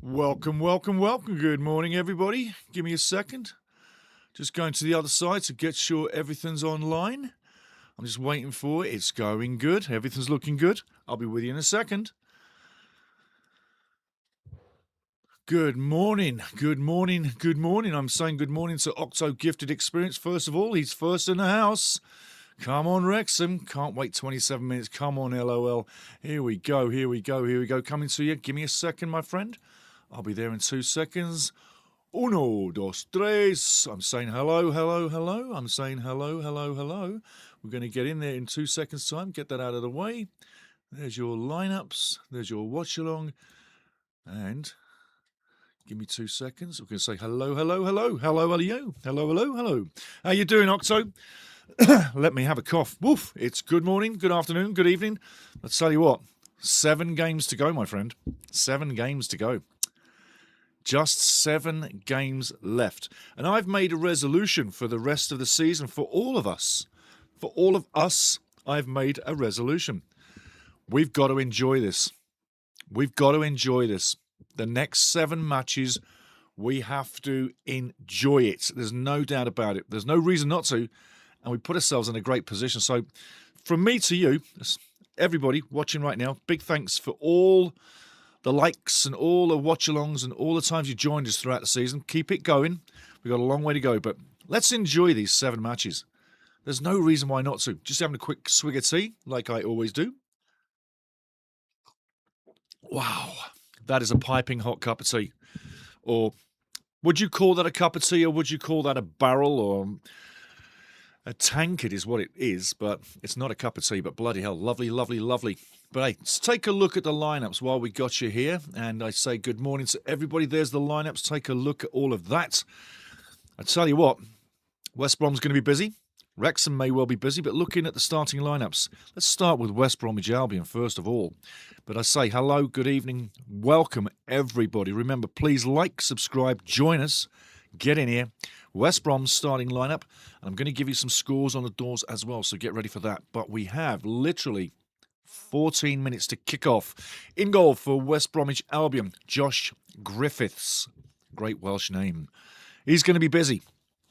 Welcome, welcome, welcome. Good morning, everybody. Give me a second. Just going to the other side to get sure everything's online. I'm just waiting for it. It's going good. Everything's looking good. I'll be with you in a second. Good morning, good morning, good morning. I'm saying good morning to Octo Gifted Experience. First of all, he's first in the house. Come on, Wrexham. Can't wait 27 minutes. Come on, LOL. Here we go, here we go, here we go. Coming to you. Give me a second, my friend. I'll be there in 2 seconds. Uno, dos, tres. I'm saying hello, hello, hello. I'm saying hello, hello, hello. We're going to get in there in 2 seconds' time. Get that out of the way. There's your lineups. There's your watch along. And give me 2 seconds. We're going to say hello, hello, hello. Hello, hello. Hello, hello, hello. How you doing, Octo? Let me have a cough. Woof. It's good morning, good afternoon, good evening. Let's tell you what. 7 games to go, my friend. 7 games to go. Just 7 games left. And I've made a resolution for the rest of the season for all of us. For all of us, I've made a resolution. We've got to enjoy this. We've got to enjoy this. The next 7 matches, we have to enjoy it. There's no doubt about it. There's no reason not to. And we put ourselves in a great position. So from me to you, everybody watching right now, big thanks for all the likes and all the watch-alongs and all the times you joined us throughout the season. Keep it going. We've got a long way to go, but let's enjoy these 7 matches. There's no reason why not to. Just having a quick swig of tea, like I always do. Wow, that is a piping hot cup of tea. Or would you call that a cup of tea, or would you call that a barrel, or a tankard is what it is, but it's not a cup of tea, but bloody hell, lovely, lovely, lovely. But hey, let's take a look at the lineups while we got you here. And I say good morning to everybody. There's the lineups. Take a look at all of that. I tell you what, West Brom's going to be busy. Wrexham may well be busy, but looking at the starting lineups, let's start with West Bromwich Albion first of all. But I say hello, good evening, welcome everybody. Remember, please like, subscribe, join us, get in here. West Brom's starting lineup. I'm going to give you some scores on the doors as well, so get ready for that. But we have literally 14 minutes to kick off. In goal for West Bromwich Albion, Josh Griffiths. Great Welsh name. He's going to be busy.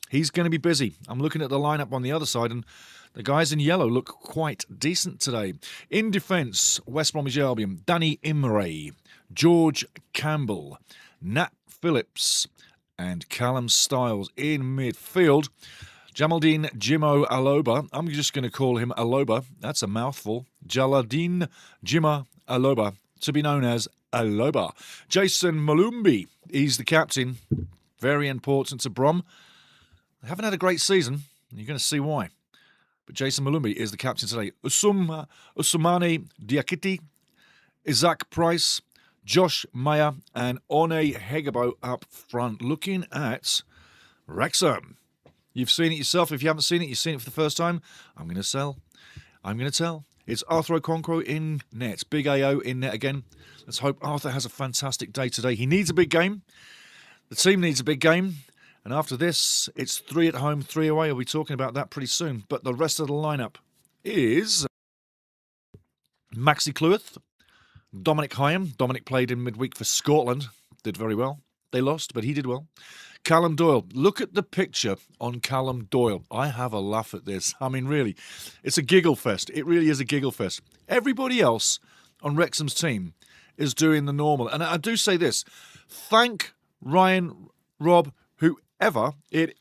He's going to be busy. I'm looking at the lineup on the other side, and the guys in yellow look quite decent today. In defence, West Bromwich Albion, Danny Imray, George Campbell, Nat Phillips, and Callum Stiles. In midfield, Jamaldine Jimo Aloba. I'm just going to call him Aloba. That's a mouthful. Jaladine Jima Aloba, to be known as Aloba. Jason Malumbi, he's the captain. Very important to Brom. They haven't had a great season. You're going to see why. But Jason Malumbi is the captain today. Usumane Diakite, Isaac Price, Josh Meyer, and One Hegebo up front. Looking at Wrexham. You've seen it yourself. If you haven't seen it, you've seen it for the first time. I'm going to sell. I'm going to tell. It's Arthur Okonkwo in net. Big AO in net again. Let's hope Arthur has a fantastic day today. He needs a big game. The team needs a big game. And after this, it's 3 at home, 3 away. We'll be talking about that pretty soon. But the rest of the lineup is Maxi Cleworth, Dominic Hyam. Dominic played in midweek for Scotland. Did very well. They lost, but he did well. Callum Doyle. Look at the picture on Callum Doyle. I have a laugh at this. I mean, really, it's a giggle fest. It really is a giggle fest. Everybody else on Wrexham's team is doing the normal. And I do say this. Thank Ryan, Rob, whoever it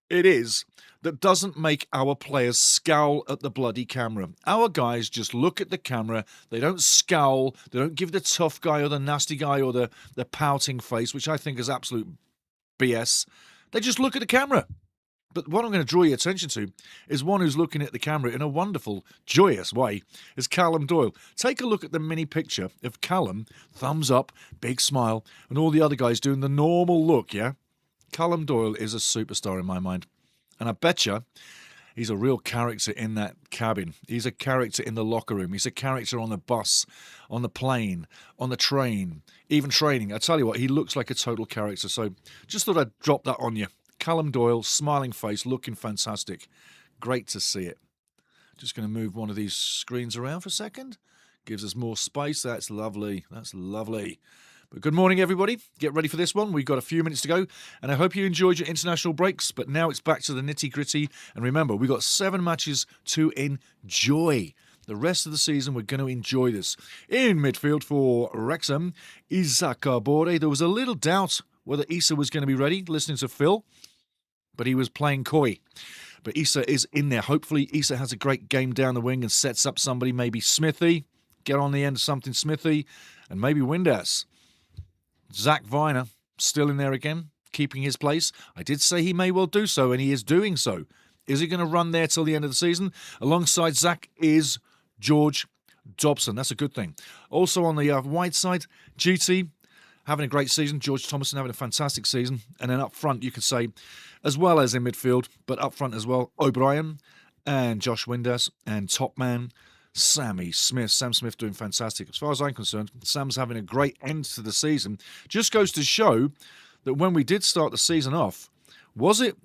is that doesn't make our players scowl at the bloody camera. Our guys just look at the camera. They don't scowl. They don't give the tough guy or the nasty guy or the pouting face, which I think is absolute BS. They just look at the camera. But what I'm going to draw your attention to is one who's looking at the camera in a wonderful, joyous way, is Callum Doyle. Take a look at the mini picture of Callum, thumbs up, big smile, and all the other guys doing the normal look, yeah? Callum Doyle is a superstar in my mind. And I betcha he's a real character in that cabin. He's a character in the locker room. He's a character on the bus, on the plane, on the train, even training. I tell you what, he looks like a total character. So just thought I'd drop that on you. Callum Doyle, smiling face, looking fantastic. Great to see it. Just going to move one of these screens around for a second. Gives us more space. That's lovely. That's lovely. But good morning, everybody. Get ready for this one. We've got a few minutes to go, and I hope you enjoyed your international breaks. But now it's back to the nitty-gritty. And remember, we've got 7 matches to enjoy. The rest of the season, we're going to enjoy this. In midfield for Wrexham, Isaac Arbore. There was a little doubt whether Issa was going to be ready, listening to Phil, but he was playing coy. But Issa is in there. Hopefully, Issa has a great game down the wing and sets up somebody, maybe Smithy. Get on the end of something Smithy, and maybe Windass. Zach Viner, still in there again, keeping his place. I did say he may well do so, and he is doing so. Is he going to run there till the end of the season? Alongside Zach is George Dobson. That's a good thing. Also on the wide side, GT having a great season. George Thomason having a fantastic season. And then up front, you could say, as well as in midfield, but up front as well, O'Brien and Josh Windass and top man Sammy Smith. Sam Smith doing fantastic. As far as I'm concerned, Sam's having a great end to the season. Just goes to show that when we did start the season off, was it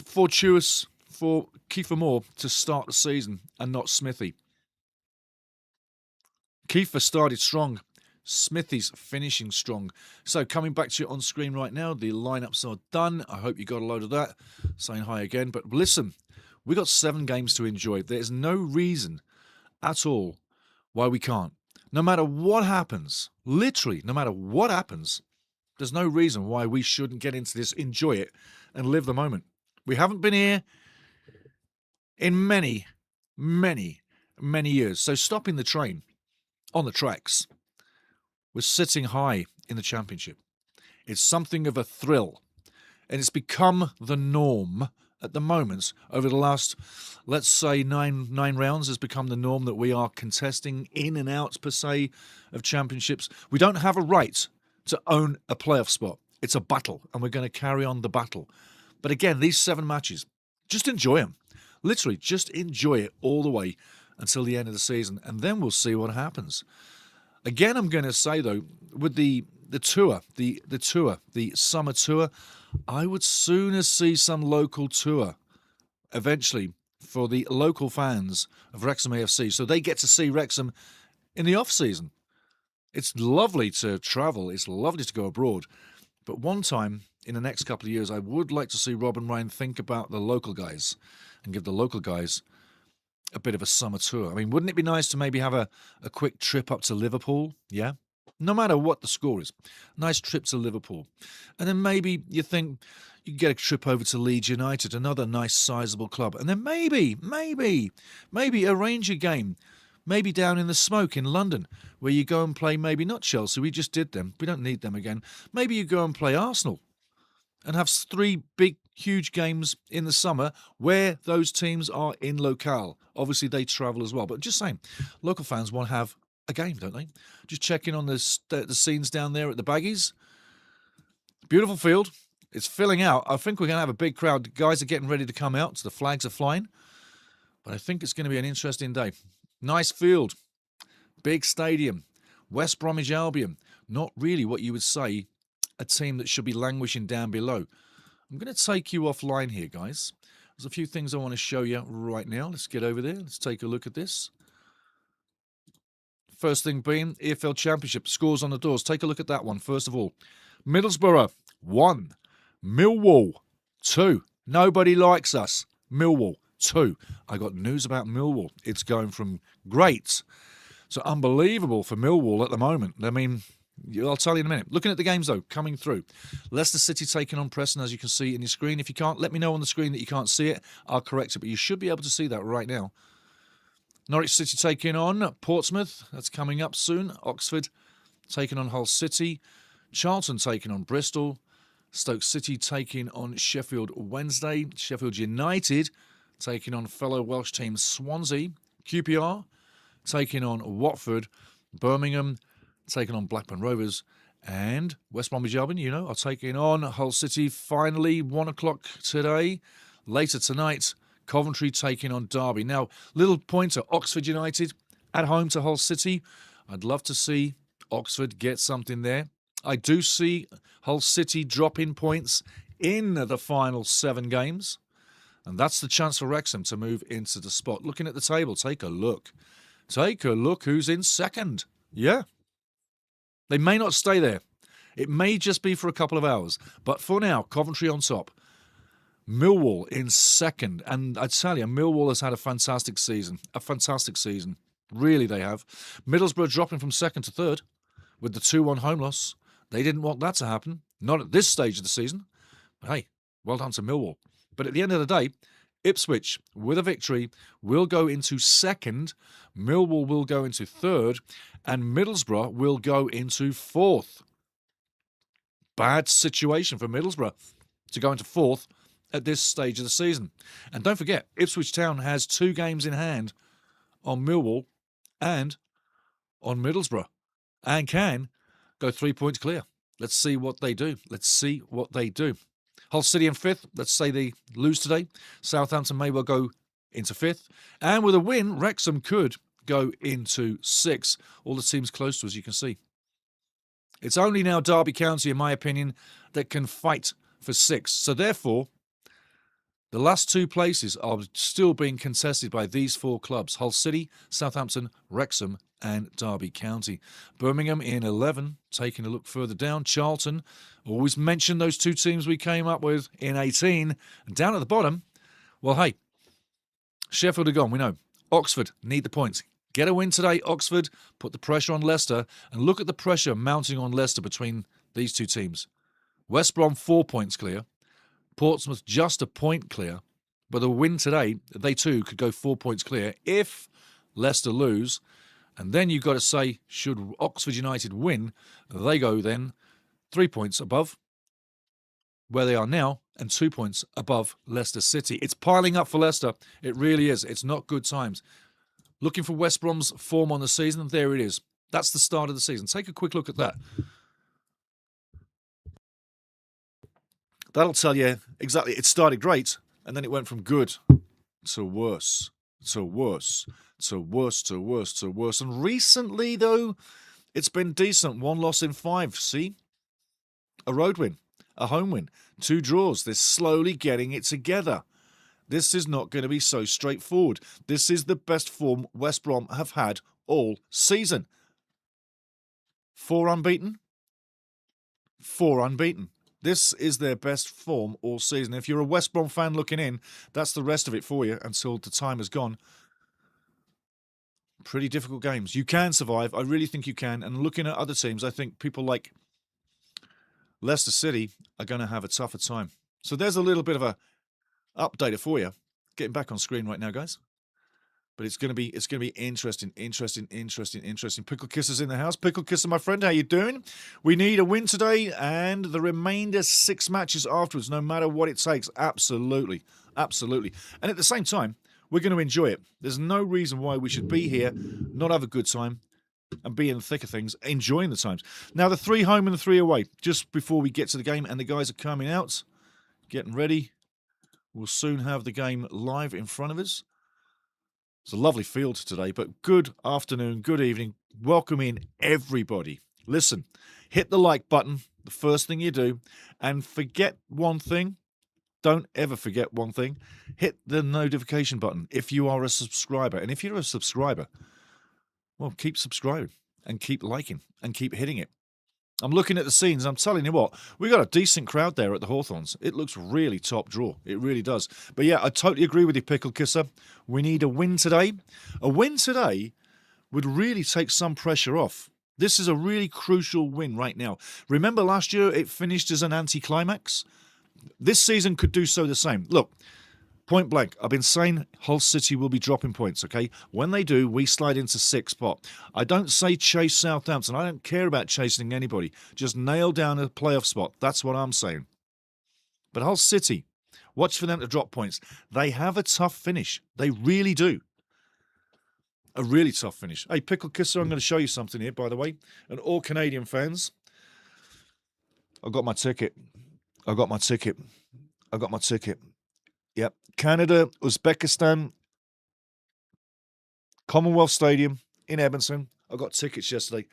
fortuitous for Kiefer Moore to start the season and not Smithy? Kiefer started strong. Smithy's finishing strong. So coming back to you on screen right now, the lineups are done. I hope you got a load of that. Saying hi again. But listen, we got 7 games to enjoy. There's no reason at all why we can't. No matter what happens, literally, no matter what happens, there's no reason why we shouldn't get into this, enjoy it, and live the moment. We haven't been here in many, many, many years. So stopping the train on the tracks, we're sitting high in the Championship. It's something of a thrill, and it's become the norm at the moment. Over the last, let's say, nine rounds has become the norm that we are contesting in and out, per se, of championships. We don't have a right to own a playoff spot. It's a battle, and we're going to carry on the battle. But again, these 7 matches, just enjoy them. Literally, just enjoy it all the way until the end of the season, and then we'll see what happens. Again, I'm going to say, though, with the tour, the summer tour, I would sooner see some local tour eventually for the local fans of Wrexham AFC, so they get to see Wrexham in the off-season. It's lovely to travel. It's lovely to go abroad. But one time in the next couple of years, I would like to see Rob and Ryan think about the local guys and give the local guys a bit of a summer tour. I mean, wouldn't it be nice to maybe have a quick trip up to Liverpool? Yeah? No matter what the score is. Nice trip to Liverpool. And then maybe you think you can get a trip over to Leeds United, another nice sizable club. And then maybe arrange a game, maybe down in the Smoke in London, where you go and play maybe not Chelsea, we just did them, we don't need them again. Maybe you go and play Arsenal and have 3 big, huge games in the summer where those teams are in locale. Obviously, they travel as well. But just saying, local fans want to have a game, don't they? Just checking on the scenes down there at the Baggies. Beautiful field. It's filling out. I think we're going to have a big crowd. The guys are getting ready to come out. So the flags are flying. But I think it's going to be an interesting day. Nice field. Big stadium. West Bromwich Albion. Not really what you would say a team that should be languishing down below. I'm going to take you offline here, guys. There's a few things I want to show you right now. Let's get over there. Let's take a look at this. First thing being, EFL Championship scores on the doors. Take a look at that one, first of all. Middlesbrough, 1. Millwall, 2. Nobody likes us. Millwall, 2. I got news about Millwall. It's going from great to unbelievable for Millwall at the moment. I mean, I'll tell you in a minute. Looking at the games, though, coming through. Leicester City taking on Preston, as you can see in your screen. If you can't, let me know on the screen that you can't see it. I'll correct it, but you should be able to see that right now. Norwich City taking on Portsmouth. That's coming up soon. Oxford taking on Hull City. Charlton taking on Bristol. Stoke City taking on Sheffield Wednesday. Sheffield United taking on fellow Welsh team Swansea. QPR taking on Watford. Birmingham taking on Blackburn Rovers, and West Bromwich Albion, are taking on Hull City. Finally, 1 o'clock today. Later tonight, Coventry taking on Derby. Now, little pointer, Oxford United at home to Hull City. I'd love to see Oxford get something there. I do see Hull City dropping points in the final 7 games, and that's the chance for Wrexham to move into the spot. Looking at the table, take a look. Take a look who's in second. Yeah. They may not stay there. It may just be for a couple of hours. But for now, Coventry on top. Millwall in second. And I tell you, Millwall has had a fantastic season. A fantastic season. Really, they have. Middlesbrough dropping from second to third with the 2-1 home loss. They didn't want that to happen. Not at this stage of the season. But hey, well done to Millwall. But at the end of the day, Ipswich, with a victory, will go into second. Millwall will go into third. And Middlesbrough will go into fourth. Bad situation for Middlesbrough to go into fourth at this stage of the season. And don't forget, Ipswich Town has 2 games in hand on Millwall and on Middlesbrough and can go 3 points clear. Let's see what they do. Let's see what they do. Hull City in 5th. Let's say they lose today. Southampton may well go into 5th. And with a win, Wrexham could go into 6th. All the teams close to us, you can see. It's only now Derby County, in my opinion, that can fight for 6th. So therefore, the last 2 places are still being contested by these 4 clubs. Hull City, Southampton, Wrexham and Derby County. Birmingham in 11, taking a look further down. Charlton, always mention those 2 teams we came up with in 18. And down at the bottom, well, hey, Sheffield are gone, we know. Oxford need the points. Get a win today, Oxford. Put the pressure on Leicester. And look at the pressure mounting on Leicester between these 2 teams. West Brom 4 points clear. Portsmouth just a point clear. But a win today, they too could go 4 points clear if Leicester lose. And then you've got to say, should Oxford United win, they go then 3 points above where they are now and 2 points above Leicester City. It's piling up for Leicester. It really is. It's not good times. Looking for West Brom's form on the season. There it is. That's the start of the season. Take a quick look at that. That'll tell you exactly. It started great, and then it went from good to worse, to worse, to worse, to worse, to worse. And recently, though, it's been decent. 1 loss in 5. See? A road win, a home win, 2 draws. They're slowly getting it together. This is not going to be so straightforward. This is the best form West Brom have had all season. 4 unbeaten. 4 unbeaten. This is their best form all season. If you're a West Brom fan looking in, that's the rest of it for you until the time has gone. Pretty difficult games. You can survive. I really think you can. And looking at other teams, I think people like Leicester City are going to have a tougher time. So there's a little bit of a updater for you. Getting back on screen right now, guys. But it's going to be interesting. Pickle Kisser's in the house. Pickle Kisser, my friend, how you doing? We need a win today and the remainder 6 matches afterwards, no matter what it takes. Absolutely. Absolutely. And at the same time, we're going to enjoy it. There's no reason why we should be here, not have a good time, and be in the thick of things, enjoying the times. Now, the 3 home and the 3 away, just before we get to the game, and the guys are coming out, getting ready. We'll soon have the game live in front of us. It's a lovely field today, but good afternoon, good evening. Welcome in, everybody. Listen, hit the like button, the first thing you do, and forget one thing. Don't ever forget one thing. Hit the notification button if you are a subscriber. And if you're a subscriber, well, keep subscribing and keep liking and keep hitting it. I'm looking at the scenes. I'm telling you what, we got a decent crowd there at the Hawthorns. It looks really top draw. It really does. But yeah, I totally agree with you, Pickle Kisser. We need a win today. A win today would really take some pressure off. This is a really crucial win right now. Remember last year it finished as an anticlimax? This season could do so the same. Look, point blank, I've been saying Hull City will be dropping points, okay? When they do, we slide into 6th spot. I don't say chase Southampton. I don't care about chasing anybody. Just nail down a playoff spot. That's what I'm saying. But Hull City, watch for them to drop points. They have a tough finish. They really do. A really tough finish. Hey, Pickle Kisser, I'm going to show you something here, by the way. And all Canadian fans, I've got my ticket. I've got my ticket. I've got my ticket. Yep. Canada, Uzbekistan, Commonwealth Stadium in Edmonton. I got tickets yesterday.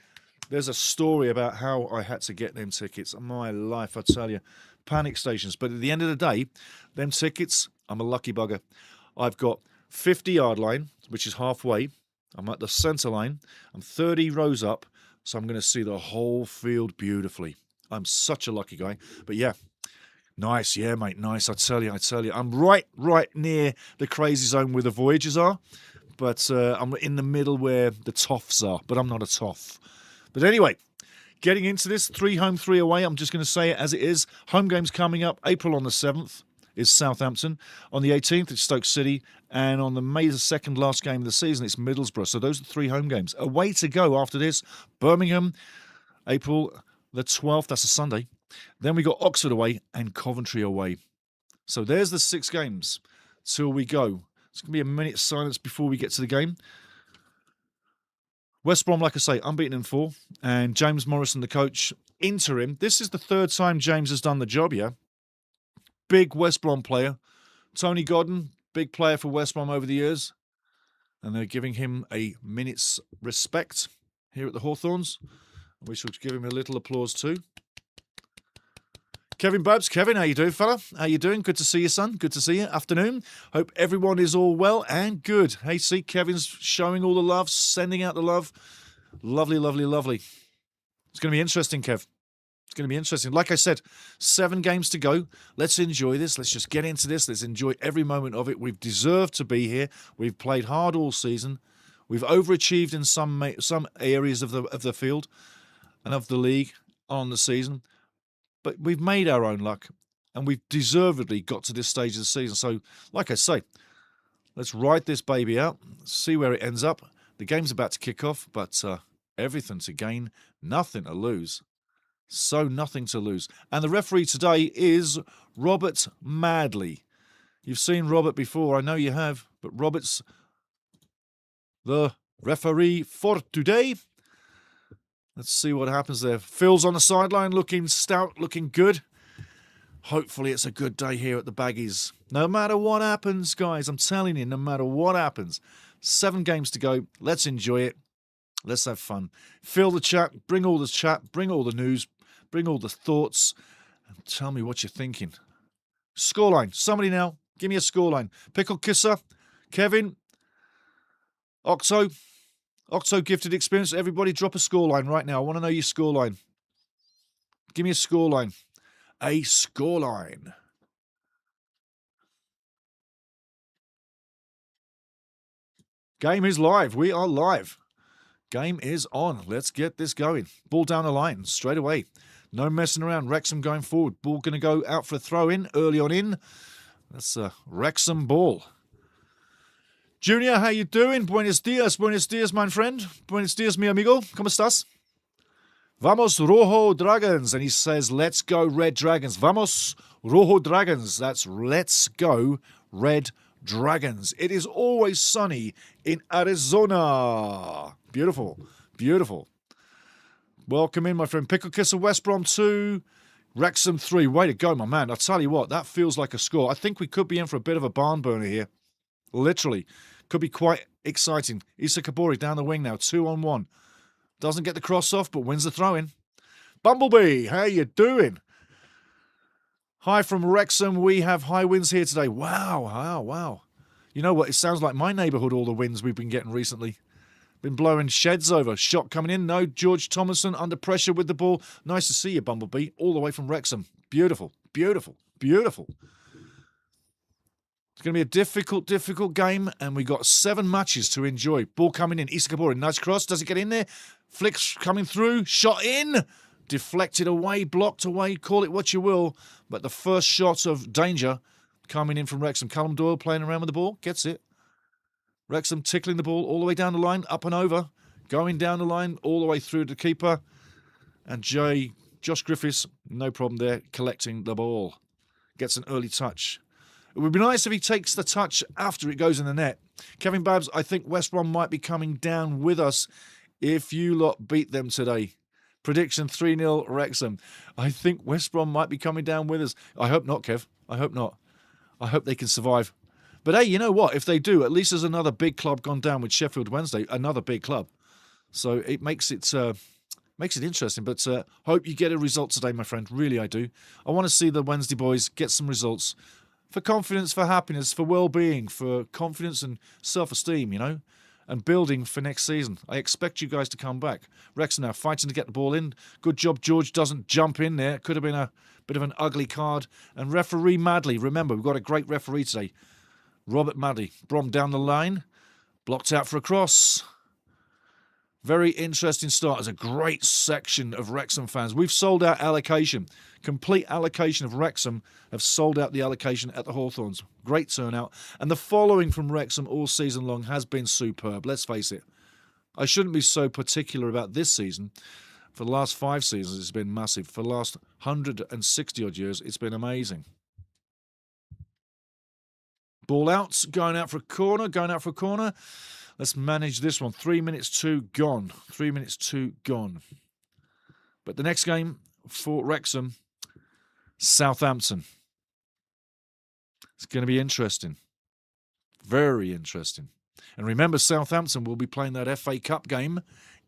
There's a story about how I had to get them tickets. My life, I tell you. Panic stations. But at the end of the day, them tickets, I'm a lucky bugger. I've got 50-yard line, which is halfway. I'm at the centre line. I'm 30 rows up. So I'm going to see the whole field beautifully. I'm such a lucky guy. But yeah, nice. Yeah, mate, nice. I tell you. I'm right near the crazy zone where the Voyagers are. But I'm in the middle where the Toffs are. But I'm not a Toff. But anyway, getting into this, 3 home, 3 away. I'm just going to say it as it is. Home games coming up. April on the 7th is Southampton. On the 18th, it's Stoke City. And on the May the 2nd, last game of the season, it's Middlesbrough. So those are 3 home games. Away to go after this, Birmingham, April the 12th. That's a Sunday. Then we got Oxford away and Coventry away. So there's the 6 games till we go. It's going to be a minute's silence before we get to the game. West Brom, like I say, unbeaten in 4. And James Morrison, the coach, interim. This is the 3rd time James has done the job, yeah? Big West Brom player. Tony Godden, big player for West Brom over the years. And they're giving him a minute's respect here at the Hawthorns. We shall give him a little applause too. Kevin Babs. Kevin, how you doing, fella? How you doing? Good to see you, son. Good to see you. Afternoon. Hope everyone is all well and good. Hey, see, Kevin's showing all the love, sending out the love. Lovely, lovely, lovely. It's going to be interesting, Kev. It's going to be interesting. Like I said, 7 games to go. Let's enjoy this. Let's just get into this. Let's enjoy every moment of it. We've deserved to be here. We've played hard all season. We've overachieved in some areas of the field and of the league on the season. But we've made our own luck, and we've deservedly got to this stage of the season. So, like I say, let's ride this baby out, see where it ends up. The game's about to kick off, but everything to gain, nothing to lose. So nothing to lose. And the referee today is Robert Madley. You've seen Robert before, I know you have, but Robert's the referee for today. Let's see what happens there. Phil's on the sideline, looking stout, looking good. Hopefully it's a good day here at the Baggies. No matter what happens, guys, I'm telling you, no matter what happens. 7 games to go. Let's enjoy it. Let's have fun. Fill the chat. Bring all the chat. Bring all the news. Bring all the thoughts. And tell me what you're thinking. Scoreline. Somebody now. Give me a scoreline. Pickle Kisser. Kevin. Octo. Octo Gifted Experience. Everybody drop a scoreline right now. I want to know your scoreline. Give me a scoreline. A scoreline. Game is live. We are live. Game is on. Let's get this going. Ball down the line straight away. No messing around. Wrexham going forward. Ball going to go out for a throw-in early on in. That's a Wrexham ball. Junior, how you doing? Buenos dias, my friend. Buenos dias, mi amigo. ¿Cómo estás? Vamos, Rojo Dragons. And he says, let's go, Red Dragons. Vamos, Rojo Dragons. That's let's go, Red Dragons. It is always sunny in Arizona. Beautiful, beautiful. Welcome in, my friend. Pickle Kisser, West Brom 2, Wrexham 3. Way to go, my man. I'll tell you what, that feels like a score. I think we could be in for a bit of a barn burner here. Literally. Could be quite exciting. Issa Kabori down the wing now, 2-on-1. Doesn't get the cross off, but wins the throw-in. Bumblebee, how you doing? Hi from Wrexham. We have high winds here today. Wow. You know what? It sounds like my neighbourhood, all the winds we've been getting recently. Been blowing sheds over. Shot coming in. No, George Thomason under pressure with the ball. Nice to see you, Bumblebee, all the way from Wrexham. Beautiful, beautiful, beautiful. It's going to be a difficult game, and we got 7 matches to enjoy. Ball coming in. Issa Kabori, nice cross. Does it get in there? Flicks coming through. Shot in. Deflected away, blocked away. Call it what you will. But the first shot of danger coming in from Wrexham. Callum Doyle playing around with the ball. Gets it. Wrexham tickling the ball all the way down the line, up and over. Going down the line, all the way through to the keeper. And Josh Griffiths, no problem there, collecting the ball. Gets an early touch. It would be nice if he takes the touch after it goes in the net. Kevin Babs, I think West Brom might be coming down with us if you lot beat them today. Prediction 3-0 Wrexham. I think West Brom might be coming down with us. I hope not, Kev. I hope not. I hope they can survive. But hey, you know what? If they do, at least there's another big club gone down with Sheffield Wednesday. Another big club. So it makes it interesting. But hope you get a result today, my friend. Really, I do. I want to see the Wednesday boys get some results. For confidence, for happiness, for well-being, for confidence and self-esteem, you know. and building for next season. I expect you guys to come back. Wrexham now fighting to get the ball in. Good job George doesn't jump in there. Could have been a bit of an ugly card. And referee Madley. Remember, we've got a great referee today. Robert Madley. Brom down the line. Blocked out for a cross. Very interesting start. There's a great section of Wrexham fans. We've sold out allocation. Complete allocation of Wrexham have sold out the allocation at the Hawthorns. Great turnout. And the following from Wrexham all season long has been superb. Let's face it. I shouldn't be so particular about this season. For the last 5 seasons, it's been massive. For the last 160-odd years, it's been amazing. Ball out. Going out for a corner. Going out for a corner. Let's manage this one. 3 minutes 2 gone. 3 minutes 2 gone. But the next game for Wrexham, Southampton. It's going to be interesting. Very interesting. And remember, Southampton will be playing that FA Cup game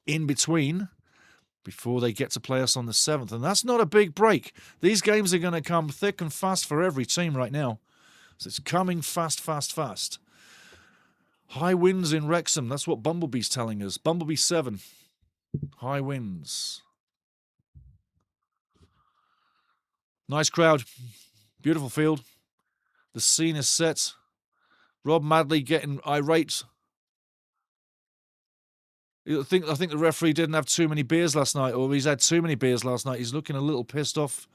in between before they get to play us on the 7th. And that's not a big break. These games are going to come thick and fast for every team right now. So it's coming fast, fast, fast. High winds in Wrexham. That's what Bumblebee's telling us. Bumblebee 7. High winds. Nice crowd. Beautiful field. The scene is set. Rob Madley getting irate. I think the referee didn't have too many beers last night, or he's had too many beers last night. He's looking a little pissed off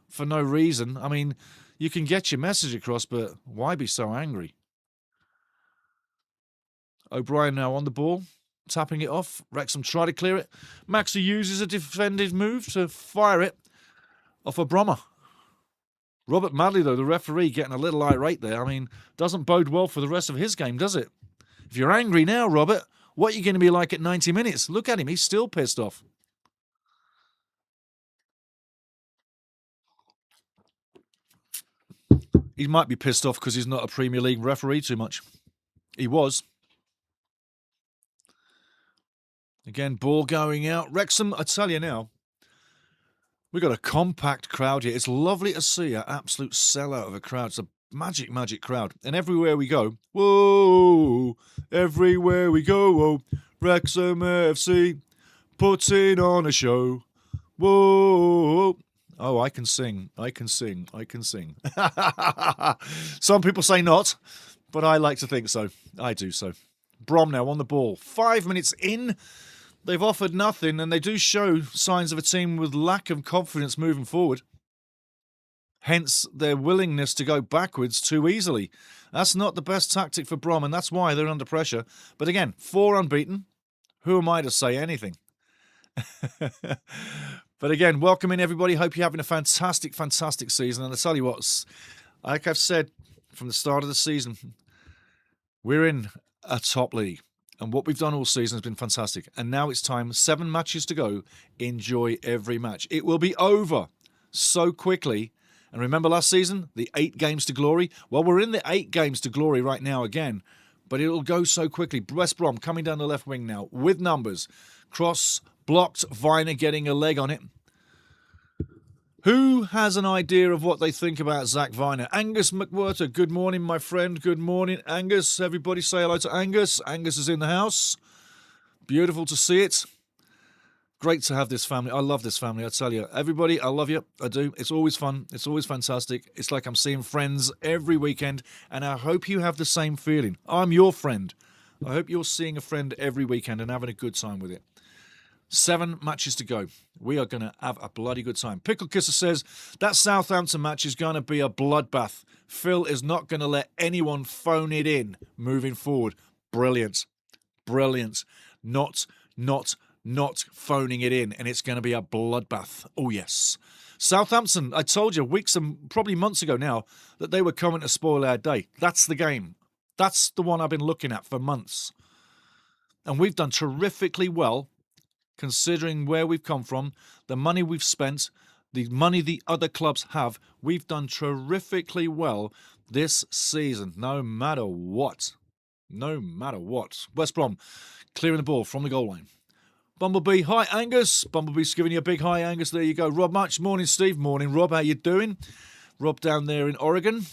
for no reason. I mean, you can get your message across, but why be so angry? O'Brien now on the ball, tapping it off. Wrexham try to clear it. Maxey uses a defended move to fire it off a Brommer. Robert Madley, though, the referee, getting a little irate there. I mean, doesn't bode well for the rest of his game, does it? If you're angry now, Robert, what are you going to be like at 90 minutes? Look at him. He's still pissed off. He might be pissed off because he's not a Premier League referee too much. He was. Again, ball going out. Wrexham, I tell you now, we've got a compact crowd here. It's lovely to see an absolute sellout of a crowd. It's a magic, magic crowd. And everywhere we go, whoa, everywhere we go, whoa, Wrexham FC, putting on a show. Whoa. Oh, I can sing. I can sing. I can sing. Some people say not, but I like to think so. I do so. Brom now on the ball. 5 minutes in. They've offered nothing, and they do show signs of a team with lack of confidence moving forward. Hence, their willingness to go backwards too easily. That's not the best tactic for Brom, and that's why they're under pressure. But again, 4 unbeaten. Who am I to say anything? But again, welcome in, everybody. Hope you're having a fantastic, fantastic season. And I tell you what, like I've said from the start of the season, we're in a top league. And what we've done all season has been fantastic. And now it's time, 7 matches to go. Enjoy every match. It will be over so quickly. And remember last season, the 8 games to glory? Well, we're in the 8 games to glory right now again. But it'll go so quickly. West Brom coming down the left wing now with numbers. Cross, blocked, Viner getting a leg on it. Who has an idea of what they think about Zach Viner? Angus McWhirter, good morning, my friend. Good morning, Angus. Everybody say hello to Angus. Angus is in the house. Beautiful to see it. Great to have this family. I love this family, I tell you. Everybody, I love you. I do. It's always fun. It's always fantastic. It's like I'm seeing friends every weekend, and I hope you have the same feeling. I'm your friend. I hope you're seeing a friend every weekend and having a good time with it. 7 matches to go. We are going to have a bloody good time. Pickle Kisser says, that Southampton match is going to be a bloodbath. Phil is not going to let anyone phone it in moving forward. Brilliant. Brilliant. Not phoning it in, and it's going to be a bloodbath. Oh, yes. Southampton, I told you weeks and probably months ago now that they were coming to spoil our day. That's the game. That's the one I've been looking at for months. And we've done terrifically well, considering where we've come from, the money we've spent, the money the other clubs have. We've done terrifically well this season, no matter what. No matter what. West Brom clearing the ball from the goal line. Bumblebee, hi Angus. Bumblebee's giving you a big hi, Angus. There you go. Rob Much, morning Steve. Morning Rob, how you doing? Rob down there in Oregon.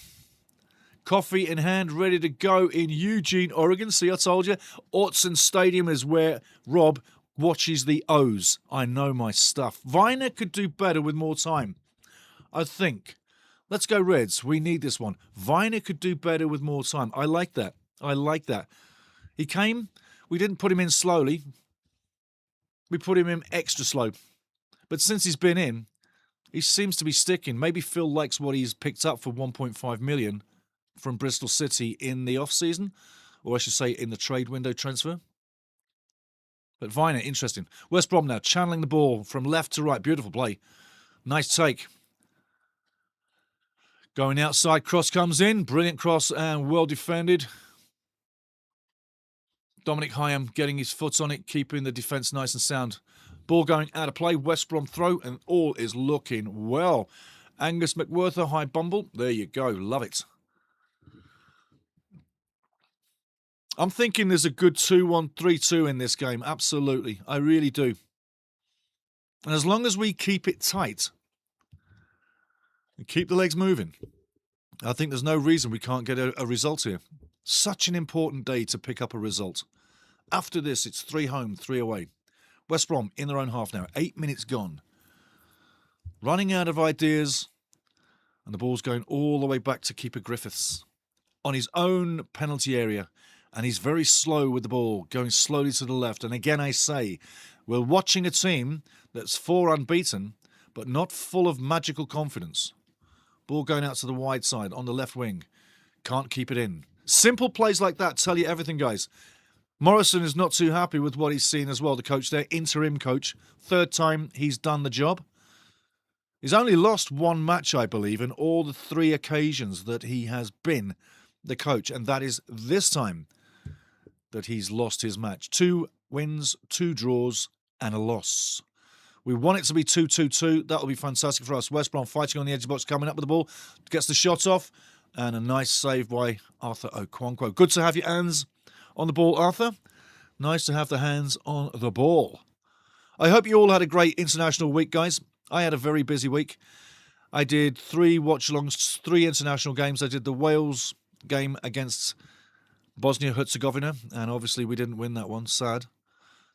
Coffee in hand, ready to go in Eugene, Oregon. See, I told you, Autzen Stadium is where Rob watches the O's. I know my stuff. Viner could do better with more time, I think. Let's go Reds. We need this one. Viner could do better with more time. I like that. I like that. He came. We didn't put him in slowly. We put him in extra slow. But since he's been in, he seems to be sticking. Maybe Phil likes what he's picked up for 1.5 million from Bristol City in the off-season, or I should say in the trade window transfer. But Viner, interesting. West Brom now channeling the ball from left to right. Beautiful play. Nice take. Going outside, cross comes in. Brilliant cross and well defended. Dominic Hyam getting his foot on it, keeping the defence nice and sound. Ball going out of play. West Brom throw, and all is looking well. Angus McWhirter, high bumble. There you go. Love it. I'm thinking there's a good 2-1, 3-2 in this game. Absolutely. I really do. And as long as we keep it tight and keep the legs moving, I think there's no reason we can't get a result here. Such an important day to pick up a result. After this, it's 3 home, 3 away. West Brom in their own half now. 8 minutes gone. Running out of ideas. And the ball's going all the way back to keeper Griffiths. On his own penalty area. And he's very slow with the ball, going slowly to the left. And again, I say, we're watching a team that's 4 unbeaten, but not full of magical confidence. Ball going out to the wide side on the left wing. Can't keep it in. Simple plays like that tell you everything, guys. Morrison is not too happy with what he's seen as well, the coach there, interim coach. 3rd time he's done the job. He's only lost 1 match, I believe, in all the 3 occasions that he has been the coach. And that is this time that he's lost his match. 2 wins, 2 draws, and a loss. We want it to be 2-2-2. That'll be fantastic for us. West Brom fighting on the edge of the box, coming up with the ball. Gets the shot off. And a nice save by Arthur Okonkwo. Good to have your hands on the ball, Arthur. Nice to have the hands on the ball. I hope you all had a great international week, guys. I had a very busy week. I did 3 watch-alongs, 3 international games. I did the Wales game against Bosnia-Herzegovina, and obviously we didn't win that one, sad.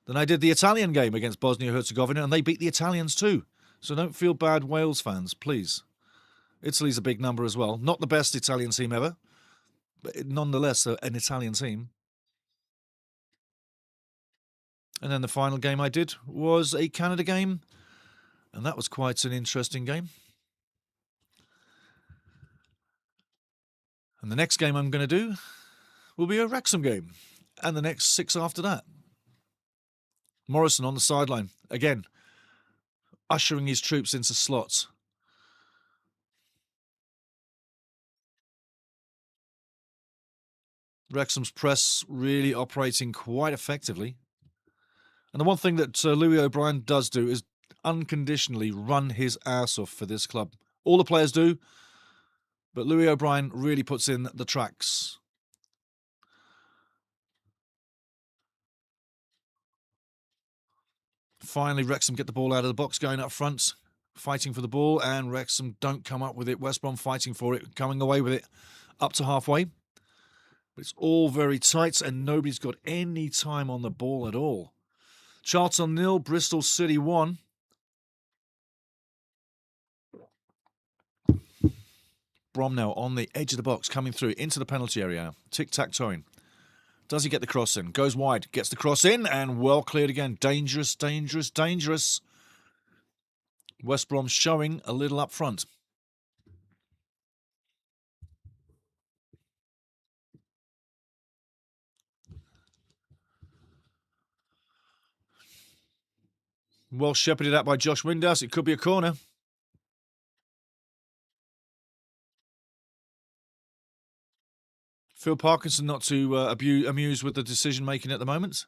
Then I did the Italian game against Bosnia-Herzegovina, and they beat the Italians too. So don't feel bad, Wales fans, please. Italy's a big number as well. Not the best Italian team ever, but nonetheless an Italian team. And then the final game I did was a Canada game, and that was quite an interesting game. And the next game I'm going to do will be a Wrexham game, and the next 6 after that. Morrison on the sideline, again, ushering his troops into slots. Wrexham's press really operating quite effectively. And the one thing that Louis O'Brien does do is unconditionally run his ass off for this club. All the players do, but Louis O'Brien really puts in the tracks. Finally, Wrexham get the ball out of the box, going up front, fighting for the ball, and Wrexham don't come up with it. West Brom fighting for it, coming away with it up to halfway. But it's all very tight, and nobody's got any time on the ball at all. Charlton 0, Bristol City 1. Brom now on the edge of the box, coming through into the penalty area. Tic-tac-toeing. Does he get the cross in? Goes wide, gets the cross in, and well cleared again. Dangerous, dangerous, dangerous. West Brom showing a little up front. Well shepherded out by Josh Windhouse. It could be a corner. Phil Parkinson not too amused with the decision-making at the moment.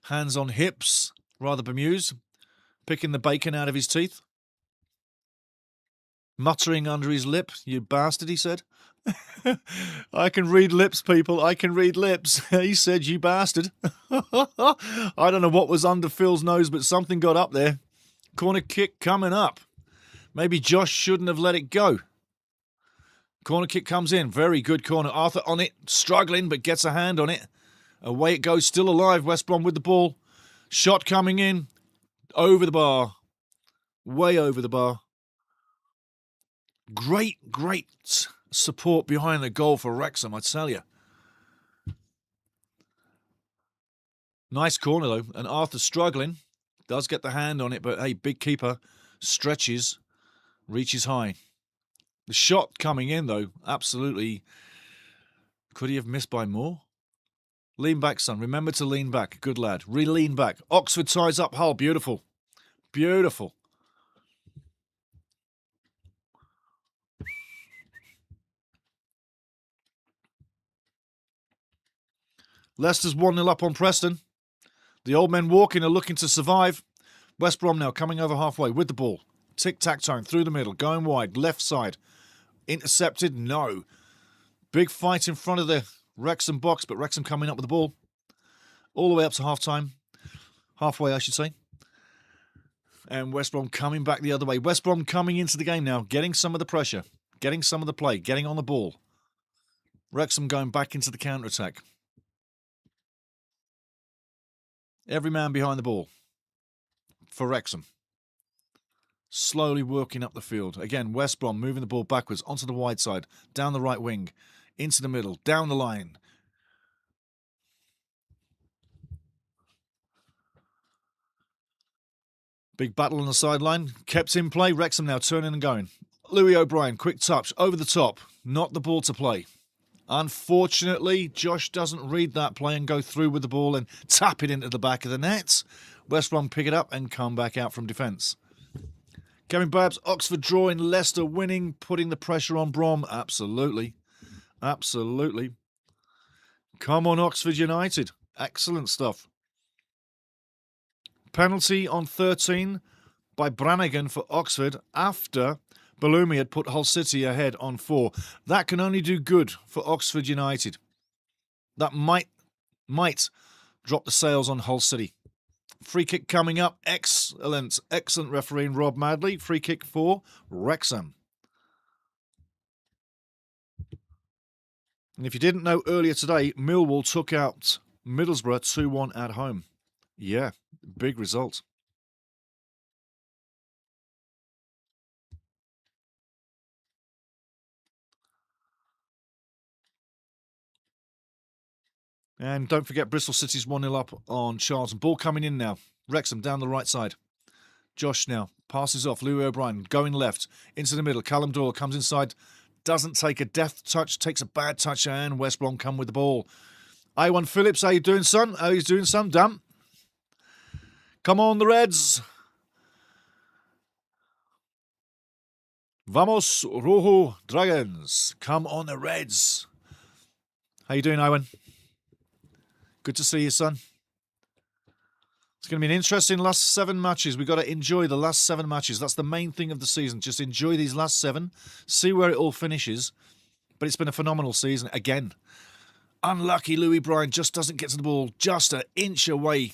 Hands on hips, rather bemused. Picking the bacon out of his teeth. Muttering under his lip. You bastard, he said. I can read lips, people. I can read lips. He said, you bastard. I don't know what was under Phil's nose, but something got up there. Corner kick coming up. Maybe Josh shouldn't have let it go. Corner kick comes in. Very good corner. Arthur on it. Struggling, but gets a hand on it. Away it goes. Still alive. West Brom with the ball. Shot coming in. Over the bar. Way over the bar. Great support behind the goal for Wrexham, I tell you. Nice corner, though. And Arthur struggling. Does get the hand on it, but hey, big keeper. Stretches. Reaches high. The shot coming in, though, absolutely. Could he have missed by more? Lean back, son. Remember to lean back. Good lad. Re-lean back. Oxford ties up Hull. Beautiful. Beautiful. Leicester's 1-0 up on Preston. The old men walking are looking to survive. West Brom now coming over halfway with the ball. Tic-tac-toe through the middle. Going wide. Left side. Intercepted? No. Big fight in front of the Wrexham box, but Wrexham coming up with the ball. All the way up to half-time. Halfway, I should say. And West Brom coming back the other way. West Brom coming into the game now. Getting some of the pressure. Getting some of the play. Getting on the ball. Wrexham going back into the counter-attack. Every man behind the ball for Wrexham. Slowly working up the field. Again, West Brom moving the ball backwards onto the wide side, down the right wing, into the middle, down the line. Big battle on the sideline. Kept in play. Wrexham now turning and going. Louis O'Brien, quick touch, over the top. Not the ball to play. Unfortunately, Josh doesn't read that play and go through with the ball and tap it into the back of the net. West Brom pick it up and come back out from defence. Kevin Babbs, Oxford drawing, Leicester winning, putting the pressure on Brom. Absolutely. Absolutely. Come on, Oxford United. Excellent stuff. Penalty on 13 by Brannigan for Oxford after Bellumi had put Hull City ahead on 4. That can only do good for Oxford United. That might drop the sails on Hull City. Free kick coming up. Excellent refereeing Rob Madley. Free kick for Wrexham. And if you didn't know, earlier today, Millwall took out Middlesbrough 2-1 at home. Yeah, big result. And don't forget, Bristol City's 1-0 up on Charlton. Ball coming in now. Wrexham down the right side. Josh now passes off. Louis O'Brien going left into the middle. Callum Doyle comes inside. Doesn't take a deft touch. Takes a bad touch, and West Brom come with the ball. Iwan Phillips, how you doing, son? How you doing, son? Damn. Come on, the Reds. Vamos, Rojo Dragons. Come on, the Reds. How you doing, Iwan? Good to see you, son. It's going to be an interesting last 7 matches. We've got to enjoy the last 7 matches. That's the main thing of the season. Just enjoy these last 7. See where it all finishes. But it's been a phenomenal season again. Unlucky Louis Bryan just doesn't get to the ball. Just an inch away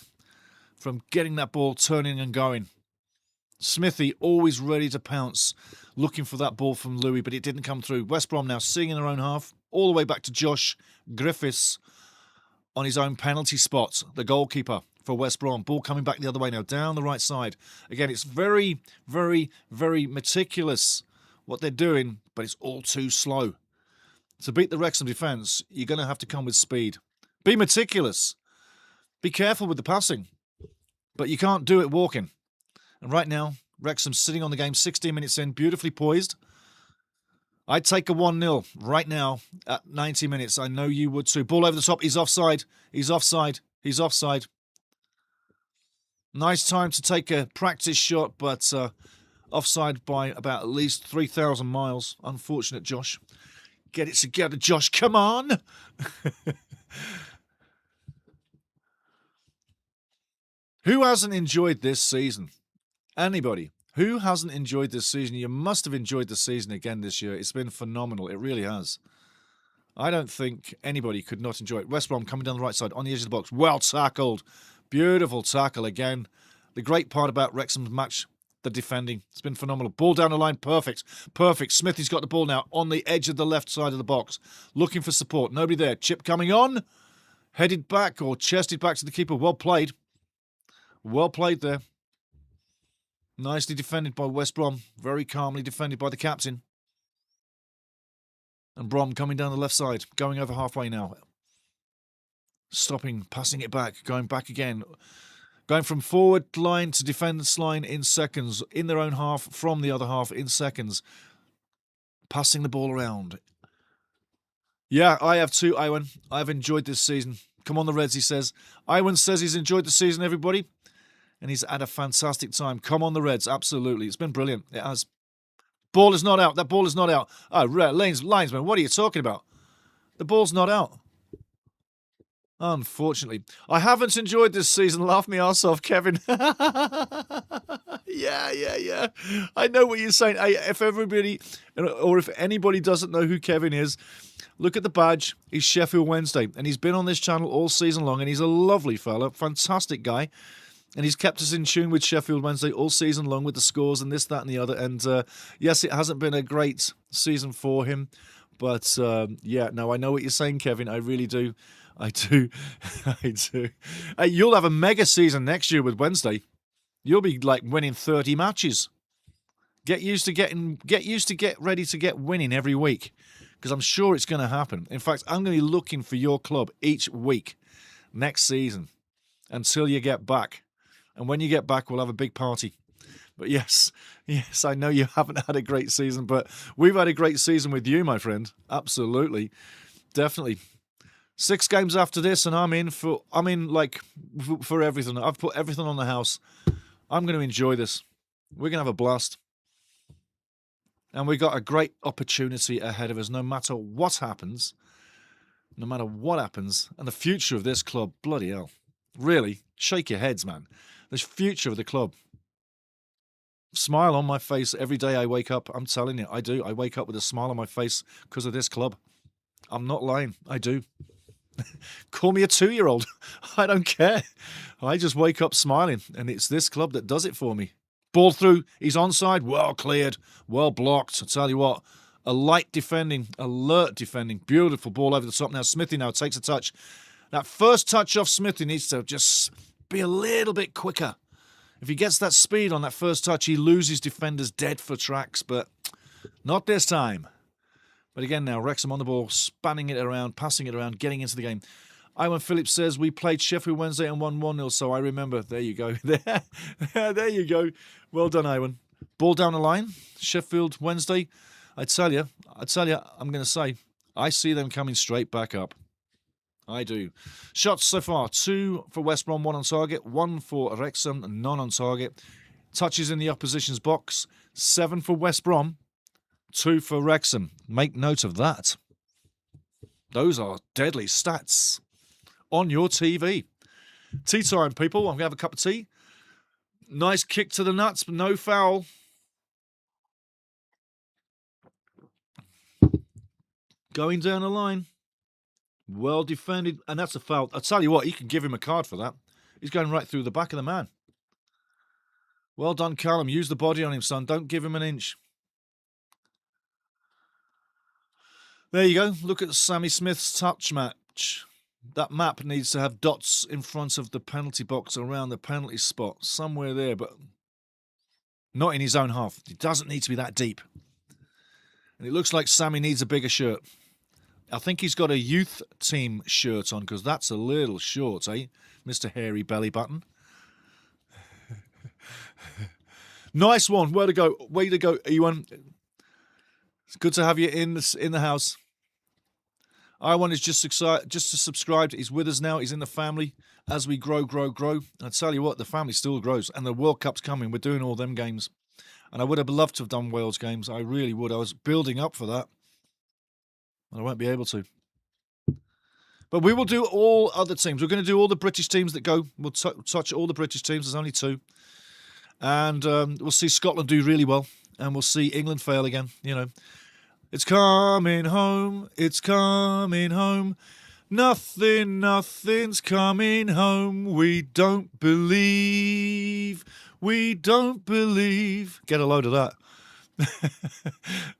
from getting that ball turning and going. Smithy always ready to pounce. Looking for that ball from Louis, but it didn't come through. West Brom now seeing in their own half. All the way back to Josh Griffiths on his own penalty spot, the goalkeeper for West Brom. Ball coming back the other way now, down the right side. Again, it's very, very, very meticulous what they're doing, but it's all too slow. To beat the Wrexham defence, you're going to have to come with speed. Be meticulous. Be careful with the passing. But you can't do it walking. And right now, Wrexham's sitting on the game 16 minutes in, beautifully poised. I'd take a 1-0 right now at 90 minutes. I know you would too. Ball over the top. He's offside. He's offside. He's offside. Nice time to take a practice shot, but offside by about at least 3,000 miles. Unfortunate, Josh. Get it together, Josh. Come on. Who hasn't enjoyed this season? Anybody? Who hasn't enjoyed this season? You must have enjoyed the season again this year. It's been phenomenal. It really has. I don't think anybody could not enjoy it. West Brom coming down the right side on the edge of the box. Well tackled. Beautiful tackle again. The great part about Wrexham's match the defending. It's been phenomenal. Ball down the line, perfect. Perfect. Smithy's got the ball now on the edge of the left side of the box. Looking for support. Nobody there. Chip coming on. Headed back or chested back to the keeper. Well played. Well played there. Nicely defended by West Brom. Very calmly defended by the captain. And Brom coming down the left side. Going over halfway now. Stopping, passing it back. Going back again. Going from forward line to defense line in seconds. In their own half, from the other half in seconds. Passing the ball around. Yeah, I have too, Iwan. I've enjoyed this season. Come on the Reds, he says. Iwan says he's enjoyed the season, everybody. And he's had a fantastic time. Come on the Reds, absolutely. It's been brilliant. It has. Ball is not out. That ball is not out. Oh, linesman, what are you talking about? The ball's not out. Unfortunately. I haven't enjoyed this season. Laugh me arse off, Kevin. Yeah. I know what you're saying. Hey, if everybody, or if anybody doesn't know who Kevin is, look at the badge. He's Sheffield Wednesday. And he's been on this channel all season long. And he's a lovely fella. Fantastic guy. And he's kept us in tune with Sheffield Wednesday all season long with the scores and this, that, and the other. And yes, it hasn't been a great season for him. But yeah, no, I know what you're saying, Kevin. I really do. I do. Hey, you'll have a mega season next year with Wednesday. You'll be like winning 30 matches. Get ready to get winning every week. Because I'm sure it's going to happen. In fact, I'm going to be looking for your club each week next season until you get back. And when you get back, we'll have a big party. But yes, I know you haven't had a great season, but we've had a great season with you, my friend. Absolutely. Definitely. 6 games after this, and I'm in for everything. I've put everything on the house. I'm going to enjoy this. We're going to have a blast. And we've got a great opportunity ahead of us, no matter what happens. No matter what happens. And the future of this club, bloody hell. Really, shake your heads, man. The future of the club. Smile on my face every day I wake up. I'm telling you, I do. I wake up with a smile on my face because of this club. I'm not lying. I do. Call me a 2-year-old. I don't care. I just wake up smiling, and it's this club that does it for me. Ball through. He's onside. Well cleared. Well blocked. I tell you what, a light defending, alert defending. Beautiful ball over the top now. Smithy now takes a touch. That first touch off Smithy needs to just be a little bit quicker. If he gets that speed on that first touch, he loses defenders dead for tracks, but not this time. But again now, Wrexham on the ball, spanning it around, passing it around, getting into the game. Iwan Phillips says, we played Sheffield Wednesday and won 1-0, so I remember. There you go. There you go. Well done, Iwan. Ball down the line, Sheffield Wednesday. I tell you, I'm going to say, I see them coming straight back up. I do. Shots so far, 2 for West Brom, 1 on target, 1 for Wrexham, none on target. Touches in the opposition's box, 7 for West Brom, 2 for Wrexham. Make note of that. Those are deadly stats on your TV. Tea time, people. I'm going to have a cup of tea. Nice kick to the nuts, but no foul. Going down the line. Well defended, and that's a foul. I'll tell you what, you can give him a card for that. He's going right through the back of the man. Well done, Callum. Use the body on him, son. Don't give him an inch. There you go. Look at Sammy Smith's touch match. That map needs to have dots in front of the penalty box around the penalty spot. Somewhere there, but not in his own half. It doesn't need to be that deep. And it looks like Sammy needs a bigger shirt. I think he's got a youth team shirt on because that's a little short, eh? Mr. Hairy Belly Button. Nice one. Way to go. Way to go, Ewan. It's good to have you in the house. Iwan is just subscribed. He's with us now. He's in the family as we grow. I tell you what, the family still grows. And the World Cup's coming. We're doing all them games. And I would have loved to have done Wales games. I really would. I was building up for that. I won't be able to. But we will do all other teams. We're going to do all the British teams that go. We'll touch all the British teams. There's only 2. And we'll see Scotland do really well. And we'll see England fail again. You know, it's coming home. It's coming home. Nothing's coming home. We don't believe We don't believe. Get a load of that.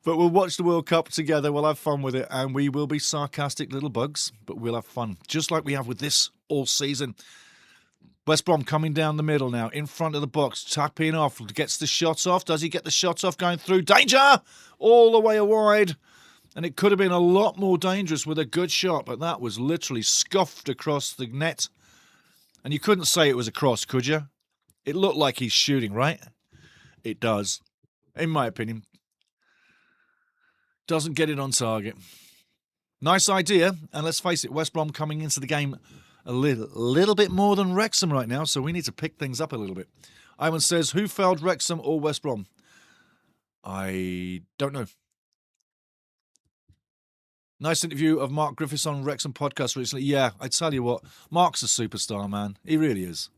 But we'll watch the World Cup together. We'll have fun with it, and we will be sarcastic little bugs, but we'll have fun, just like we have with this all season. West Brom coming down the middle now, in front of the box, tapping off, gets the shot off. Does he get the shot off? Going through. Danger! All the way wide. And it could have been a lot more dangerous with a good shot, but that was literally scuffed across the net. And you couldn't say it was a cross, could you? It looked like he's shooting, right? It does, in my opinion. Doesn't get it on target. Nice idea. And let's face it, West Brom coming into the game a little bit more than Wrexham right now, so we need to pick things up a little bit. Ivan says, who failed, Wrexham or West Brom? I don't know. Nice interview of Mark Griffiths on Wrexham podcast recently. Yeah, I tell you what, Mark's a superstar, man. He really is.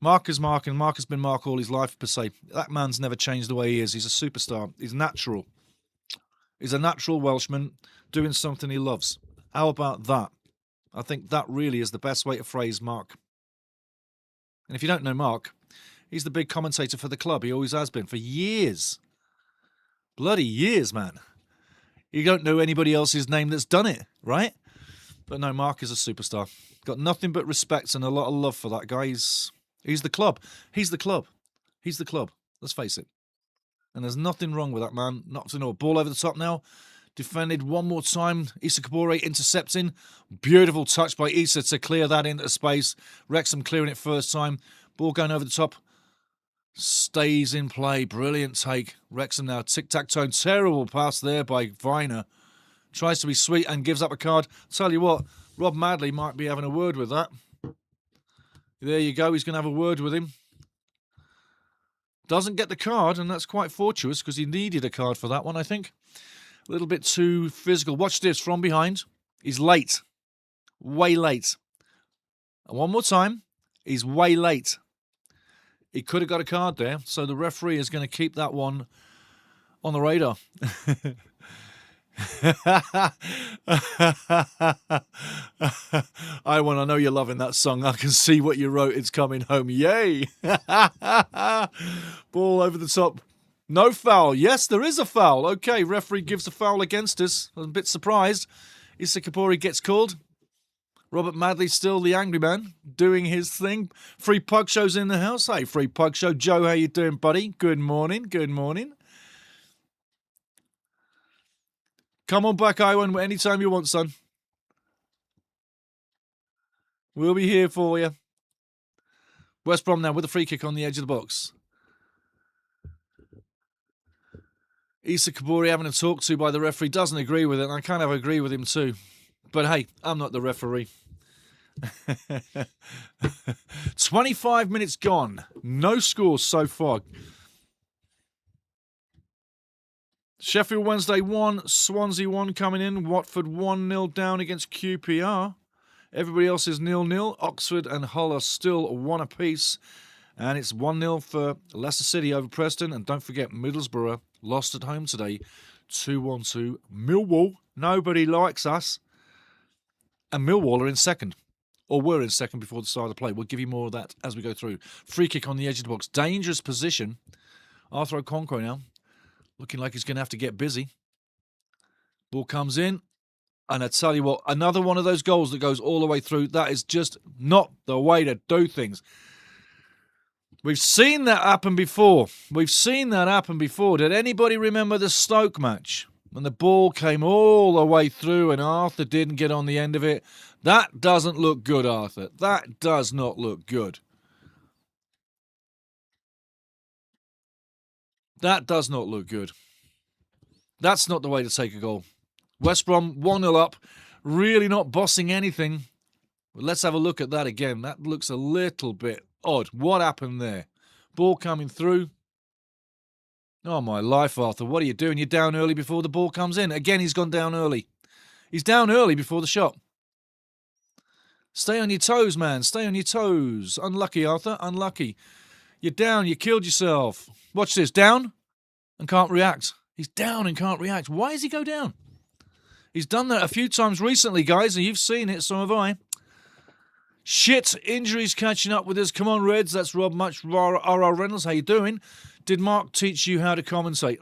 Mark is Mark, and Mark has been Mark all his life, per se. That man's never changed the way he is. He's a superstar. He's natural. He's a natural Welshman doing something he loves. How about that? I think that really is the best way to phrase Mark. And if you don't know Mark, he's the big commentator for the club. He always has been for years. Bloody years, man. You don't know anybody else's name that's done it, right? But no, Mark is a superstar. Got nothing but respect and a lot of love for that guy. He's the club. He's the club. He's the club. Let's face it. And there's nothing wrong with that man. Nothing. No, ball over the top now. Defended one more time. Issa Kabore intercepting. Beautiful touch by Issa to clear that into space. Wrexham clearing it first time. Ball going over the top. Stays in play. Brilliant take. Wrexham now tic-tac-toe. Terrible pass there by Viner. Tries to be sweet and gives up a card. Tell you what, Rob Madley might be having a word with that. There you go. He's going to have a word with him. Doesn't get the card, and that's quite fortuitous because he needed a card for that one, I think. A little bit too physical. Watch this from behind. He's late. Way late. And one more time. He's way late. He could have got a card there, so the referee is going to keep that one on the radar. I know you're loving that song. I can see what you wrote. It's coming home. Yay! Ball over the top. No foul. Yes, there is a foul. Okay, referee gives a foul against us. I'm a bit surprised. Issa Kabore gets called. Robert Madley still the angry man, doing his thing. Free Pug Show's in the house. Hey, Free Pug Show. Joe, how you doing, buddy? Good morning. Good morning. Come on back, Iwan, anytime you want, son. We'll be here for you. West Brom now with a free kick on the edge of the box. Issa Kabore having a talk to by the referee. Doesn't agree with it, and I kind of agree with him too. But hey, I'm not the referee. 25 minutes gone. No scores so far. Sheffield Wednesday 1, Swansea 1 coming in. Watford 1-0 down against QPR. Everybody else is 0-0. Oxford and Hull are still 1 apiece. And it's 1-0 for Leicester City over Preston. And don't forget, Middlesbrough lost at home today. 2-1 to Millwall. Nobody likes us. And Millwall are in second. Or were in second before the start of the play. We'll give you more of that as we go through. Free kick on the edge of the box. Dangerous position. Arthur Okonkwo now. Looking like he's going to have to get busy. Ball comes in. And I tell you what, another one of those goals that goes all the way through. That is just not the way to do things. We've seen that happen before. We've seen that happen before. Did anybody remember the Stoke match? When the ball came all the way through and Arthur didn't get on the end of it. That doesn't look good, Arthur. That does not look good. That does not look good. That's not the way to take a goal. West Brom 1-0 up. Really not bossing anything. But let's have a look at that again. That looks a little bit odd. What happened there? Ball coming through. Oh, my life, Arthur. What are you doing? You're down early before the ball comes in. Again, he's gone down early. He's down early before the shot. Stay on your toes, man. Stay on your toes. Unlucky, Arthur. Unlucky. You're down. You killed yourself. Watch this. Down and can't react. He's down and can't react. Why does he go down? He's done that a few times recently, guys, and you've seen it. So have I. Shit, injuries catching up with us. Come on, Reds. That's Rob Much. R.R. Reynolds, how you doing? Did Mark teach you how to commentate?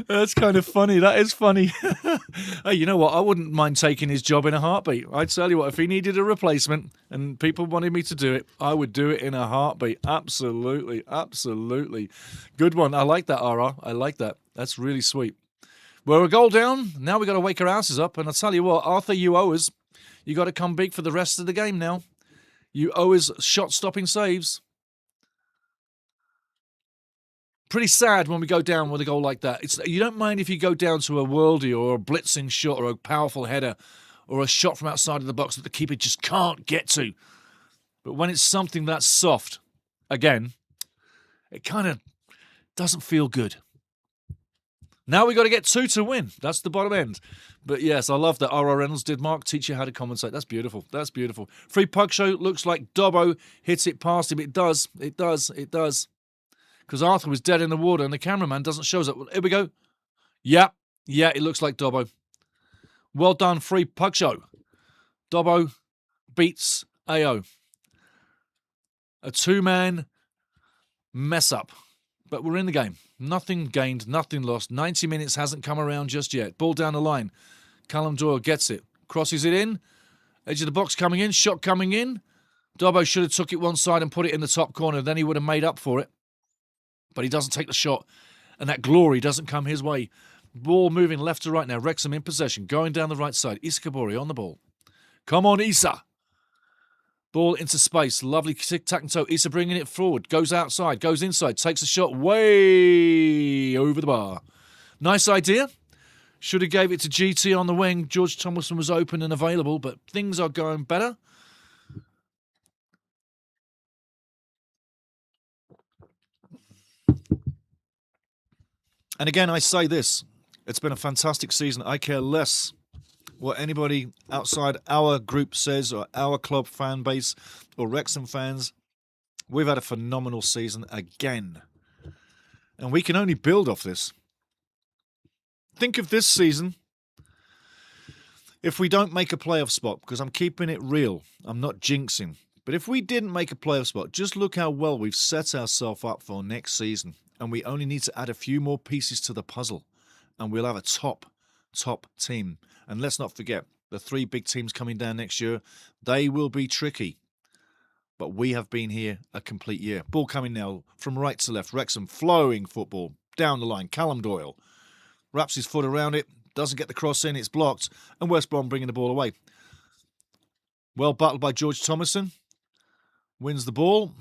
That's kind of funny. That is funny. Hey, you know what? I wouldn't mind taking his job in a heartbeat. I'd tell you what, if he needed a replacement and people wanted me to do it, I would do it in a heartbeat. Absolutely. Absolutely. Good one. I like that, RR. I like that. That's really sweet. We're a goal down. Now we've got to wake our asses up. And I'll tell you what, Arthur, you owe us. You got to come big for the rest of the game now. You owe us shot-stopping saves. Pretty sad when we go down with a goal like that. You don't mind if you go down to a worldie or a blitzing shot or a powerful header or a shot from outside of the box that the keeper just can't get to. But when it's something that's soft, again, it kind of doesn't feel good. Now we got to get 2 to win. That's the bottom end. But yes, I love that. R.R. Reynolds, did Mark teach you how to commentate? That's beautiful. That's beautiful. Free puck show. Looks like Dobbo hits it past him. It does. It does. It does. Because Arthur was dead in the water and the cameraman doesn't show us. Here we go. Yeah. Yeah, it looks like Dobbo. Well done, free puck show. Dobbo beats AO. A 2-man mess up. But we're in the game. Nothing gained, nothing lost. 90 minutes hasn't come around just yet. Ball down the line. Callum Doyle gets it. Crosses it in. Edge of the box coming in. Shot coming in. Dobbo should have took it one side and put it in the top corner. Then he would have made up for it. But he doesn't take the shot. And that glory doesn't come his way. Ball moving left to right now. Wrexham in possession. Going down the right side. Issa Kabori on the ball. Come on, Issa. Ball into space. Lovely tic-tac-toe. Issa bringing it forward. Goes outside. Goes inside. Takes a shot way over the bar. Nice idea. Should have gave it to GT on the wing. George Thomason was open and available, but things are going better. And again, I say this. It's been a fantastic season. I care less what anybody outside our group says or our club fan base or Wrexham fans. We've had a phenomenal season again. And we can only build off this. Think of this season if we don't make a playoff spot, because I'm keeping it real. I'm not jinxing. But if we didn't make a playoff spot, just look how well we've set ourselves up for next season. And we only need to add a few more pieces to the puzzle. And we'll have a top team. And let's not forget, the 3 big teams coming down next year, they will be tricky. But we have been here a complete year. Ball coming now from right to left. Wrexham flowing football down the line. Callum Doyle wraps his foot around it. Doesn't get the cross in. It's blocked. And West Brom bringing the ball away. Well battled by George Thomason. Wins the ball.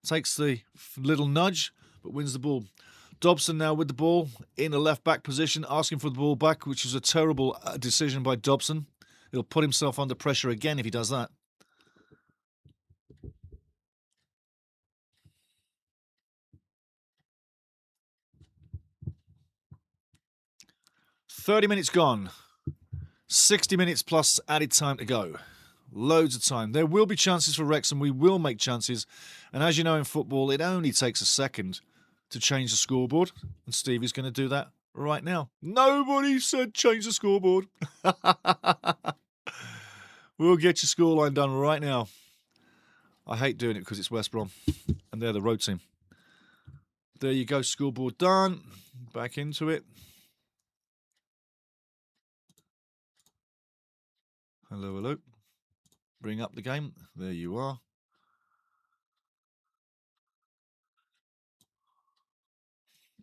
Takes the little nudge, but wins the ball. Dobson now with the ball in a left-back position, asking for the ball back, which is a terrible decision by Dobson. He'll put himself under pressure again if he does that. "30 minutes gone. 60 minutes plus added time to go. Loads of time. There will be chances for Wrexham. We will make chances. And as you know in football, it only takes a second to change the scoreboard. And Stevie's going to do that right now. Nobody said change the scoreboard. We'll get your scoreline done right now. I hate doing it because it's West Brom. And they're the road team. There you go. Scoreboard done. Back into it. Hello, hello. Bring up the game. There you are.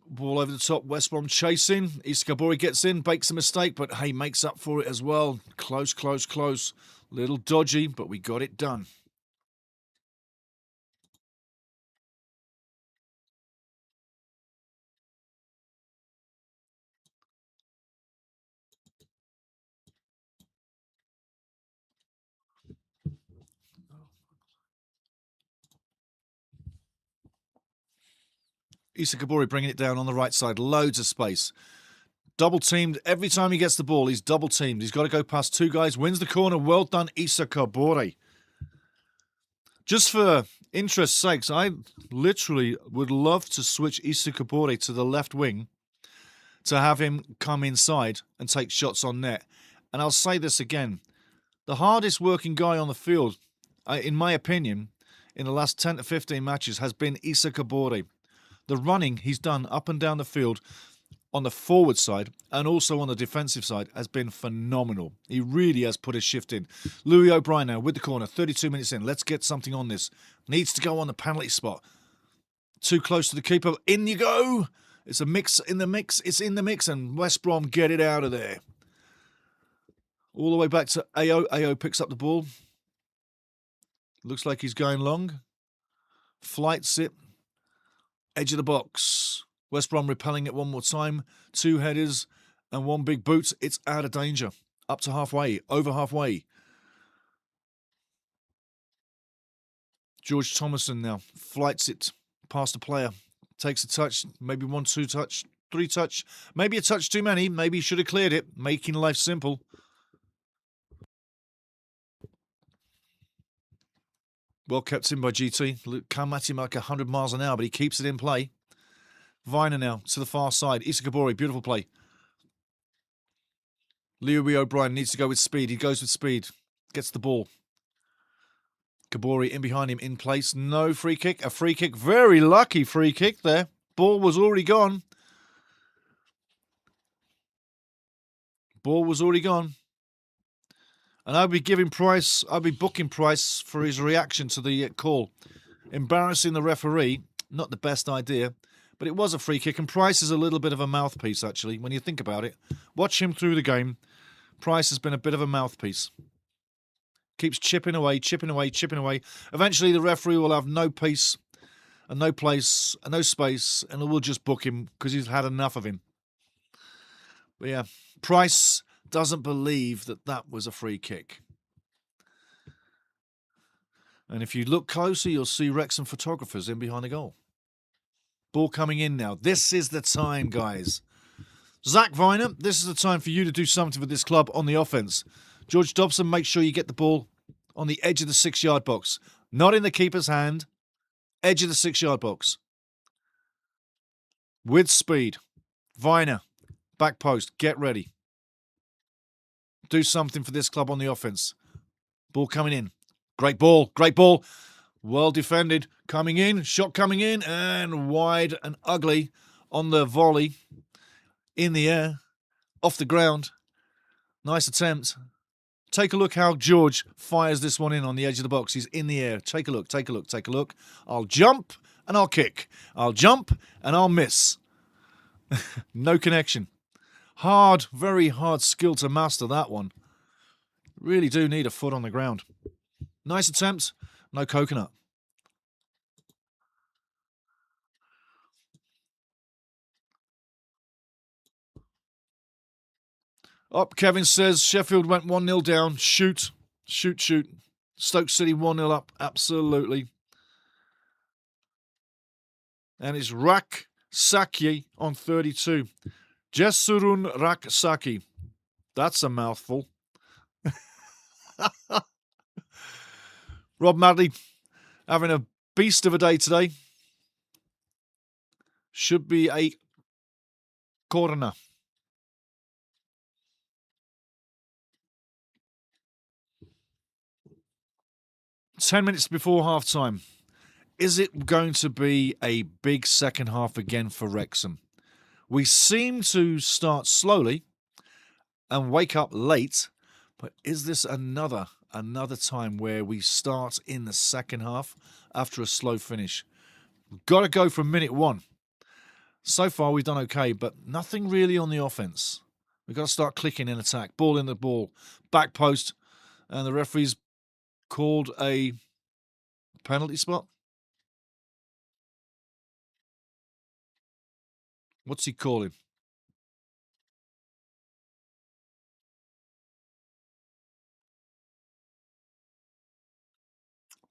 Ball over the top. West Brom chasing. Issa Kabori gets in, bakes a mistake, but hey, makes up for it as well. Close, close, close. Little dodgy, but we got it done. Issa Kabori bringing it down on the right side. Loads of space. Double teamed. Every time he gets the ball, he's double teamed. He's got to go past 2 guys. Wins the corner. Well done, Issa Kabori. Just for interest's sakes, I literally would love to switch Issa Kabori to the left wing to have him come inside and take shots on net And I'll say this again. The hardest working guy on the field, in my opinion, in the last 10 to 15 matches has been Issa Kabore. The running he's done up and down the field on the forward side and also on the defensive side has been phenomenal. He really has put a shift in. Louis O'Brien now with the corner, 32 minutes in. Let's get something on this. Needs to go on the penalty spot. Too close to the keeper. In you go. It's a mix in the mix. It's in the mix, and West Brom get it out of there. All the way back to AO. AO picks up the ball. Looks like he's going long. Flights it. Edge of the box. West Brom repelling it one more time. 2 headers and 1 big boot. It's out of danger. Up to halfway. Over halfway. George Thomason now flights it past the player. Takes a touch. Maybe 1, 2 touch. 3 touch. Maybe a touch too many. Maybe he should have cleared it. Making life simple. Well kept in by GT. Come at him like 100 miles an hour, but he keeps it in play. Viner now to the far side. Issa Kabore, beautiful play. Louis O'Brien needs to go with speed. He goes with speed. Gets the ball. Kabore in behind him, in place. No free kick. A free kick. Very lucky free kick there. Ball was already gone. Ball was already gone. And I'd be booking Price for his reaction to the call. Embarrassing the referee, not the best idea, but it was a free kick. And Price is a little bit of a mouthpiece, actually, when you think about it. Watch him through the game. Price has been a bit of a mouthpiece. Keeps chipping away, chipping away, chipping away. Eventually, the referee will have no peace and no place and no space, and we'll just book him because he's had enough of him. But yeah, Price doesn't believe that that was a free kick. And if you look closer, you'll see Wrexham photographers in behind the goal. Ball coming in now. This is the time, guys. Zach Viner, this is the time for you to do something with this club on the offence. George Dobson, make sure you get the ball on the edge of the 6-yard box. Not in the keeper's hand. Edge of the 6-yard box. With speed. Viner, back post, get ready. Do something for this club on the offence. Ball coming in. Great ball. Great ball. Well defended. Coming in. Shot coming in. And wide and ugly on the volley. In the air. Off the ground. Nice attempt. Take a look how George fires this one in on the edge of the box. He's in the air. Take a look. Take a look. Take a look. I'll jump and I'll kick. I'll jump and I'll miss. No connection. Hard, very hard skill to master that one. Really do need a foot on the ground. Nice attempt. No coconut. Up, Kevin says Sheffield went 1-0 down. Shoot. Shoot, shoot. Stoke City 1-0 up. Absolutely. And it's Rak-Saki on 32. Jesurun Rak-Saki. That's a mouthful. Rob Madley having a beast of a day today. Should be a corner. Ten minutes before half-time. Is it going to be a big second half again for Wrexham? We seem to start slowly and wake up late, but is this another time where we start in the second half after a slow finish? We've got to go from minute 1. So far, we've done okay, but nothing really on the offense. We've got to start clicking in attack. Ball in the ball. Back post. And the referee's called a penalty spot. What's he calling?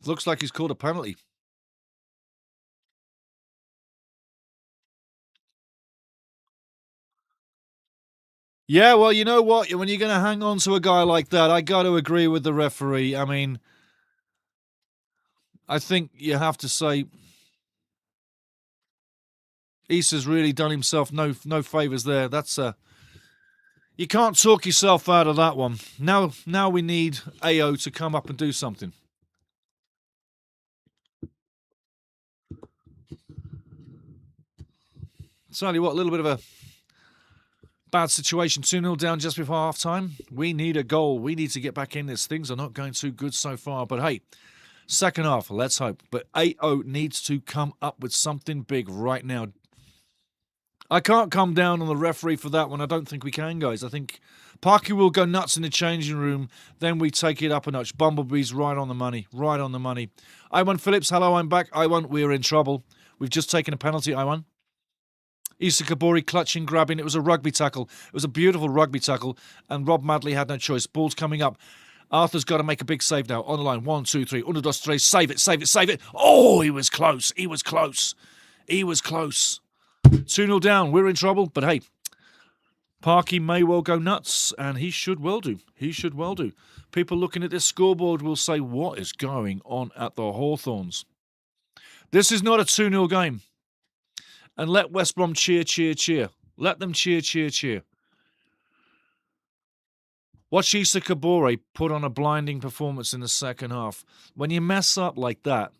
Looks like he's called a penalty. Yeah, well, you know what? When you're going to hang on to a guy like that, I got to agree with the referee. I mean, I think you have to say Issa's really done himself no favours there. That's You can't talk yourself out of that one. Now we need AO to come up and do something. Tell you what, a little bit of a bad situation. 2-0 down just before half-time. We need a goal. We need to get back in this. Things are not going too good so far. But hey, second half, let's hope. But AO needs to come up with something big right now. I can't come down on the referee for that one. I don't think we can, guys. I think Parky will go nuts in the changing room. Then we take it up a notch. Bumblebee's right on the money. Right on the money. I1 Phillips, hello, I'm back. I1, we're in trouble. We've just taken a penalty, I1. Issa Kabori clutching, grabbing. It was a rugby tackle. It was a beautiful rugby tackle. And Rob Madley had no choice. Ball's coming up. Arthur's got to make a big save now. On the line. 1, 2, 3. 1, 2, 3. Save it, save it, save it. Oh, he was close. He was close. He was close. 2-0 down. We're in trouble. But hey, Parky may well go nuts. And he should well do. He should well do. People looking at this scoreboard will say, what is going on at the Hawthorns? This is not a 2-0 game. And let West Brom cheer, cheer, cheer. Let them cheer, cheer, cheer. Watch Issa Kabore put on a blinding performance in the second half. When you mess up like that,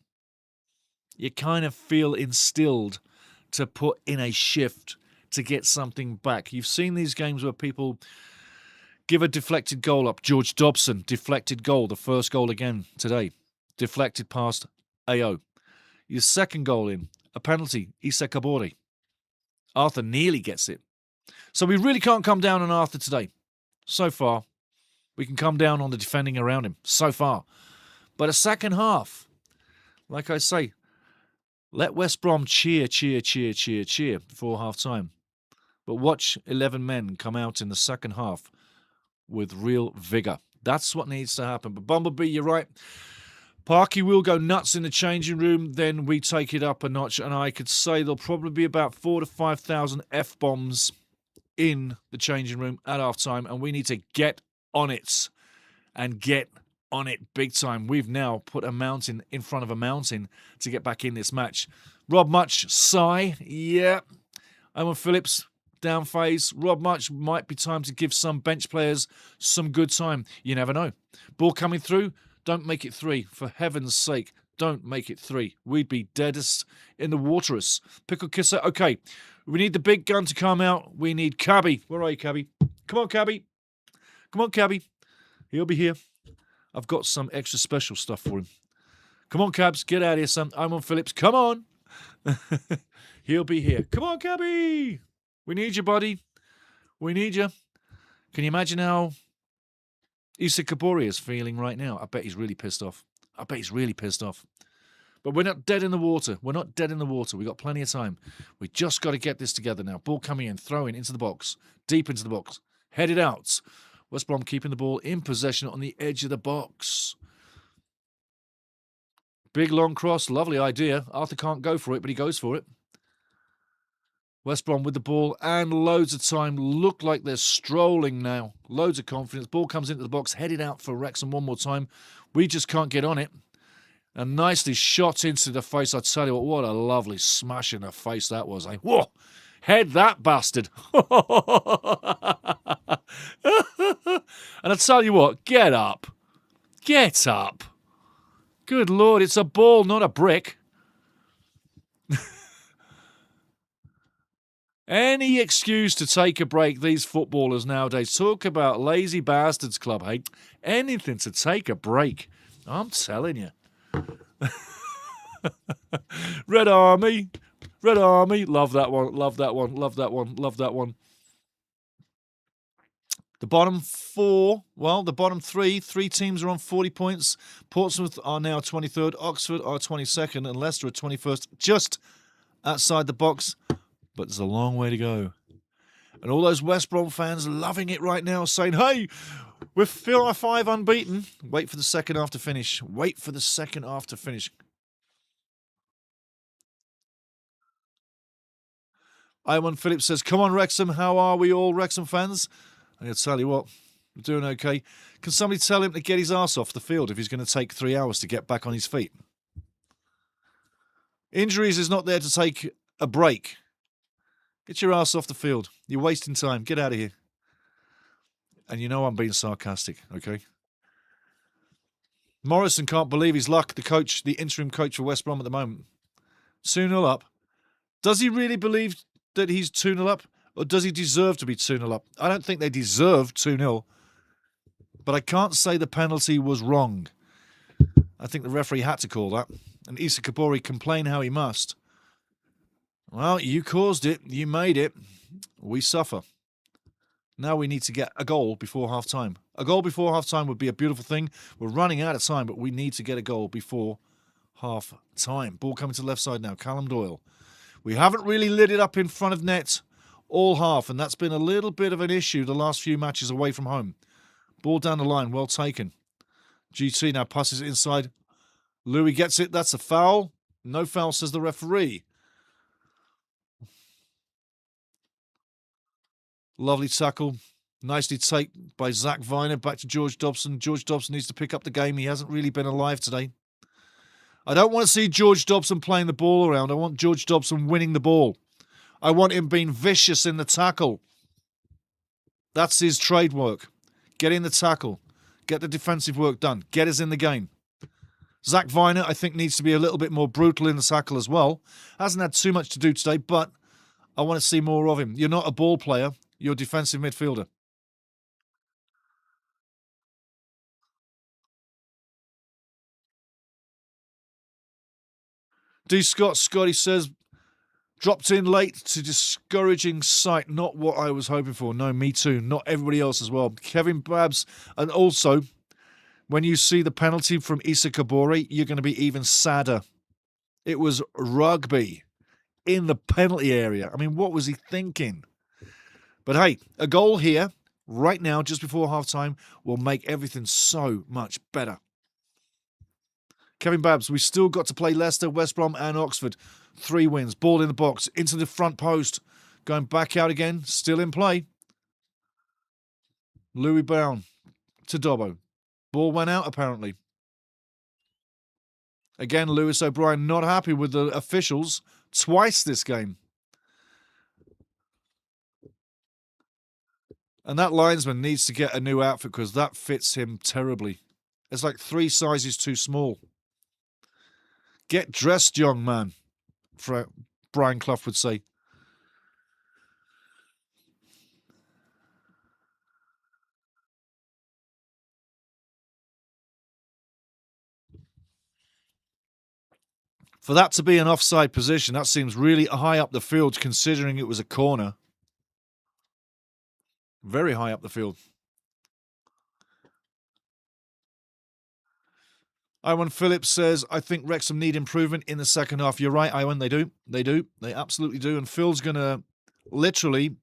you kind of feel instilled to put in a shift to get something back. You've seen these games where people give a deflected goal up. George Dobson, deflected goal, the first goal again today. Deflected past AO. Your second goal in, a penalty, Issa Kabore. Arthur nearly gets it. So we really can't come down on Arthur today. So far. We can come down on the defending around him. So far. But a second half, like I say, let West Brom cheer, cheer, cheer, cheer, cheer before half-time. But watch 11 men come out in the second half with real vigour. That's what needs to happen. But Bumblebee, you're right. Parky will go nuts in the changing room, then we take it up a notch, and I could say there'll probably be about 4,000 to 5,000 F-bombs in the changing room at half-time, and we need to get on it, and get on it big time. We've now put a mountain in front of a mountain to get back in this match. Rob Much, sigh, yeah. Owen Phillips, down phase. Rob Much, might be time to give some bench players some good time. You never know. Ball coming through. Don't make it 3. For heaven's sake, don't make it 3. We'd be deadest in the waterous. Pickle Kisser, okay. We need the big gun to come out. We need Cabby. Where are you, Cabby? Come on, Cabby. Come on, Cabby. He'll be here. I've got some extra special stuff for him. Come on, Cabs. Get out of here, son. I'm on Phillips. Come on. He'll be here. Come on, Cabby. We need you, buddy. We need you. Can you imagine how Issa Kabore is feeling right now? I bet he's really pissed off. I bet he's really pissed off. But we're not dead in the water. We're not dead in the water. We've got plenty of time. We just got to get this together now. Ball coming in, throwing into the box. Deep into the box. Headed out. West Brom keeping the ball in possession on the edge of the box. Big long cross. Lovely idea. Arthur can't go for it, but he goes for it. West Brom with the ball and loads of time. Look like they're strolling now. Loads of confidence. Ball comes into the box. Headed out for Wrexham one more time. We just can't get on it. And nicely shot into the face. I tell you what a lovely smash in the face that was. Eh? Whoa! Head that bastard. And I tell you what, get up. Get up. Good Lord, it's a ball, not a brick. Any excuse to take a break, these footballers nowadays. Talk about lazy bastards club, hey? Anything to take a break. I'm telling you. Red Army. Red Army. Love that one. Love that one. Love that one. Love that one. The bottom 4, well, the bottom 3 teams are on 40 points. Portsmouth are now 23rd. Oxford are 22nd. And Leicester are 21st. Just outside the box. But there's a long way to go. And all those West Brom fans loving it right now, saying, hey, we're 5 unbeaten. Wait for the second half to finish. Wait for the second half to finish. I1 Phillips says, come on, Wrexham. How are we all, Wrexham fans? And I'll tell you what, we're doing okay. Can somebody tell him to get his ass off the field if he's going to take 3 hours to get back on his feet? Injuries is not there to take a break. Get your ass off the field. You're wasting time. Get out of here. And you know I'm being sarcastic, okay? Morrison can't believe his luck, the interim coach for West Brom at the moment. 2-0 up. Does he really believe that he's 2-0 up? Or does he deserve to be 2-0 up? I don't think they deserve 2-0. But I can't say the penalty was wrong. I think the referee had to call that. And Issa Kabori complain how he must. Well, you caused it. You made it. We suffer. Now we need to get a goal before half-time. A goal before half-time would be a beautiful thing. We're running out of time, but we need to get a goal before half-time. Ball coming to the left side now. Callum Doyle. We haven't really lit it up in front of net all half, and that's been a little bit of an issue the last few matches away from home. Ball down the line. Well taken. GT now passes it inside. Louis gets it. That's a foul. No foul, says the referee. Lovely tackle. Nicely taken by Zach Viner. Back to George Dobson. George Dobson needs to pick up the game. He hasn't really been alive today. I don't want to see George Dobson playing the ball around. I want George Dobson winning the ball. I want him being vicious in the tackle. That's his trade work. Get in the tackle. Get the defensive work done. Get us in the game. Zach Viner, I think, needs to be a little bit more brutal in the tackle as well. Hasn't had too much to do today, but I want to see more of him. You're not a ball player. You're a defensive midfielder. D. Scotty says, dropped in late to discouraging sight. Not what I was hoping for. No, me too. Not everybody else as well. Kevin Babs. And also, when you see the penalty from Issa Kabori, you're going to be even sadder. It was rugby in the penalty area. I mean, what was he thinking? But hey, a goal here, right now, just before halftime, will make everything so much better. Kevin Babs, we still got to play Leicester, West Brom and Oxford. 3 wins. Ball in the box, into the front post. Going back out again, still in play. Louis Brown to Dobbo. Ball went out, apparently. Again, Lewis O'Brien not happy with the officials twice this game. And that linesman needs to get a new outfit because that fits him terribly. It's like 3 sizes too small. Get dressed, young man, Brian Clough would say. For that to be an offside position, that seems really high up the field considering it was a corner. Very high up the field. Iwan Phillips says, I think Wrexham need improvement in the second half. You're right, Iwan, they do. They do. They absolutely do. And Phil's going to literally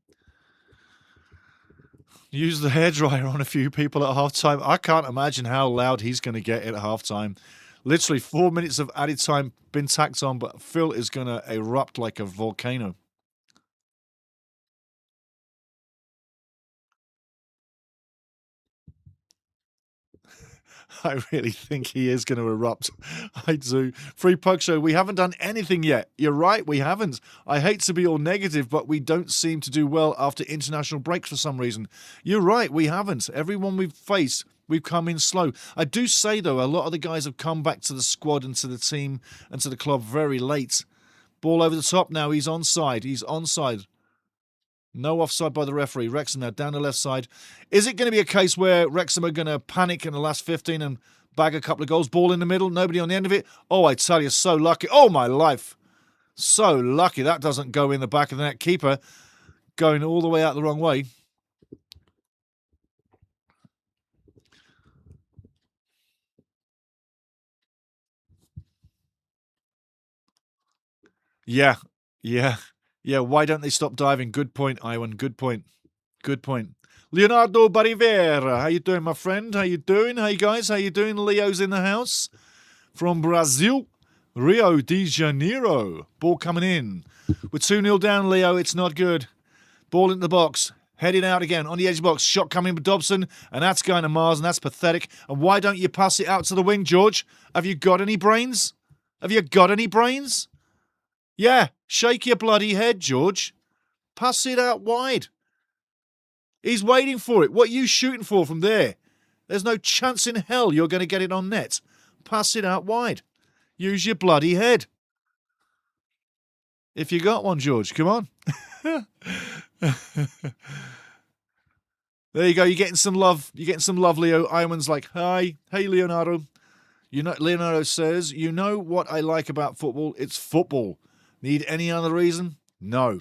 use the hairdryer on a few people at halftime. I can't imagine how loud he's going to get at halftime. Literally 4 minutes of added time been tacked on, but Phil is going to erupt like a volcano. I really think he is going to erupt. I do. Free Pug Show, we haven't done anything yet. You're right, we haven't. I hate to be all negative, but we don't seem to do well after international breaks for some reason. You're right, we haven't. Everyone we've faced, we've come in slow. I do say, though, a lot of the guys have come back to the squad and to the team and to the club very late. Ball over the top now. He's onside. He's onside. No offside by the referee. Wrexham now down the left side. Is it going to be a case where Wrexham are going to panic in the last 15 and bag a couple of goals? Ball in the middle, nobody on the end of it. Oh, I tell you, so lucky. Oh, my life. So lucky that doesn't go in the back of the net. Keeper going all the way out the wrong way. Yeah. Why don't they stop diving? Good point, Iwan. Good point. Leonardo Barrivera. How you doing, my friend? How you doing? Hey, guys. How you doing? Leo's in the house. From Brazil, Rio de Janeiro. Ball coming in. We're 2-0 down, Leo. It's not good. Ball in the box. Heading out again on the edge of the box. Shot coming with Dobson. And that's going to Mars, and that's pathetic. And why don't you pass it out to the wing, George? Have you got any brains? Yeah, shake your bloody head, George. Pass it out wide. He's waiting for it. What are you shooting for from there? There's no chance in hell you're going to get it on net. Pass it out wide. Use your bloody head. If you got one, George, come on. There you go. You're getting some love. You're getting some love, Leo. Iwan's like, hi. Hey, Leonardo. Leonardo says, you know what I like about football? It's football. Need any other reason? No.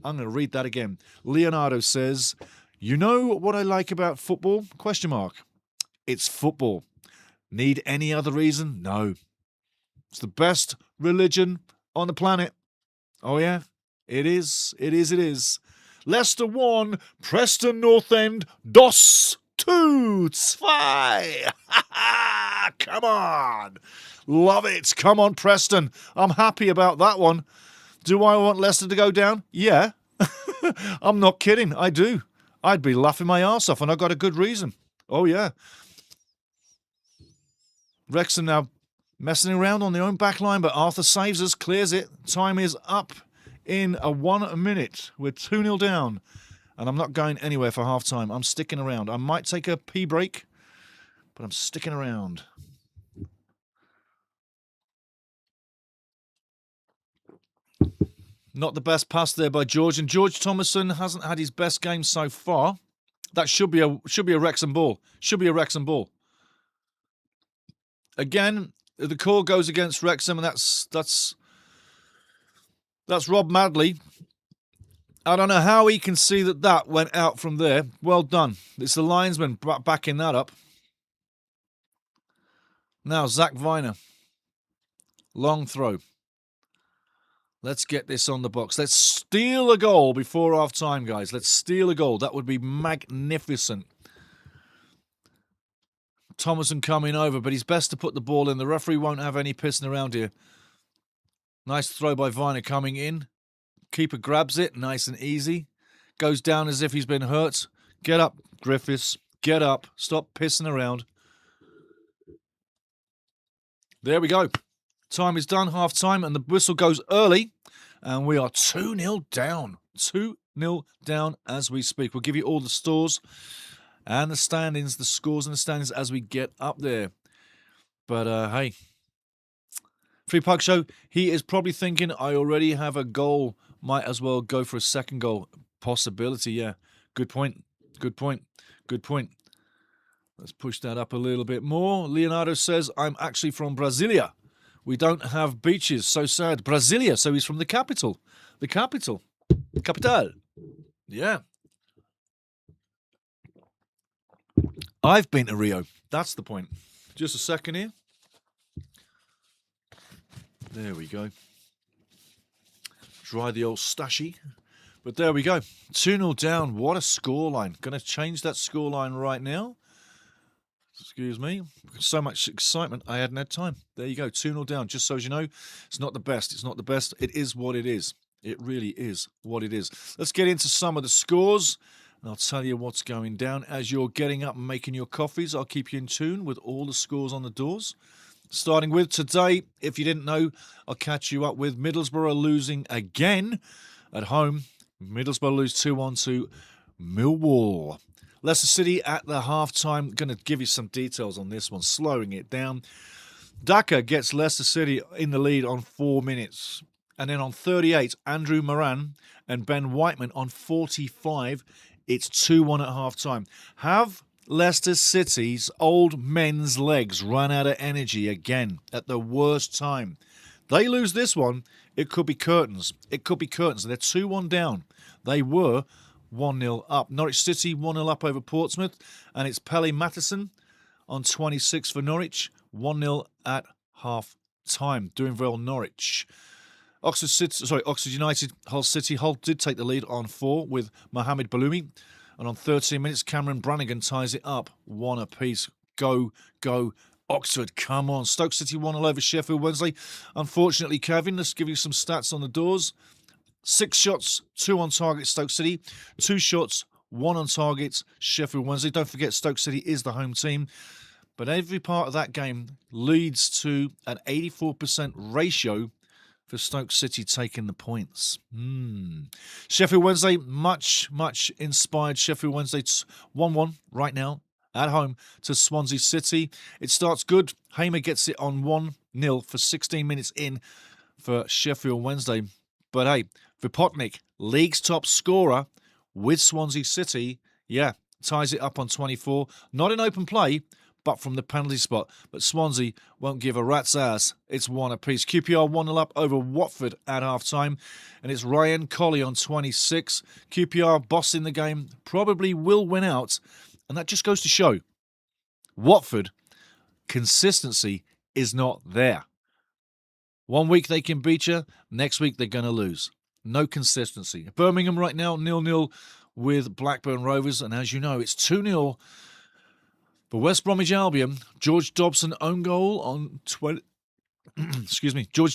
I'm going to read that again. Leonardo says, you know what I like about football? Question mark. It's football. Need any other reason? No. It's the best religion on the planet. Oh, yeah. It is. It is. It is. Leicester 1, Preston North End, DOS 2, 2. Come on. Love it. Come on, Preston. I'm happy about that one. Do I want Leicester to go down? Yeah. I'm not kidding. I do. I'd be laughing my arse off, and I got a good reason. Oh, yeah. Wrexham now messing around on their own back line, but Arthur saves us, clears it. Time is up in a 1 minute. We're 2-0 down, and I'm not going anywhere for half-time. I'm sticking around. I might take a pee break, but I'm sticking around. Not the best pass there by George, and George Thomason hasn't had his best game so far. That should be a Wrexham ball. Should be a Wrexham ball. Again, the call goes against Wrexham, and that's Rob Madley. I don't know how he can see that went out from there. Well done. It's the linesman backing that up. Now, Zach Viner. Long throw. Let's get this on the box. Let's steal a goal before half-time, guys. Let's steal a goal. That would be magnificent. Thomason coming over, but he's best to put the ball in. The referee won't have any pissing around here. Nice throw by Viner coming in. Keeper grabs it, nice and easy. Goes down as if he's been hurt. Get up, Griffiths. Get up. Stop pissing around. There we go. Time is done, half-time, and the whistle goes early. And we are 2-0 down. 2-0 down as we speak. We'll give you all the scores and the standings, the scores and the standings as we get up there. But, hey. Free Puck Show, he is probably thinking, I already have a goal. Might as well go for a second goal. Possibility, yeah. Good point. Good point. Good point. Let's push that up a little bit more. Leonardo says, I'm actually from Brasilia. We don't have beaches. So sad. Brasilia, so he's from the capital. The capital. Capital. Yeah. I've been to Rio. That's the point. Just a second here. There we go. Dry the old stashy. But there we go. 2-0 down. What a scoreline. Going to change that scoreline right now. Excuse me. So much excitement, I hadn't had time. There you go. 2-0 down. Just so as you know, it's not the best. It's not the best. It is what it is. It really is what it is. Let's get into some of the scores. And I'll tell you what's going down. As you're getting up and making your coffees, I'll keep you in tune with all the scores on the doors. Starting with today, if you didn't know, I'll catch you up with Middlesbrough losing again at home. Middlesbrough lose 2-1 to Millwall. Leicester City at the half-time. Going to give you some details on this one, slowing it down. Daka gets Leicester City in the lead on 4 minutes. And then on 38, Andrew Moran and Ben Whiteman on 45. It's 2-1 at half-time. Have Leicester City's old men's legs run out of energy again at the worst time? They lose this one, it could be curtains. It could be curtains. They're 2-1 down. They were 1-0 up. Norwich City 1-0 up over Portsmouth. And it's Pele Matheson on 26 for Norwich. 1-0 at half-time. Doing well, Norwich. Oxford United, Hull City. Hull did take the lead on 4 with Mohamed Baloumi. And on 13 minutes, Cameron Brannigan ties it up. 1 apiece. Go, go, Oxford. Come on. Stoke City 1-0 over Sheffield Wednesday. Unfortunately, Kevin, let's give you some stats on the doors. 6 shots, 2 on target, Stoke City. 2 shots, 1 on target, Sheffield Wednesday. Don't forget, Stoke City is the home team. But every part of that game leads to an 84% ratio for Stoke City taking the points. Sheffield Wednesday, much inspired. Sheffield Wednesday 1-1 right now at home to Swansea City. It starts good. Hamer gets it on 1-0 for 16 minutes in for Sheffield Wednesday. But hey, Vipotnik, league's top scorer with Swansea City, ties it up on 24. Not in open play, but from the penalty spot. But Swansea won't give a rat's ass. It's 1 apiece. QPR 1-0 up over Watford at half-time. And it's Ryan Colley on 26. QPR bossing the game. Probably will win out. And that just goes to show Watford, consistency is not there. 1 week they can beat you. Next week they're going to lose. No consistency. Birmingham right now 0-0 with Blackburn Rovers. And as you know, it's 2-0 for West Bromwich Albion. George Dobson own goal on George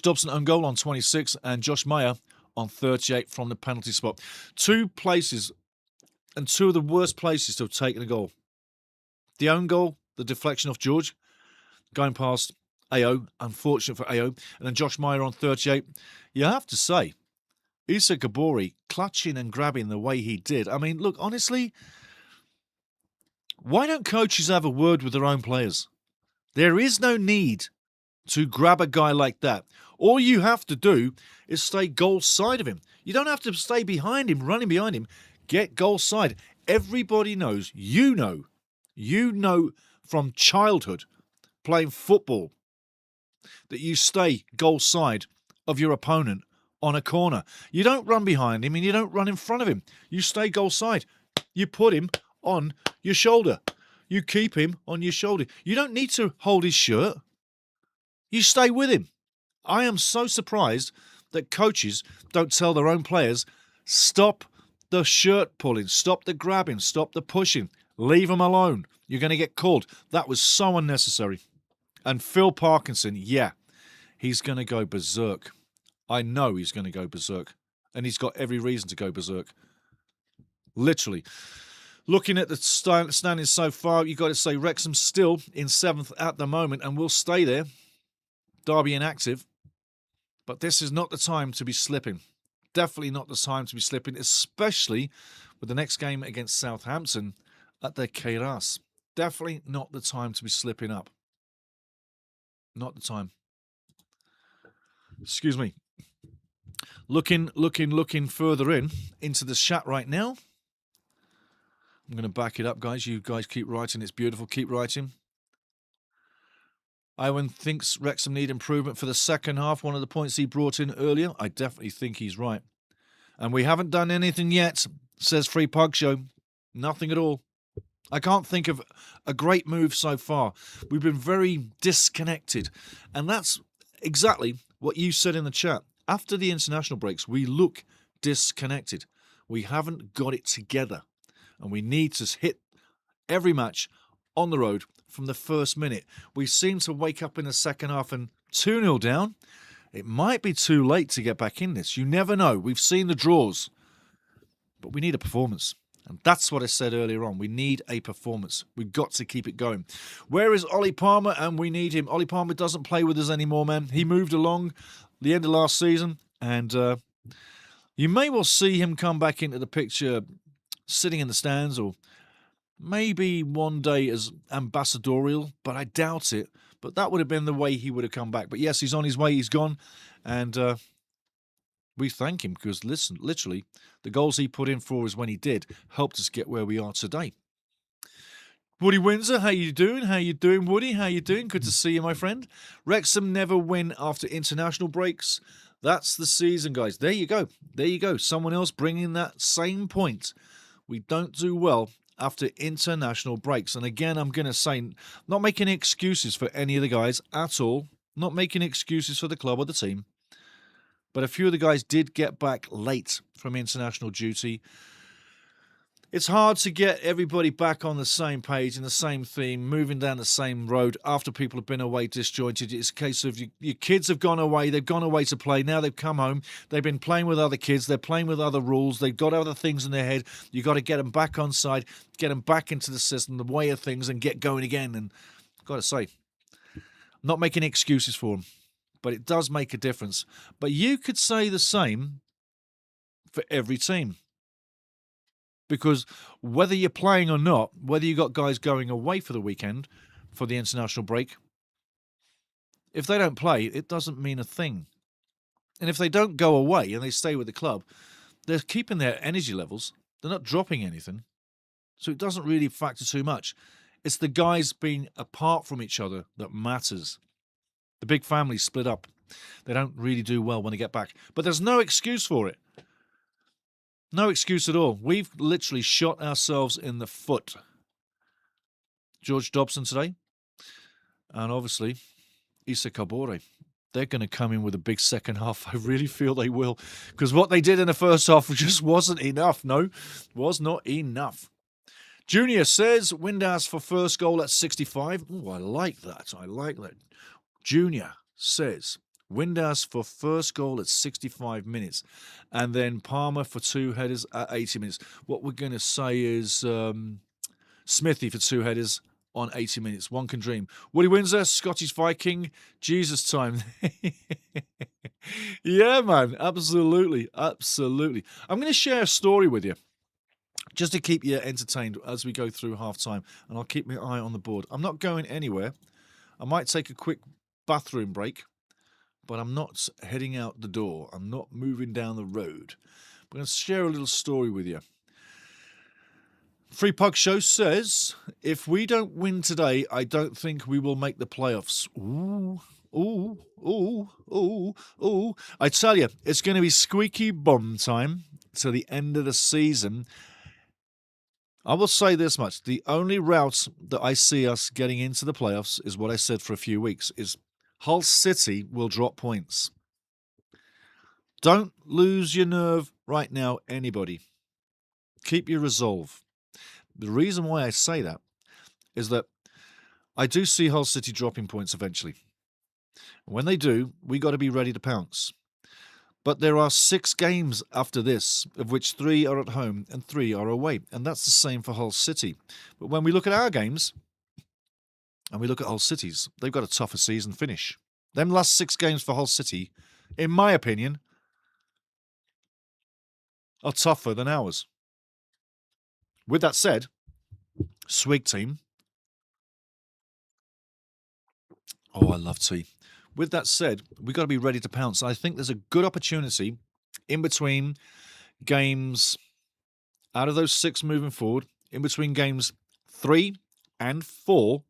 Dobson own goal on 26 and Josh Meyer on 38 from the penalty spot. 2 places and 2 of the worst places to have taken a goal. The own goal, the deflection off George, going past AO, unfortunate for AO, and then Josh Meyer on 38. You have to say, Issa Gabori clutching and grabbing the way he did. I mean, look, honestly, why don't coaches have a word with their own players? There is no need to grab a guy like that. All you have to do is stay goal side of him. You don't have to stay behind him, running behind him. Get goal side. Everybody knows, you know from childhood playing football that you stay goal side of your opponent on a corner. You don't run behind him and you don't run in front of him. You stay goal side. You put him on your shoulder. You keep him on your shoulder. You don't need to hold his shirt. You stay with him. I am so surprised that coaches don't tell their own players, stop the shirt pulling, stop the grabbing, stop the pushing, leave him alone. You're going to get called. That was so unnecessary. And Phil Parkinson, he's going to go berserk. I know he's going to go berserk. And he's got every reason to go berserk. Literally. Looking at the standings so far, you've got to say Wrexham still in 7th at the moment and will stay there. Derby inactive. But this is not the time to be slipping. Definitely not the time to be slipping, especially with the next game against Southampton at the Keiras. Definitely not the time to be slipping up. Not the time. Excuse me. Looking further into the chat right now. I'm going to back it up, guys. You guys keep writing. It's beautiful. Keep writing. Iwan thinks Wrexham need improvement for the second half. One of the points he brought in earlier. I definitely think he's right. And we haven't done anything yet, says Free Pug Show. Nothing at all. I can't think of a great move so far. We've been very disconnected. And that's exactly what you said in the chat. After the international breaks, we look disconnected. We haven't got it together. And we need to hit every match on the road from the first minute. We seem to wake up in the second half and 2-0 down. It might be too late to get back in this. You never know. We've seen the draws. But we need a performance. And that's what I said earlier on. We need a performance. We've got to keep it going. Where is Ollie Palmer? And we need him. Ollie Palmer doesn't play with us anymore, man. He moved along the end of last season. And you may well see him come back into the picture sitting in the stands or maybe one day as ambassadorial, but I doubt it. But that would have been the way he would have come back. But yes, he's on his way. He's gone. And we thank him because, listen, literally, the goals he put in for us when he did helped us get where we are today. Woody Windsor, how you doing? How you doing, Woody? How you doing? Good to see you, my friend. Wrexham never win after international breaks. That's the season, guys. There you go. There you go. Someone else bringing that same point. We don't do well after international breaks. And again, I'm going to say, not making excuses for any of the guys at all. Not making excuses for the club or the team. But a few of the guys did get back late from international duty. It's hard to get everybody back on the same page, in the same theme, moving down the same road after people have been away disjointed. It's a case of your kids have gone away, they've gone away to play, now they've come home, they've been playing with other kids, they're playing with other rules, they've got other things in their head. You've got to get them back on side, get them back into the system, the way of things, and get going again. And I've got to say, I'm not making excuses for them. but it does make a difference. But you could say the same for every team. Because whether you're playing or not, whether you got guys going away for the weekend for the international break, if they don't play, it doesn't mean a thing. And if they don't go away and they stay with the club, they're keeping their energy levels. They're not dropping anything. So it doesn't really factor too much. It's the guys being apart from each other that matters. The big families split up. They don't really do well when they get back. But there's no excuse for it. No excuse at all. We've literally shot ourselves in the foot. George Dobson today. And obviously, Issa Kabore. They're going to come in with a big second half. I really feel they will. Because what they did in the first half just wasn't enough. No, was not enough. Junior says, Windass for first goal at 65. Oh, I like that. I like that. Junior says, Windass for first goal at 65 minutes. And then Palmer for 2 headers at 80 minutes. What we're going to say is Smithy for 2 headers on 80 minutes. One can dream. Woody Windsor, Scottish Viking, Jesus time. Yeah, man. Absolutely. Absolutely. I'm going to share a story with you just to keep you entertained as we go through half-time. And I'll keep my eye on the board. I'm not going anywhere. I might take a quick bathroom break, but I'm not heading out the door. I'm not moving down the road. I'm going to share a little story with you. Free Puck Show says, if we don't win today, I don't think we will make the playoffs. Ooh, ooh, ooh, ooh, ooh. I tell you, it's going to be squeaky bum time to the end of the season. I will say this much. The only route that I see us getting into the playoffs is what I said for a few weeks, is Hull City will drop points. Don't lose your nerve right now, anybody. Keep your resolve. The reason why I say that is that I do see Hull City dropping points eventually. When they do, we got to be ready to pounce. But there are 6 games after this, of which 3 are at home and 3 are away. And that's the same for Hull City. But when we look at our games, and we look at Hull City's, they've got a tougher season finish. Them last 6 games for Hull City, in my opinion, are tougher than ours. With that said, Swig team. Oh, I love tea. With that said, we've got to be ready to pounce. I think there's a good opportunity in between games, out of those 6 moving forward, in between games 3 and 4,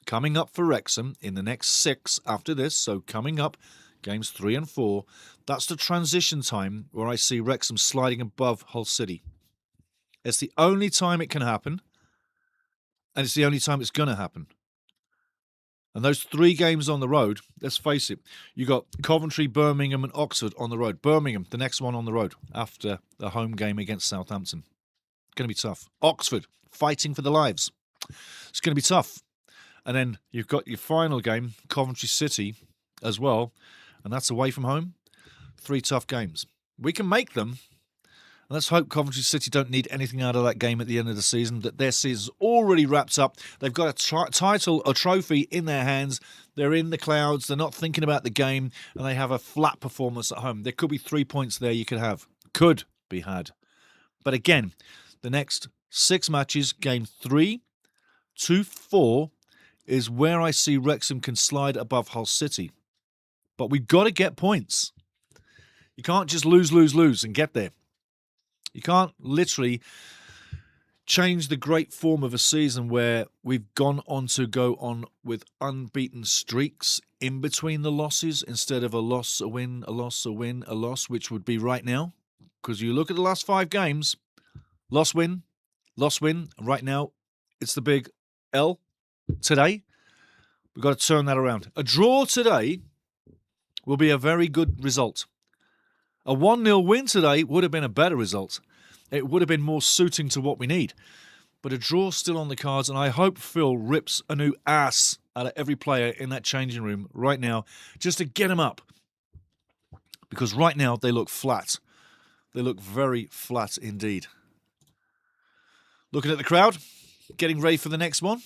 coming up for Wrexham in the next 6 after this. So coming up, games 3 and 4, that's the transition time where I see Wrexham sliding above Hull City. It's the only time it can happen, and it's the only time it's going to happen. And those 3 games on the road, let's face it, you got Coventry, Birmingham and Oxford on the road. Birmingham, the next one on the road after the home game against Southampton. Going to be tough. Oxford, fighting for their lives. It's going to be tough. And then you've got your final game, Coventry City as well, and that's away from home. 3 tough games. We can make them. And let's hope Coventry City don't need anything out of that game at the end of the season, that their season's already wrapped up. They've got a title, a trophy in their hands. They're in the clouds. They're not thinking about the game, and they have a flat performance at home. There could be 3 points there you could have. Could be had. But again, the next 6 matches, game 3 to 4, is where I see Wrexham can slide above Hull City. But we've got to get points. You can't just lose and get there. You can't literally change the great form of a season where we've gone on to go on with unbeaten streaks in between the losses instead of a loss, a win, a loss, a win, a loss, which would be right now. Because you look at the last 5 games, loss, win. Right now, it's the big L today. We've got to turn that around. A draw today will be a very good result. A 1-0 win today would have been a better result. It would have been more suiting to what we need. But a draw's still on the cards, and I hope Phil rips a new ass out of every player in that changing room right now just to get them up. Because right now they look flat. They look very flat indeed. Looking at the crowd, getting ready for the next one.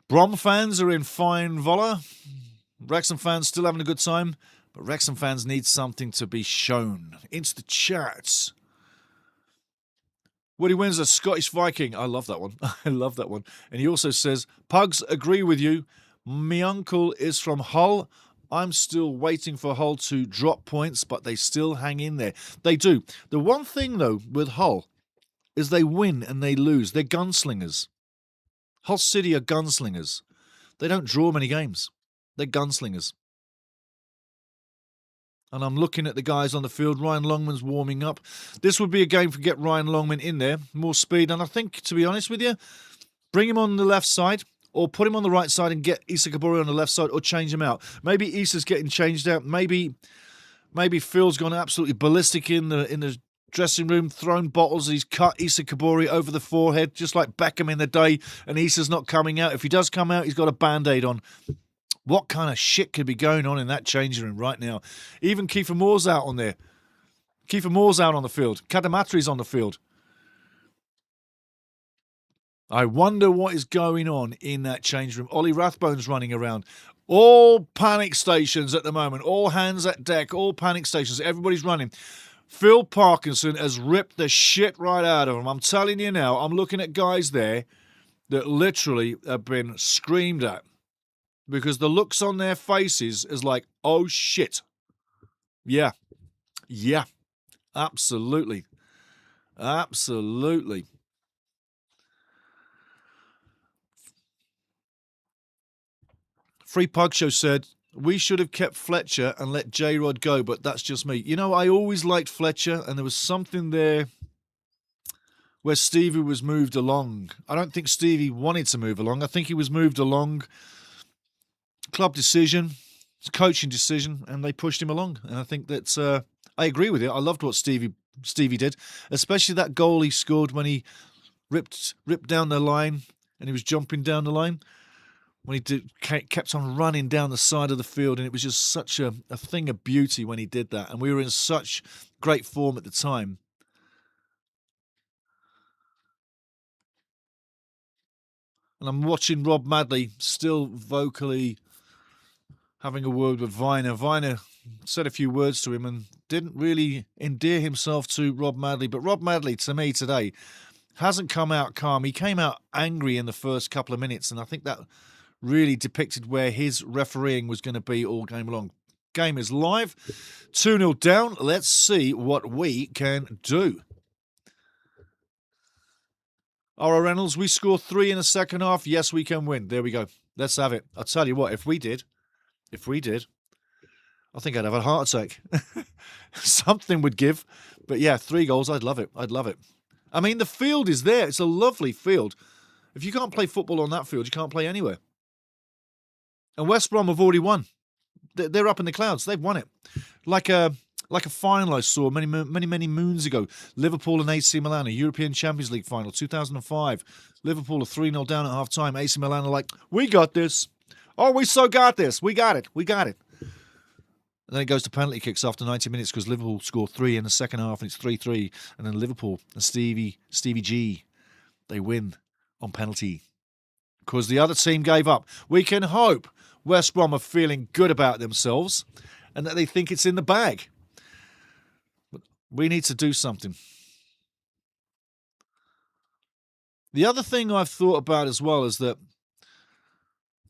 Brom fans are in fine vola. Wrexham fans still having a good time, but Wrexham fans need something to be shown. Into the chats. Woody wins a Scottish Viking. I love that one. I love that one. And he also says, Pugs, agree with you. My uncle is from Hull. I'm still waiting for Hull to drop points, but they still hang in there. They do. The one thing, though, with Hull is they win and they lose. They're gunslingers. Hull City are gunslingers. They don't draw many games. They're gunslingers. And I'm looking at the guys on the field. Ryan Longman's warming up. This would be a game to get Ryan Longman in there. More speed. And I think, to be honest with you, bring him on the left side or put him on the right side and get Issa Kabori on the left side or change him out. Maybe Issa's getting changed out. Maybe Phil's gone absolutely ballistic in the dressing room, thrown bottles. He's cut Issa Kabori over the forehead, just like Beckham in the day, and Issa's not coming out. If he does come out, he's got a Band-Aid on. What kind of shit could be going on in that changing room right now? Even Kiefer Moore's out on there. Kiefer Moore's out on the field. Kadamatri's on the field. I wonder what is going on in that change room. Ollie Rathbone's running around. All panic stations at the moment. All hands at deck. All panic stations. Everybody's running. Phil Parkinson has ripped the shit right out of him. I'm telling you now, I'm looking at guys there that literally have been screamed at. Because the looks on their faces is like, oh shit. Yeah. Yeah. Absolutely. Absolutely. Free Pug Show said, we should have kept Fletcher and let J-Rod go, but that's just me. You know, I always liked Fletcher, and there was something there where Stevie was moved along. I don't think Stevie wanted to move along. I think he was moved along. Club decision, coaching decision, and they pushed him along. And I think that's, I agree with you. I loved what Stevie did, especially that goal he scored when he ripped down the line and he was jumping down the line. When he kept on running down the side of the field, and it was just such a thing of beauty when he did that. And we were in such great form at the time. And I'm watching Rob Madley still vocally having a word with Viner. Viner said a few words to him and didn't really endear himself to Rob Madley. But Rob Madley, to me today, hasn't come out calm. He came out angry in the first couple of minutes, and I think that really depicted where his refereeing was going to be all game long. Game is live. 2-0 down. Let's see what we can do. R.O. Reynolds, we score 3 in the second half. Yes, we can win. There we go. Let's have it. I'll tell you what, if we did, I think I'd have a heart attack. Something would give. But yeah, 3 goals, I'd love it. I'd love it. I mean, the field is there. It's a lovely field. If you can't play football on that field, you can't play anywhere. And West Brom have already won. They're up in the clouds. They've won it. Like a final I saw many moons ago. Liverpool and AC Milan, a European Champions League final, 2005. Liverpool are 3-0 down at half-time. AC Milan are like, we got this. Oh, we so got this. We got it. We got it. And then it goes to penalty kicks after 90 minutes because Liverpool score 3 in the second half and it's 3-3. And then Liverpool and Stevie G, they win on penalty because the other team gave up. We can hope West Brom are feeling good about themselves and that they think it's in the bag. But we need to do something. The other thing I've thought about as well is that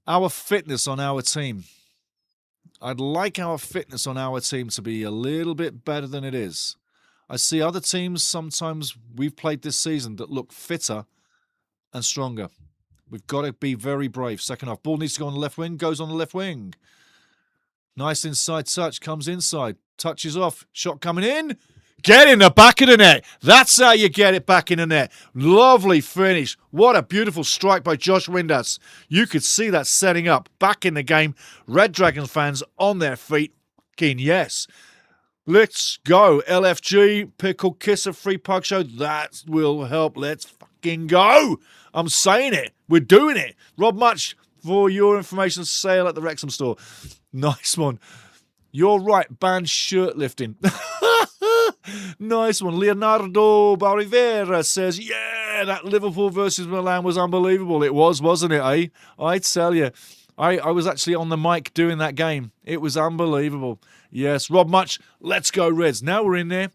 our fitness on our team. I'd like our fitness on our team to be a little bit better than it is. I see other teams sometimes we've played this season that look fitter and stronger. We've got to be very brave. Second half. Ball needs to go on the left wing. Goes on the left wing. Nice inside touch. Comes inside. Touches off. Shot coming in. Get in the back of the net. That's how you get it back in the net. Lovely finish. What a beautiful strike by Josh Windass. You could see that setting up. Back in the game. Red Dragons fans on their feet. Fucking yes. Let's go. LFG, Pickle Kisser, Free Pug Show. That will help. Let's fucking go. I'm saying it. We're doing it. Rob Much, for your information, sale at the Wrexham store. Nice one. You're right. Ban shirt lifting. Nice one. Leonardo Barrivera says, yeah, that Liverpool versus Milan was unbelievable. It was, wasn't it, eh? I tell you. I was actually on the mic doing that game. It was unbelievable. Yes, Rob Much, let's go Reds. Now we're in there.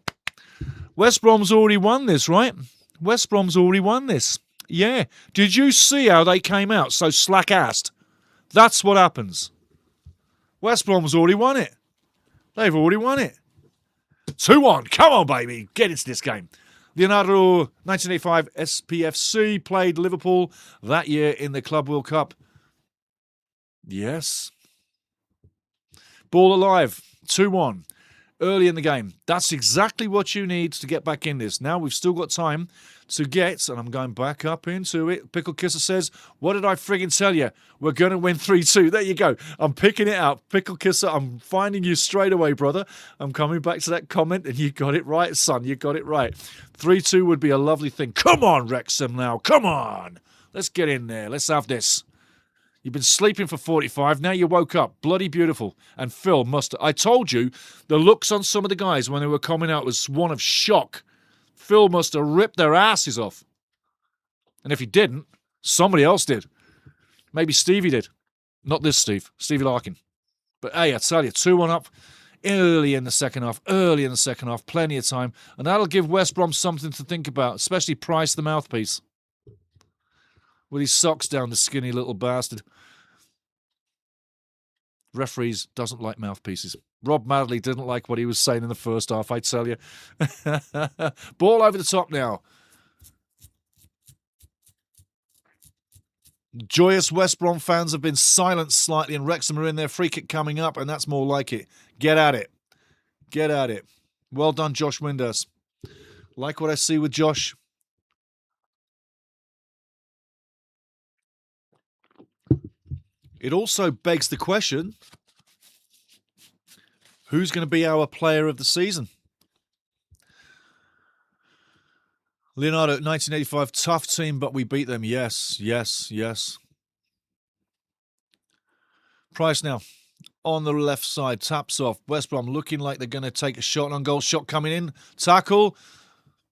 West Brom's already won this, right? West Brom's already won this. Yeah. Did you see how they came out so slack-assed? That's what happens. West Brom's already won it. They've already won it. 2-1. Come on, baby. Get into this game. Leonardo, 1985 SPFC, played Liverpool that year in the Club World Cup. Yes. Ball alive. 2-1. Early in the game. That's exactly what you need to get back in this. Now we've still got time to get, and I'm going back up into it. Pickle Kisser says, what did I friggin' tell you? We're going to win 3-2. There you go. I'm picking it up. Pickle Kisser, I'm finding you straight away, brother. I'm coming back to that comment, and you got it right, son. You got it right. 3-2 would be a lovely thing. Come on, Wrexham now. Come on. Let's get in there. Let's have this. You've been sleeping for 45. Now you woke up. Bloody beautiful. And Phil must... I told you, the looks on some of the guys when they were coming out was one of shock. Phil must have ripped their asses off. And if he didn't, somebody else did. Maybe Stevie did. Not this Steve. Stevie Larkin. But hey, I tell you, 2-1 up early in the second half. Early in the second half. Plenty of time. And that'll give West Brom something to think about. Especially Price, the mouthpiece. With his socks down, the skinny little bastard. Referees doesn't like mouthpieces. Rob Madley didn't like what he was saying in the first half, I tell you. Ball over the top now. Joyous West Brom fans have been silenced slightly, and Wrexham are in their free kick coming up, and that's more like it. Get at it. Get at it. Well done, Josh Winders. Like what I see with Josh. It also begs the question, who's going to be our player of the season? Leonardo, 1985, tough team, but we beat them. Yes, yes, yes. Price now on the left side, taps off. West Brom looking like they're going to take a shot on goal. Shot coming in. Tackle.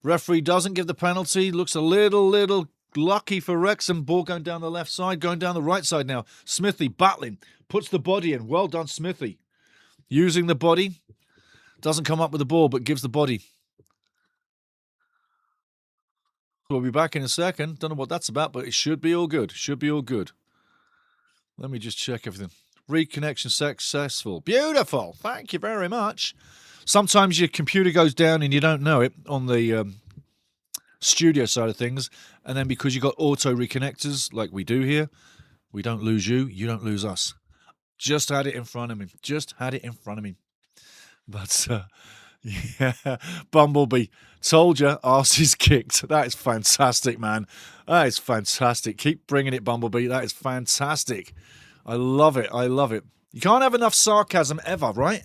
Referee doesn't give the penalty. Looks a little lucky for Wrexham. Ball going down the left side, going down the right side now. Smithy battling, puts the body in. Well done, Smithy. Using the body. Doesn't come up with the ball, but gives the body. We'll be back in a second. Don't know what that's about, but it should be all good. Should be all good. Let me just check everything. Reconnection successful. Beautiful. Thank you very much. Sometimes your computer goes down and you don't know it on the studio side of things, and then because you got auto reconnectors like we do here, we don't lose you, you don't lose us. Just had it in front of me. Just had it in front of me. But yeah, Bumblebee, told you, arse is kicked. That is fantastic, man. That is fantastic. Keep bringing it, Bumblebee. That is fantastic. I love it. I love it. You can't have enough sarcasm ever, right?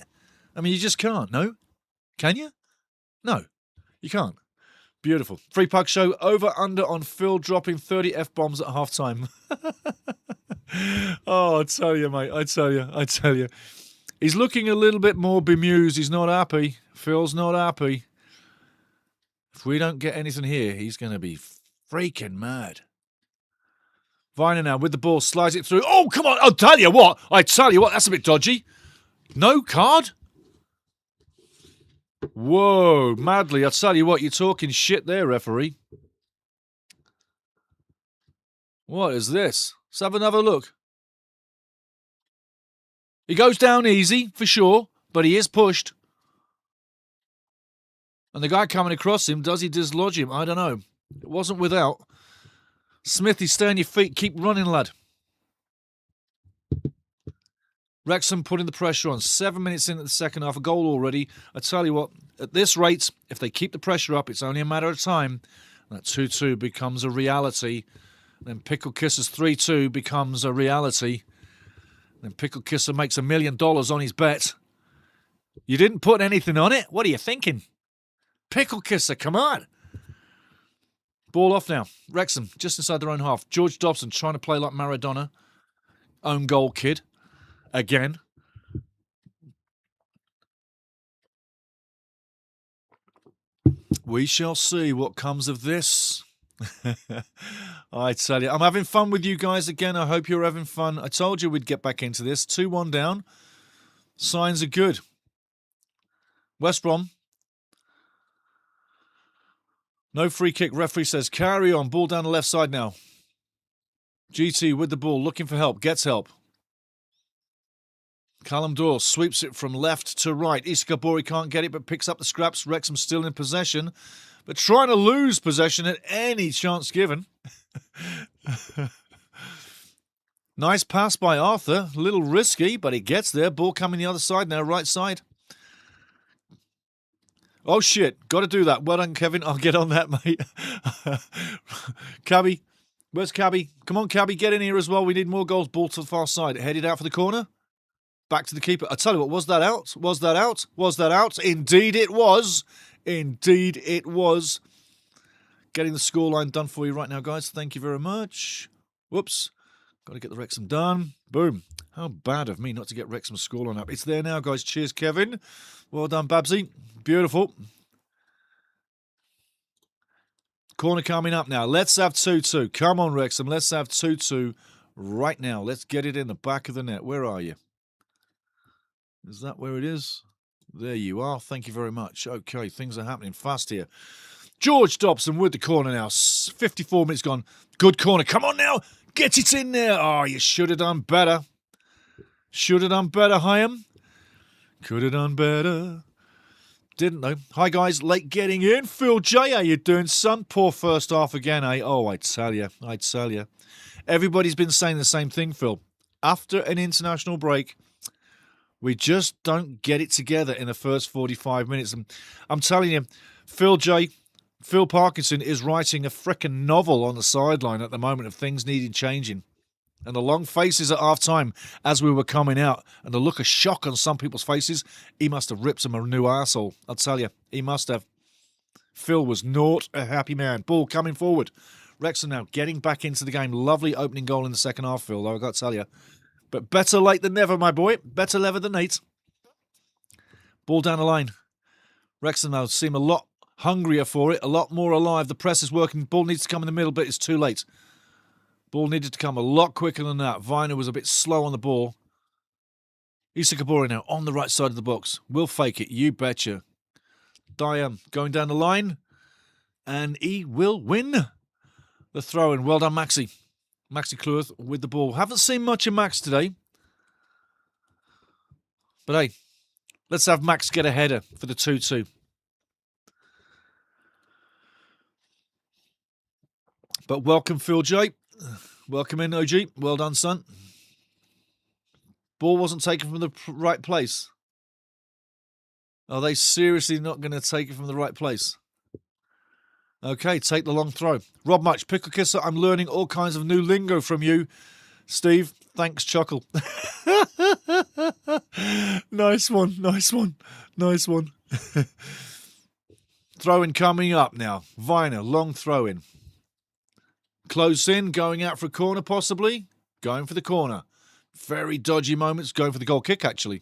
I mean, you just can't, no? Can you? No, you can't. Beautiful. Free Puck Show, over under on Phil dropping 30 F-bombs at half-time. Oh, I tell you, mate. I tell you. He's looking a little bit more bemused. He's not happy. Phil's not happy. If we don't get anything here, he's going to be freaking mad. Viner now with the ball, slides it through. Oh, come on. I tell you what, that's a bit dodgy. No card? Whoa, Madley, I tell you what, you're talking shit there, referee. What is this? Let's have another look. He goes down easy, for sure, but he is pushed. And the guy coming across him, does he dislodge him? I don't know. It wasn't without. Smithy, stay on your feet. Keep running, lad. Wrexham putting the pressure on. 7 minutes into the second half. A goal already. I tell you what, at this rate, if they keep the pressure up, it's only a matter of time. That 2-2 becomes a reality. Then Pickle Kisser's 3-2 becomes a reality. Then Pickle Kisser makes $1 million on his bet. You didn't put anything on it? What are you thinking? Pickle Kisser, come on. Ball off now. Wrexham, just inside their own half. George Dobson trying to play like Maradona. Own goal kid. Again. We shall see what comes of this. I tell you, I'm having fun with you guys again. I hope you're having fun. I told you we'd get back into this. 2-1 down. Signs are good. West Brom. No free kick. Referee says carry on. Ball down the left side now. GT with the ball, looking for help. Gets help. Callum Doyle sweeps it from left to right. Issa Kabori can't get it, but picks up the scraps. Wrexham still in possession, but trying to lose possession at any chance given. Nice pass by Arthur. A little risky, but he gets there. Ball coming the other side now, right side. Oh, shit. Got to do that. Well done, Kevin. I'll get on that, mate. Cabby. Where's Cabby? Come on, Cabby. Get in here as well. We need more goals. Ball to the far side. Headed out for the corner. Back to the keeper. I tell you what, was that out? Was that out? Was that out? Indeed it was. Indeed it was. Getting the scoreline done for you right now, guys. Thank you very much. Whoops. Got to get the Wrexham done. Boom. How bad of me not to get Wrexham's scoreline up. It's there now, guys. Cheers, Kevin. Well done, Babsy. Beautiful. Corner coming up now. Let's have 2-2. Come on, Wrexham. Let's have 2-2 right now. Let's get it in the back of the net. Where are you? Is that where it is? There you are. Thank you very much. Okay, things are happening fast here. George Dobson with the corner now. 54 minutes gone. Good corner. Come on now. Get it in there. Oh, you should have done better. Should have done better, Hyam. Could have done better. Didn't though. Hi, guys. Late getting in. Phil J, how you doing, son? Poor first half again, eh? Oh, I tell you. I tell you. Everybody's been saying the same thing, Phil. After an international break, we just don't get it together in the first 45 minutes. And I'm telling you, Phil Parkinson is writing a frickin' novel on the sideline at the moment of things needing changing. And the long faces at half-time as we were coming out, and the look of shock on some people's faces, he must have ripped him a new arsehole. I'll tell you, he must have. Phil was not a happy man. Ball coming forward. Wrexham now getting back into the game. Lovely opening goal in the second half, Phil, though, I've got to tell you. But better late than never, my boy. Better never than late. Ball down the line. Wrexham now seem a lot hungrier for it, a lot more alive. The press is working. Ball needs to come in the middle, but it's too late. Ball needed to come a lot quicker than that. Viner was a bit slow on the ball. Issa Kabori now on the right side of the box. Will fake it, you betcha. Diam going down the line. And he will win the throw-in. Well done, Maxi. Maxi Kluth with the ball. Haven't seen much of Max today. But hey, let's have Max get a header for the 2-2. But welcome, Phil J. Welcome in, OG. Well done, son. Ball wasn't taken from the right place. Are they seriously not going to take it from the right place? Okay, take the long throw. Rob Much, Pickle Kisser, I'm learning all kinds of new lingo from you. Steve, thanks, Chuckle. Nice one, nice one, nice one. Throw-in coming up now. Viner, long throw-in. Close in, going out for a corner possibly. Going for the corner. Very dodgy moments, going for the goal kick actually.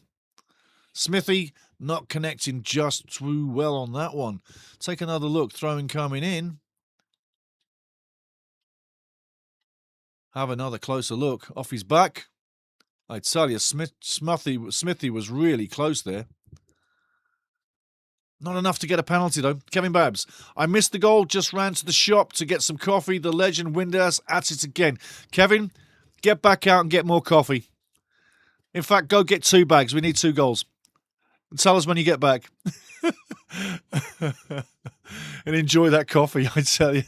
Smithy not connecting just too well on that one. Take another look, throw-in coming in. Have another closer look. Off his back. I tell you, Smithy was really close there. Not enough to get a penalty, though. Kevin Babs. I missed the goal, just ran to the shop to get some coffee. The legend Windass at it again. Kevin, get back out and get more coffee. In fact, go get 2 bags. We need 2 goals. Tell us when you get back. And enjoy that coffee, I tell you.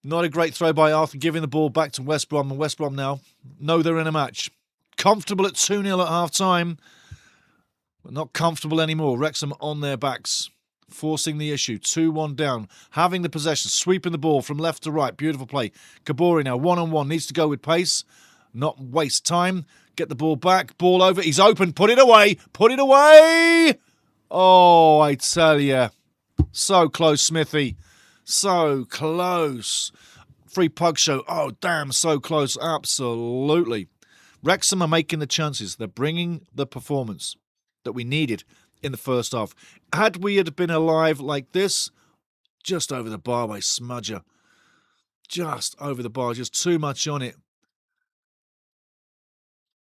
Not a great throw by Arthur, giving the ball back to West Brom. And West Brom now know they're in a match. Comfortable at 2-0 at half-time. But not comfortable anymore. Wrexham on their backs. Forcing the issue. 2-1 down. Having the possession. Sweeping the ball from left to right. Beautiful play. Kabori now one-on-one. Needs to go with pace. Not waste time. Get the ball back. Ball over. He's open. Put it away. Put it away. Oh, I tell you. So close, Smithy. So close. Free pug show. Oh, damn. So close. Absolutely. Wrexham are making the chances. They're bringing the performance that we needed in the first half. Had we had been alive like this, just over the bar by Smudger. just over the bar, just too much on it.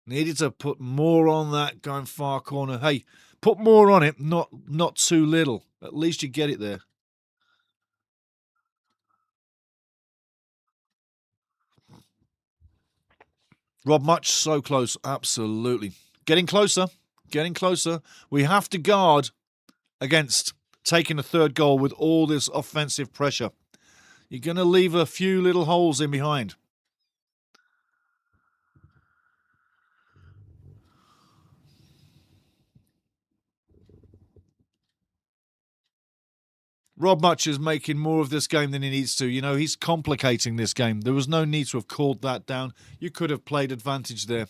Needed to put more on that going far corner. Hey, put more on it, not too little. At least you get it there. Rob Much, so close. Absolutely. Getting closer. Getting closer. We have to guard against taking a third goal with all this offensive pressure. You're going to leave a few little holes in behind. Rob Much is making more of this game than he needs to. You know, he's complicating this game. There was no need to have called that down. You could have played advantage there.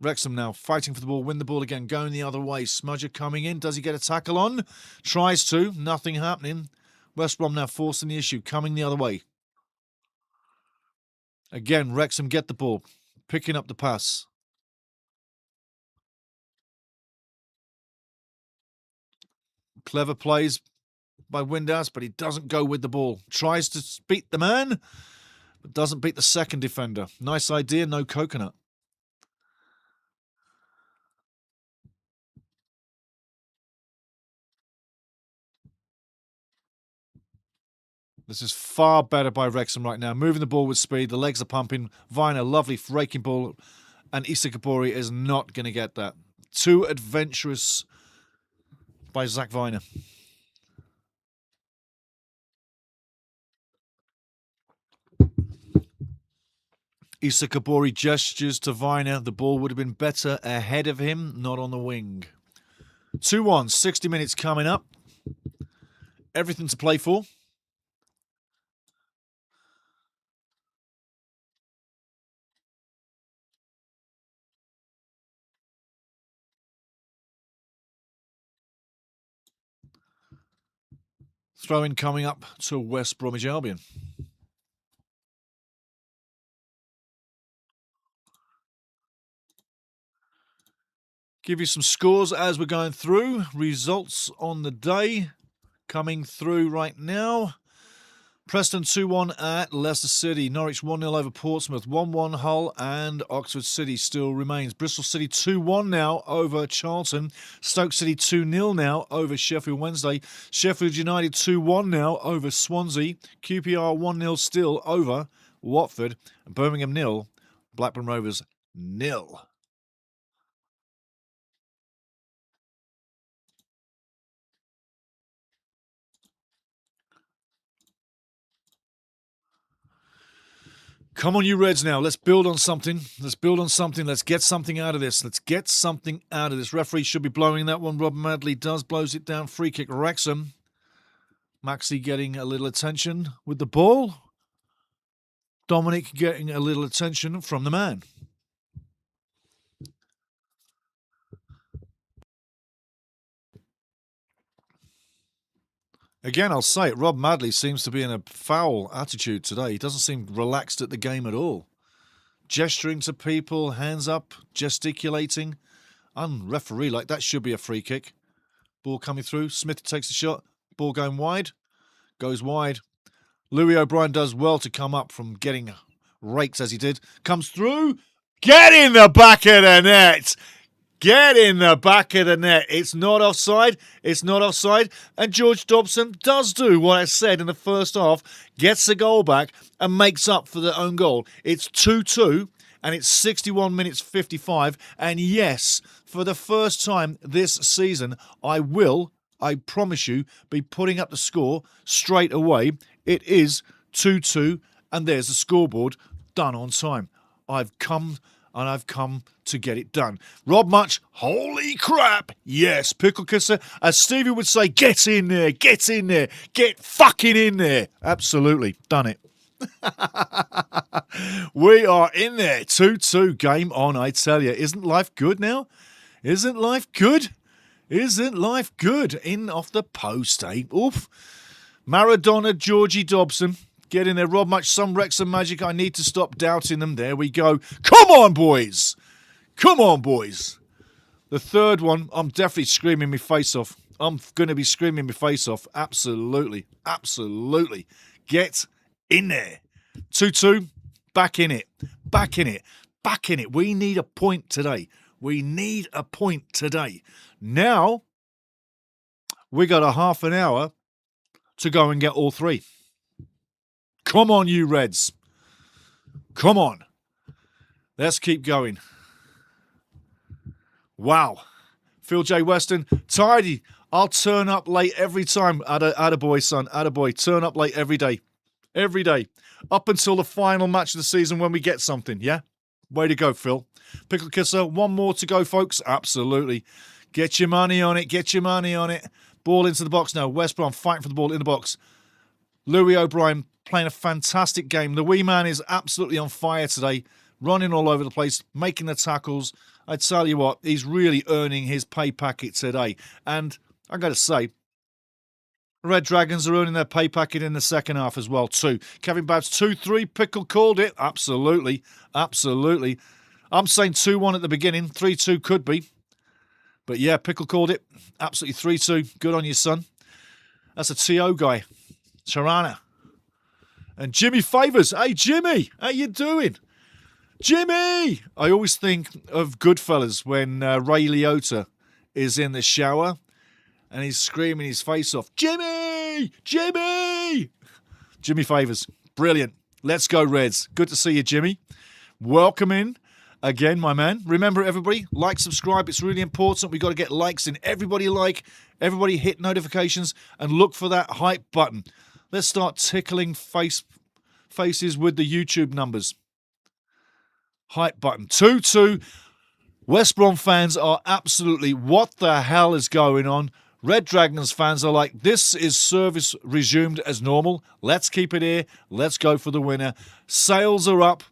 Wrexham now fighting for the ball, win the ball again, going the other way. Smudger coming in. Does he get a tackle on? Tries to. Nothing happening. West Brom now forcing the issue, coming the other way. Again, Wrexham get the ball, picking up the pass. Clever plays by Windhouse, but he doesn't go with the ball. Tries to beat the man, but doesn't beat the second defender. Nice idea, no coconut. This is far better by Wrexham right now. Moving the ball with speed. The legs are pumping. Viner, lovely raking ball. And Isakabori is not going to get that. Too adventurous by Zach Viner. Isakabori gestures to Viner. The ball would have been better ahead of him, not on the wing. 2-1, 60 minutes coming up. Everything to play for. Throw-in coming up to West Bromwich Albion. Give you some scores as we're going through. Results on the day coming through right now. Preston 2-1 at Leicester City. Norwich 1-0 over Portsmouth. 1-1 Hull and Oxford City still remains. Bristol City 2-1 now over Charlton. Stoke City 2-0 now over Sheffield Wednesday. Sheffield United 2-1 now over Swansea. QPR 1-0 still over Watford. And Birmingham 0. Blackburn Rovers 0. Come on, you Reds now. Let's build on something. Let's build on something. Let's get something out of this. Let's get something out of this. Referee should be blowing that one. Rob Madley does, blows it down. Free kick, Wrexham. Maxi getting a little attention with the ball. Dominic getting a little attention from the man. Again, I'll say it, Rob Madley seems to be in a foul attitude today. He doesn't seem relaxed at the game at all. Gesturing to people, hands up, gesticulating. Unreferee like that should be a free kick. Ball coming through. Smith takes the shot. Ball going wide. Goes wide. Louis O'Brien does well to come up from getting raked as he did. Comes through. Get in the back of the net. Get in the back of the net. It's not offside. It's not offside. And George Dobson does do what I said in the first half. Gets the goal back and makes up for the own goal. It's 2-2 and it's 61 minutes 55. And yes, for the first time this season, I promise you, be putting up the score straight away. It is 2-2 and there's the scoreboard done on time. I've come to get it done. Rob Much, holy crap, yes, pickle kisser. As Stevie would say, get in there, get fucking in there. Absolutely, done it. We are in there, 2-2, game on, I tell you. Isn't life good now? Isn't life good? Isn't life good? In off the post, eh? Oof. Maradona, Georgie Dobson. Get in there, Rob Much, some Wrexham magic. I need to stop doubting them. There we go. Come on, boys. Come on, boys. The third one, I'm definitely screaming my face off. I'm going to be screaming my face off. Absolutely. Absolutely. Get in there. 2-2. Back in it. Back in it. Back in it. We need a point today. We need a point today. Now, we got a half an hour to go and get all three. Come on, you Reds. Come on. Let's keep going. Wow. Phil J. Weston, tidy. I'll turn up late every time. Attaboy, son. Attaboy. Turn up late every day. Every day. Up until the final match of the season when we get something, yeah? Way to go, Phil. Pickle Kisser, one more to go, folks. Absolutely. Get your money on it. Get your money on it. Ball into the box now. West Brom fighting for the ball in the box. Louis O'Brien playing a fantastic game. The wee man is absolutely on fire today. Running all over the place, making the tackles. I tell you what, he's really earning his pay packet today. And I got to say, Red Dragons are earning their pay packet in the second half as well, too. Kevin Babs, 2-3. Pickle called it. Absolutely. Absolutely. I'm saying 2-1 at the beginning. 3-2 could be. But yeah, Pickle called it. Absolutely 3-2. Good on you, son. That's a TO guy. Tirana. And Jimmy Favors. Hey, Jimmy. How you doing? Jimmy! I always think of Goodfellas when Ray Liotta is in the shower and he's screaming his face off. Jimmy! Jimmy! Jimmy Favors. Brilliant. Let's go, Reds. Good to see you, Jimmy. Welcome in again, my man. Remember, everybody, like, subscribe. It's really important. We've got to get likes in. Everybody like, everybody hit notifications and look for that hype button. Let's start tickling faces with the YouTube numbers. Hype button. 2-2. West Brom fans are absolutely, what the hell is going on? Red Dragons fans are like, this is service resumed as normal. Let's keep it here. Let's go for the winner. Sales are up.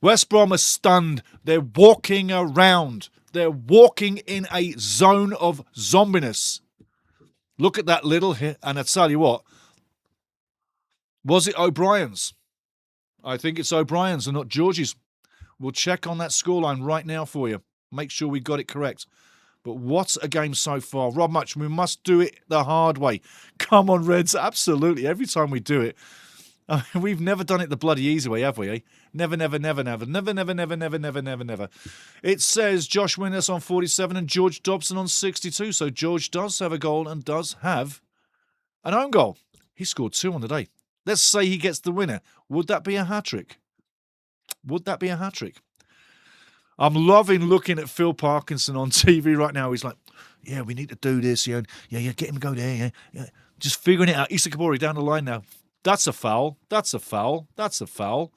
West Brom are stunned. They're walking around. They're walking in a zone of zombiness. Look at that little hit. And I tell you what, was it O'Brien's? I think it's O'Brien's and not Georgie's. We'll check on that scoreline right now for you. Make sure we got it correct. But what a game so far. Rob Much, we must do it the hard way. Come on, Reds. Absolutely. Every time we do it. We've never done it the bloody easy way, have we? Eh? Never, never, never, never. Never, never, never, never, never, never, never. It says Josh Winners on 47 and George Dobson on 62. So George does have a goal and does have an own goal. He scored 2 on the day. Let's say he gets the winner. Would that be a hat-trick? Would that be a hat-trick? I'm loving looking at Phil Parkinson on TV right now. He's like, yeah, we need to do this. Yeah, get him to go there. Yeah. Just figuring it out. Issa Kabori down the line now. That's a foul. That's a foul. That's a foul.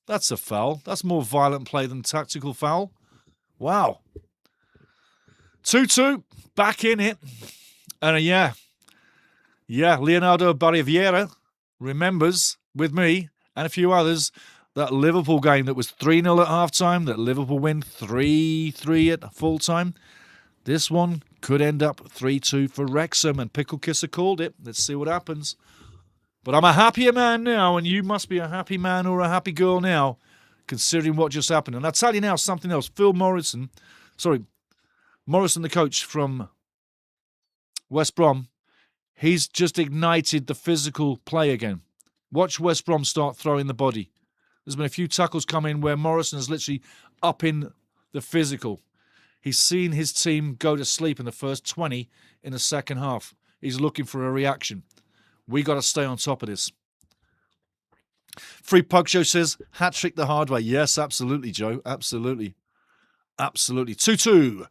That's a foul. That's more violent play than tactical foul. Wow. 2-2. Back in it. And yeah, Leonardo Barriviera remembers with me and a few others that Liverpool game that was 3-0 at half-time, that Liverpool win 3-3 at full-time. This one could end up 3-2 for Wrexham, and Pickle Kisser called it. Let's see what happens. But I'm a happier man now, and you must be a happy man or a happy girl now, considering what just happened. And I'll tell you now something else. Morrison, the coach from West Brom, he's just ignited the physical play again. Watch West Brom start throwing the body. There's been a few tackles come in where Morrison is literally up in the physical. He's seen his team go to sleep in the first 20 in the second half. He's looking for a reaction. We got to stay on top of this. Free Pug Show says, hat-trick the hard way. Yes, absolutely, Joe. Absolutely. Absolutely. 2-2.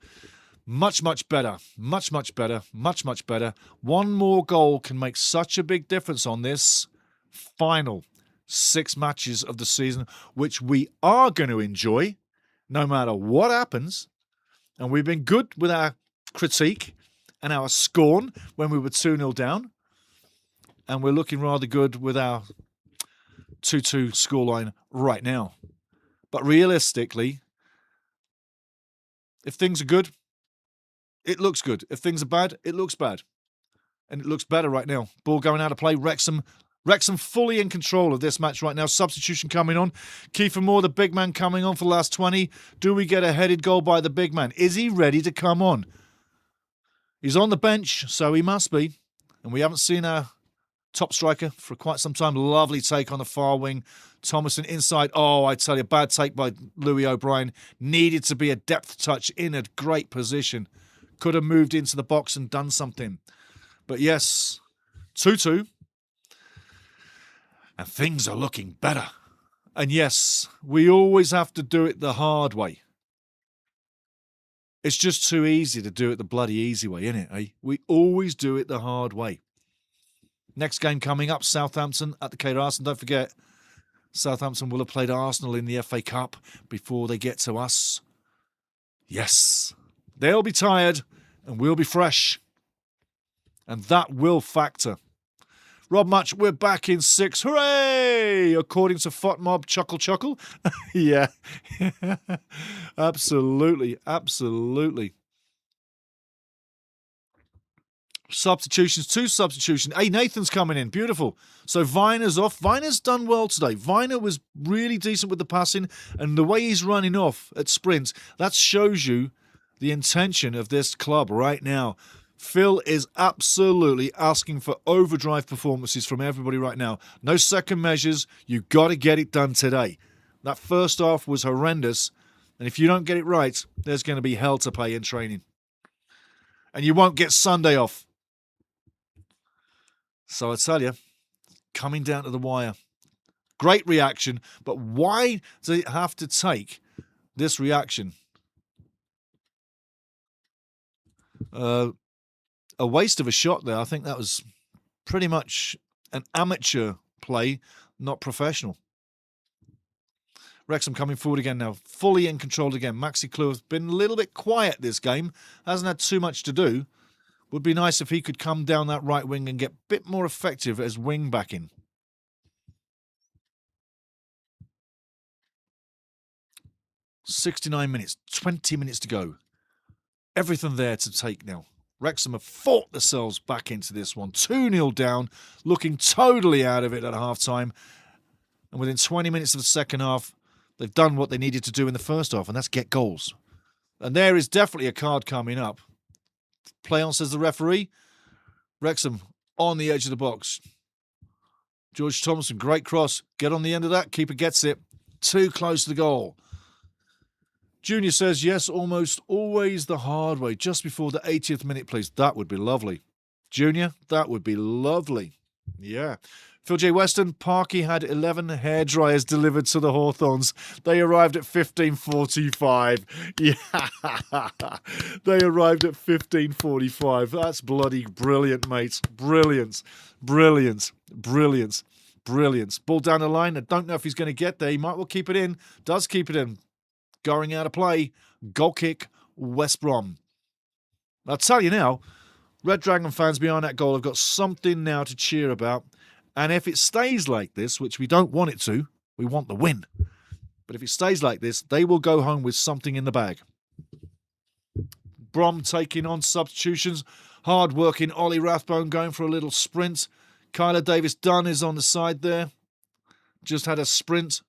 Much, much better. Much, much better. Much, much better. One more goal can make such a big difference on this final 6 matches of the season, which we are going to enjoy no matter what happens. And we've been good with our critique and our scorn when we were 2-0 down. And we're looking rather good with our 2-2 scoreline right now. But realistically, if things are good, it looks good. If things are bad, it looks bad. And it looks better right now. Ball going out of play. Wrexham fully in control of this match right now. Substitution coming on. Kiefer Moore, the big man, coming on for the last 20. Do we get a headed goal by the big man? Is he ready to come on? He's on the bench, so he must be. And we haven't seen our top striker for quite some time. Lovely take on the far wing. Thomason inside. Oh, I tell you, bad take by Louis O'Brien. Needed to be a depth touch in a great position. Could have moved into the box and done something. But yes, 2-2. And things are looking better. And yes, we always have to do it the hard way. It's just too easy to do it the bloody easy way, isn't it? Eh? We always do it the hard way. Next game coming up, Southampton at the K-Ras. And don't forget, Southampton will have played Arsenal in the FA Cup before they get to us. Yes, they'll be tired and we'll be fresh. And that will factor. Rob Much, we're back in 6. Hooray! According to FOTMob, chuckle, chuckle. Yeah. Absolutely. Absolutely. Substitutions, 2 substitutions. Hey, Nathan's coming in. Beautiful. So Viner's off. Viner's done well today. Viner was really decent with the passing, and the way he's running off at sprints, that shows you the intention of this club right now. Phil is absolutely asking for overdrive performances from everybody right now. No second measures. You've got to get it done today. That first half was horrendous, and if you don't get it right, there's going to be hell to pay in training. And you won't get Sunday off. So I tell you, coming down to the wire. Great reaction, but why does it have to take this reaction? A waste of a shot there. I think that was pretty much an amateur play, not professional. Wrexham coming forward again now, fully in control again. Maxi Clue has been a little bit quiet this game, hasn't had too much to do. Would be nice if he could come down that right wing and get a bit more effective as wing backing. .69 minutes, 20 minutes to go. Everything there to take now. Wrexham have fought themselves back into this one. 2-0 down, looking totally out of it at half-time. And within 20 minutes of the second half, they've done what they needed to do in the first half, and that's get goals. And there is definitely a card coming up. Play on, says the referee. Wrexham on the edge of the box. George Thompson, great cross. Get on the end of that. Keeper gets it. Too close to the goal. Junior says, yes, almost always the hard way. Just before the 80th minute, please. That would be lovely. Junior, that would be lovely. Yeah. Phil J. Weston, Parky had 11 hairdryers delivered to the Hawthorns. They arrived at 15:45. Yeah. They arrived at 15:45. That's bloody brilliant, mate. Brilliant. Brilliant. Brilliant. Brilliant. Ball down the line. I don't know if he's going to get there. He might well keep it in. Does keep it in. Going out of play. Goal kick, West Brom. I'll tell you now, Red Dragon fans behind that goal have got something now to cheer about. And if it stays like this, which we don't want it to, we want the win. But if it stays like this, they will go home with something in the bag. Brom taking on substitutions. Hard-working Ollie Rathbone going for a little sprint. Kyler Davis-Dunn is on the side there. Just had a sprint.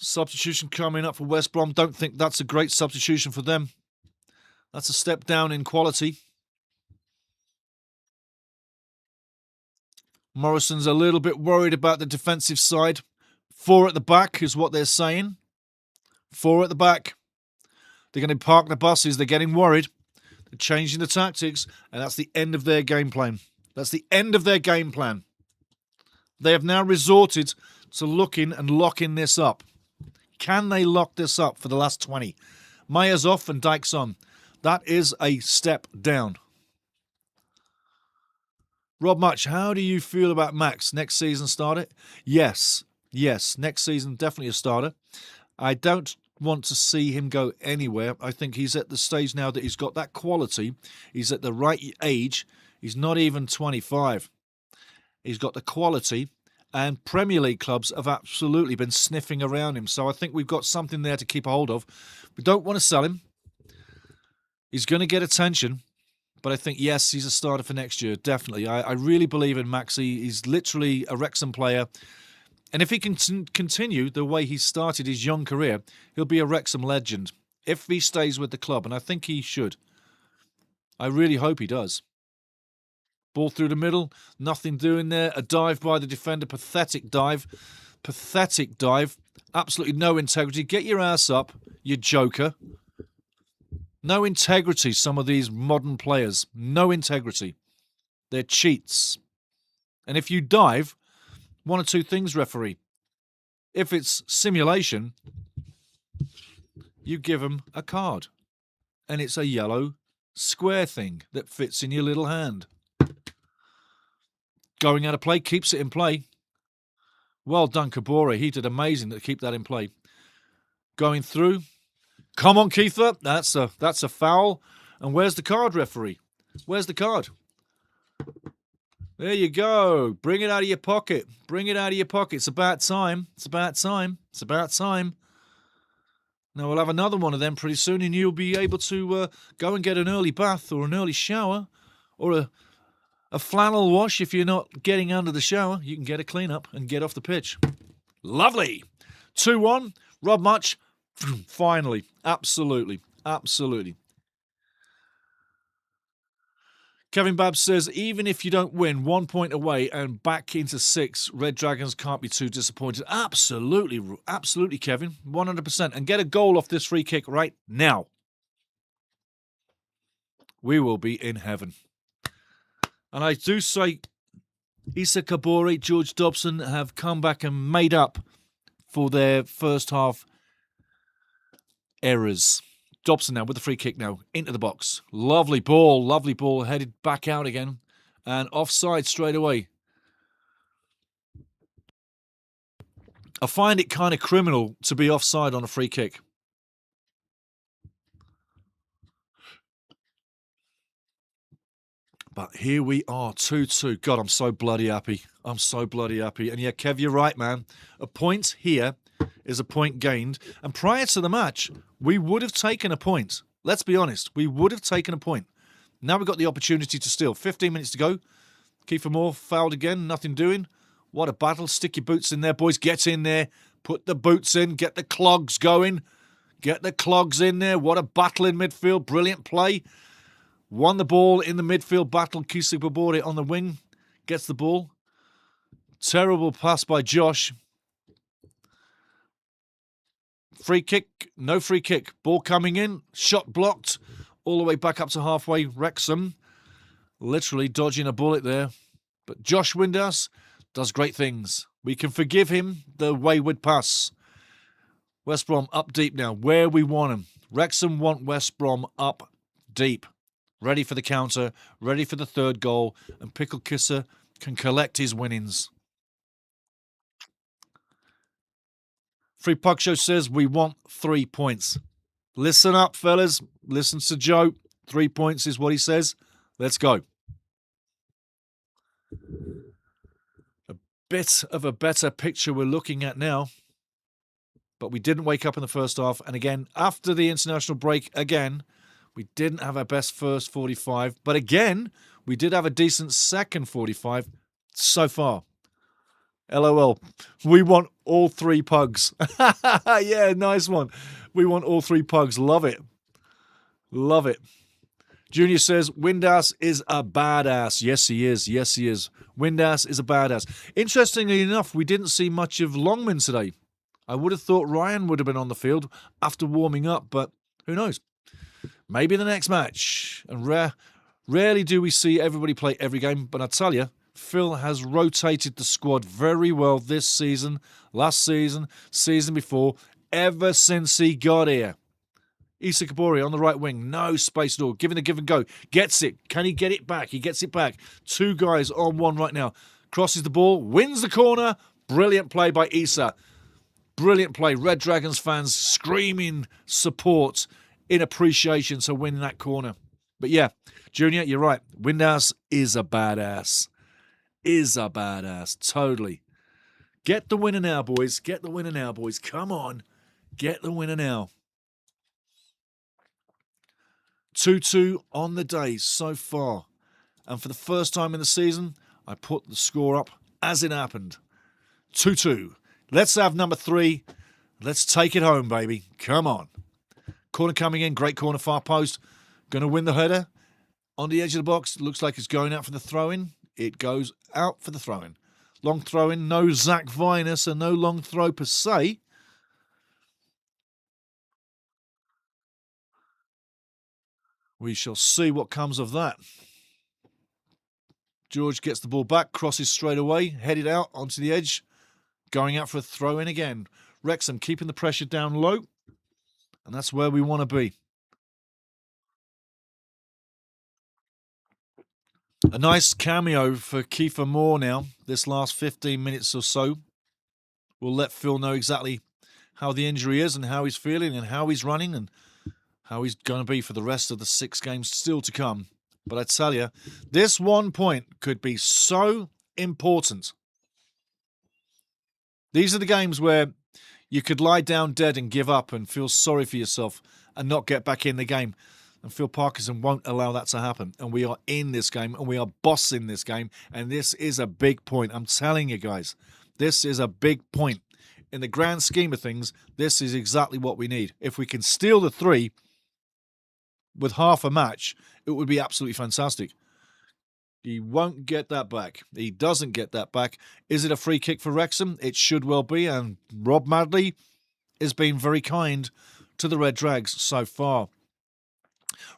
Substitution coming up for West Brom. Don't think that's a great substitution for them. That's a step down in quality. Morrison's a little bit worried about the defensive side. 4 at the back is what they're saying. 4 at the back. They're going to park the buses. They're getting worried. They're changing the tactics. And that's the end of their game plan. That's the end of their game plan. They have now resorted to looking and locking this up. Can they lock this up for the last 20? Mayer's off and Dyke's on. That is a step down. Rob Much, how do you feel about Max? Next season starter? Yes. Next season, definitely a starter. I don't want to see him go anywhere. I think he's at the stage now that he's got that quality. He's at the right age. He's not even 25. He's got the quality. And Premier League clubs have absolutely been sniffing around him. So I think we've got something there to keep a hold of. We don't want to sell him. He's going to get attention. But I think, yes, he's a starter for next year, definitely. I really believe in Maxi. He's literally a Wrexham player. And if he can continue the way he started his young career, he'll be a Wrexham legend. if he stays with the club, and I think he should. I really hope he does. Ball through the middle, nothing doing there. A dive by the defender, pathetic dive. Pathetic dive. Absolutely no integrity. Get your ass up, you joker. No integrity, some of these modern players. No integrity. They're cheats. And if you dive, one or two things, referee. If it's simulation, you give them a card. And it's a yellow square thing that fits in your little hand. Going out of play, keeps it in play. Well done, Kabore. He did amazing to keep that in play. Going through. Come on, Keitha. That's a foul. And where's the card, referee? Where's the card? There you go. Bring it out of your pocket. Bring it out of your pocket. It's about time. It's about time. It's about time. Now, we'll have another one of them pretty soon, and you'll be able to go and get an early bath or an early shower or a flannel wash. If you're not getting under the shower, you can get a clean up and get off the pitch. Lovely. 2-1. Rob Much. Finally. Absolutely. Absolutely. Kevin Babs says, even if you don't win, 1 point away and back into 6, Red Dragons can't be too disappointed. Absolutely. Absolutely, Kevin. 100%. And get a goal off this free kick right now. We will be in heaven. And I do say Issa Kabore, George Dobson have come back and made up for their first half errors. Dobson now with the free kick now into the box. Lovely ball, headed back out again and offside straight away. I find it kind of criminal to be offside on a free kick. But here we are, 2-2. God, I'm so bloody happy. I'm so bloody happy. And yeah, Kev, you're right, man. A point here is a point gained. And prior to the match, we would have taken a point. Let's be honest. We would have taken a point. Now we've got the opportunity to steal. 15 minutes to go. Kiefer Moore fouled again. Nothing doing. What a battle. Stick your boots in there, boys. Get in there. Put the boots in. Get the clogs going. Get the clogs in there. What a battle in midfield. Brilliant play. Won the ball in the midfield battle. Kisa Babore on the wing. Gets the ball. Terrible pass by Josh. Free kick. No free kick. Ball coming in. Shot blocked. All the way back up to halfway. Wrexham. Literally dodging a bullet there. But Josh Windass does great things. We can forgive him the wayward pass. West Brom up deep now. Where we want him. Wrexham want West Brom up deep. Ready for the counter, ready for the third goal, and Pickle Kisser can collect his winnings. Free Puck Show says we want 3 points. Listen up, fellas. Listen to Joe. 3 points is what he says. Let's go. A bit of a better picture we're looking at now. But we didn't wake up in the first half. And again, after the international break, we didn't have our best first 45, but again, we did have a decent second 45 so far. LOL. We want all 3 pugs. Yeah, nice one. We want all 3 pugs. Love it. Love it. Junior says, Windass is a badass. Yes, he is. Yes, he is. Windass is a badass. Interestingly enough, we didn't see much of Longman today. I would have thought Ryan would have been on the field after warming up, but who knows? Maybe the next match. And rarely do we see everybody play every game. But I tell you, Phil has rotated the squad very well this season, last season, season before, ever since he got here. Issa Kabore on the right wing. No space at all. Giving the give and go. Gets it. Can he get it back? He gets it back. 2 guys on 1 right now. Crosses the ball. Wins the corner. Brilliant play by Issa. Brilliant play. Red Dragons fans screaming support in appreciation to winning that corner. But yeah, Junior, you're right. Windass is a badass. Is a badass. Totally. Get the winner now, boys. Get the winner now, boys. Come on. Get the winner now. 2-2 on the day so far. And for the first time in the season, I put the score up as it happened. 2-2. Let's have number 3. Let's take it home, baby. Come on. Corner coming in. Great corner, far post. Going to win the header. On the edge of the box. Looks like it's going out for the throw-in. It goes out for the throw-in. Long throw-in. No Zach Viner, so no long throw per se. We shall see what comes of that. George gets the ball back, crosses straight away, headed out onto the edge, going out for a throw-in again. Wrexham keeping the pressure down low, and that's where we want to be. A nice cameo for Kiefer Moore now, this last 15 minutes or so. We'll let Phil know exactly how the injury is and how he's feeling and how he's running and how he's going to be for the rest of the 6 games still to come. But I tell you, this 1 point could be so important. These are the games where you could lie down dead and give up and feel sorry for yourself and not get back in the game. And Phil Parkinson won't allow that to happen. And we are in this game and we are bossing this game. And this is a big point. I'm telling you guys, this is a big point. In the grand scheme of things, this is exactly what we need. If we can steal the 3 with half a match, it would be absolutely fantastic. He won't get that back. He doesn't get that back. Is it a free kick for Wrexham? It should well be, and Rob Madley has been very kind to the Red Drags so far.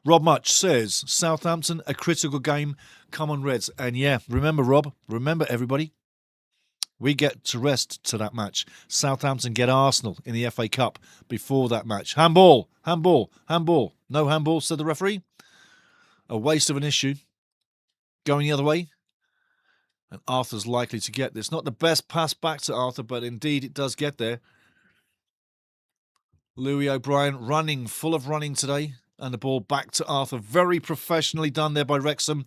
Rob Much says, Southampton, a critical game. Come on, Reds. And yeah, remember, Rob, remember, everybody, we get to rest to that match. Southampton get Arsenal in the FA Cup before that match. Handball, handball, handball. No handball, said the referee. A waste of an issue. Going the other way. And Arthur's likely to get this. Not the best pass back to Arthur, but indeed it does get there. Louis O'Brien running, full of running today. And the ball back to Arthur. Very professionally done there by Wrexham.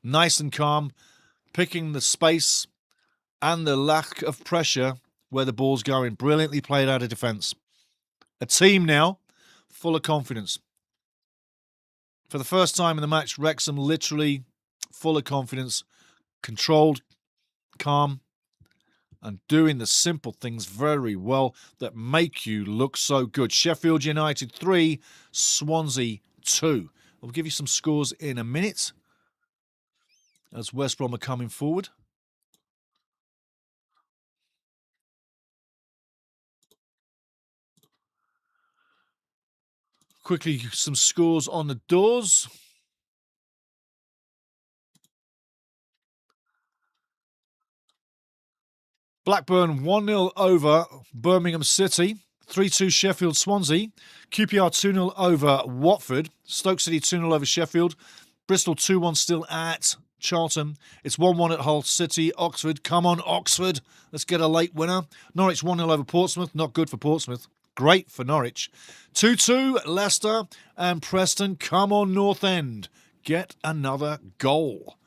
Nice and calm. Picking the space and the lack of pressure where the ball's going. Brilliantly played out of defence. A team now full of confidence. For the first time in the match, Wrexham literally full of confidence, controlled, calm, and doing the simple things very well that make you look so good. Sheffield United 3, Swansea 2. I'll give you some scores in a minute as West Brom are coming forward. Quickly, some scores on the doors. Blackburn 1-0 over Birmingham City. 3-2 Sheffield Swansea. QPR 2-0 over Watford. Stoke City 2-0 over Sheffield. Bristol 2-1 still at Charlton. It's 1-1 at Hull City. Oxford, come on Oxford. Let's get a late winner. Norwich 1-0 over Portsmouth. Not good for Portsmouth. Great for Norwich. 2-2 Leicester and Preston. Come on North End. Get another goal.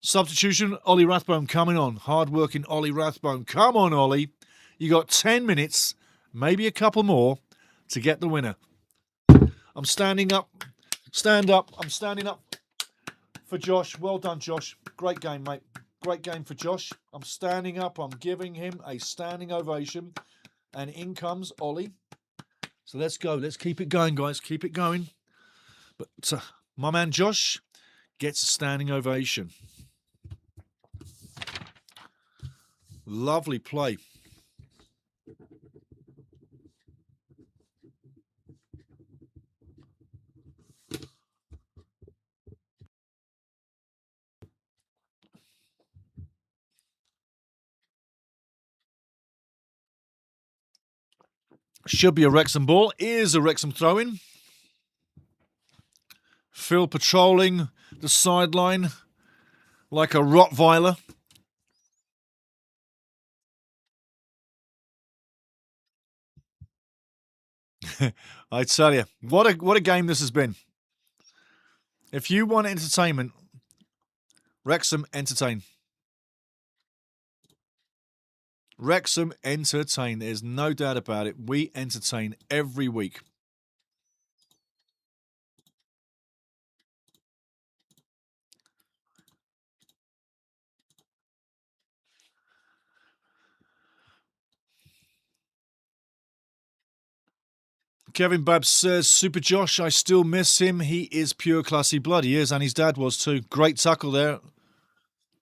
Substitution, Ollie Rathbone coming on. Hard-working Ollie Rathbone. Come on, Ollie. You got 10 minutes, maybe a couple more, to get the winner. I'm standing up. Stand up. I'm standing up for Josh. Well done, Josh. Great game, mate. Great game for Josh. I'm standing up. I'm giving him a standing ovation. And in comes Ollie. So let's go. Let's keep it going, guys. Keep it going. But my man Josh gets a standing ovation. Lovely play. Should be a Wrexham ball. Is a Wrexham throw-in. Phil patrolling the sideline like a Rottweiler. I tell you, what a game this has been. If you want entertainment, Wrexham entertain. Wrexham entertain. There's no doubt about it. We entertain every week. Kevin Babs says, Super Josh, I still miss him. He is pure classy blood. He is, and his dad was too. Great tackle there.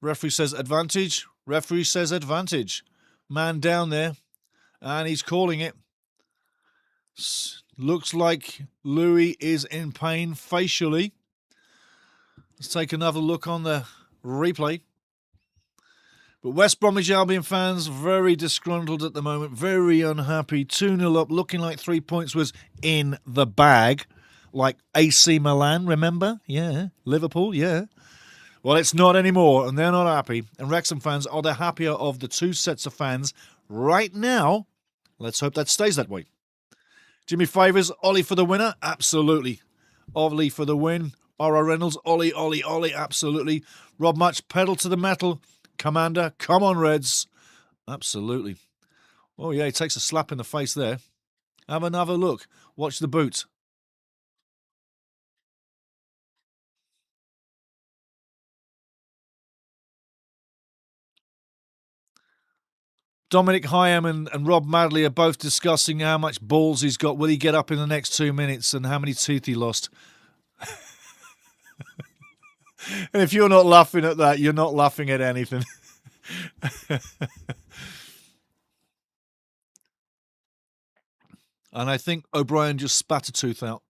Referee says advantage. Referee says advantage. Man down there, and he's calling it. Looks like Louis is in pain facially. Let's take another look on the replay. But West Bromwich Albion fans, very disgruntled at the moment, very unhappy. 2-0 up, looking like 3 points was in the bag. Like AC Milan, remember? Yeah. Liverpool, yeah. Well, it's not anymore, and they're not happy. And Wrexham fans are the happier of the two sets of fans right now. Let's hope that stays that way. Jimmy Favours, Ollie for the winner? Absolutely. Ollie for the win. R.R. Reynolds, Ollie, Ollie, Ollie, absolutely. Rob Much, pedal to the metal. Commander, come on, Reds. Absolutely. Oh, yeah, he takes a slap in the face there. Have another look. Watch the boot. Dominic Hyam and Rob Madley are both discussing how much balls he's got. Will he get up in the next 2 minutes and how many teeth he lost? And if you're not laughing at that, you're not laughing at anything. And I think O'Brien just spat a tooth out.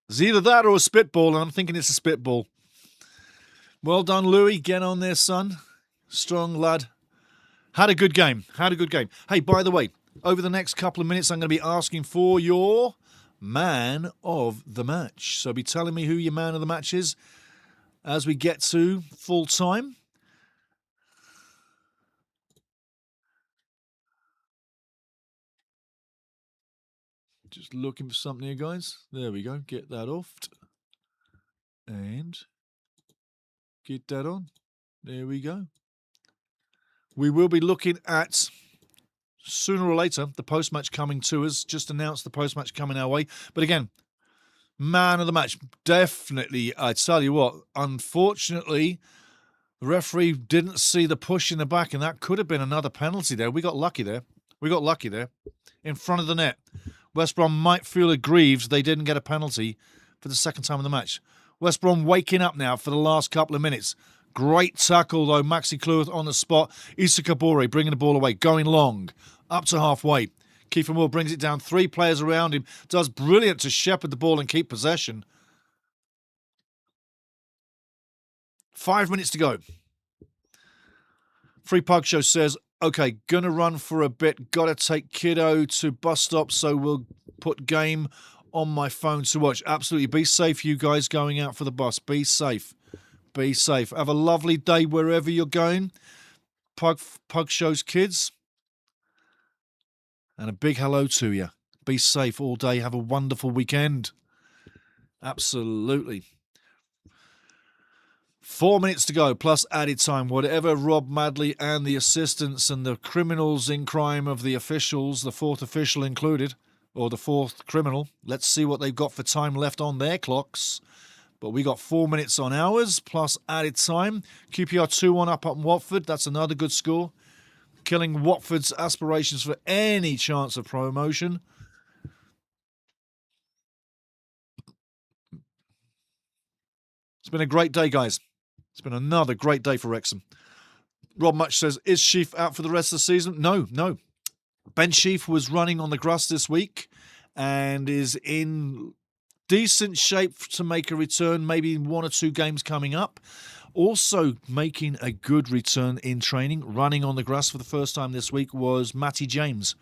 It's either that or a spitball, and I'm thinking it's a spitball. Well done, Louis. Get on there, son. Strong lad. Had a good game. Had a good game. Hey, by the way, over the next couple of minutes, I'm going to be asking for your man of the match. So be telling me who your man of the match is as we get to full time. Just looking for something here, guys. There we go. Get that off. And get that on. There we go. We will be looking at, sooner or later, the post-match coming to us. Just announced the post-match coming our way. But again, man of the match, definitely, I tell you what, unfortunately, the referee didn't see the push in the back, and that could have been another penalty there. We got lucky there. We got lucky there. In front of the net. West Brom might feel aggrieved they didn't get a penalty for the second time in the match. West Brom waking up now for the last couple of minutes. Great tackle, though. Maxi Kluth on the spot. Issa Kabore bringing the ball away, going long, up to halfway. Kiefer Moore brings it down. 3 players around him. Does brilliant to shepherd the ball and keep possession. 5 minutes to go. Free Pug Show says, okay, gonna run for a bit. Gotta take kiddo to bus stop, so we'll put game on my phone to watch. Absolutely. Be safe, you guys going out for the bus. Be safe. Be safe. Have a lovely day wherever you're going. Pug Show's kids. And a big hello to you. Be safe all day. Have a wonderful weekend. Absolutely. 4 minutes to go, plus added time. Whatever Rob Madley and the assistants and the criminals in crime of the officials, the 4th official included, or the 4th criminal, let's see what they've got for time left on their clocks. But we got 4 minutes on ours, plus added time. QPR 2-1 up on Watford. That's another good score. Killing Watford's aspirations for any chance of promotion. It's been a great day, guys. It's been another great day for Wrexham. Rob Much says, is Sheaf out for the rest of the season? No. Ben Sheaf was running on the grass this week and is in decent shape to make a return, maybe 1 or 2 games coming up. Also making a good return in training, running on the grass for the first time this week, was Matty James.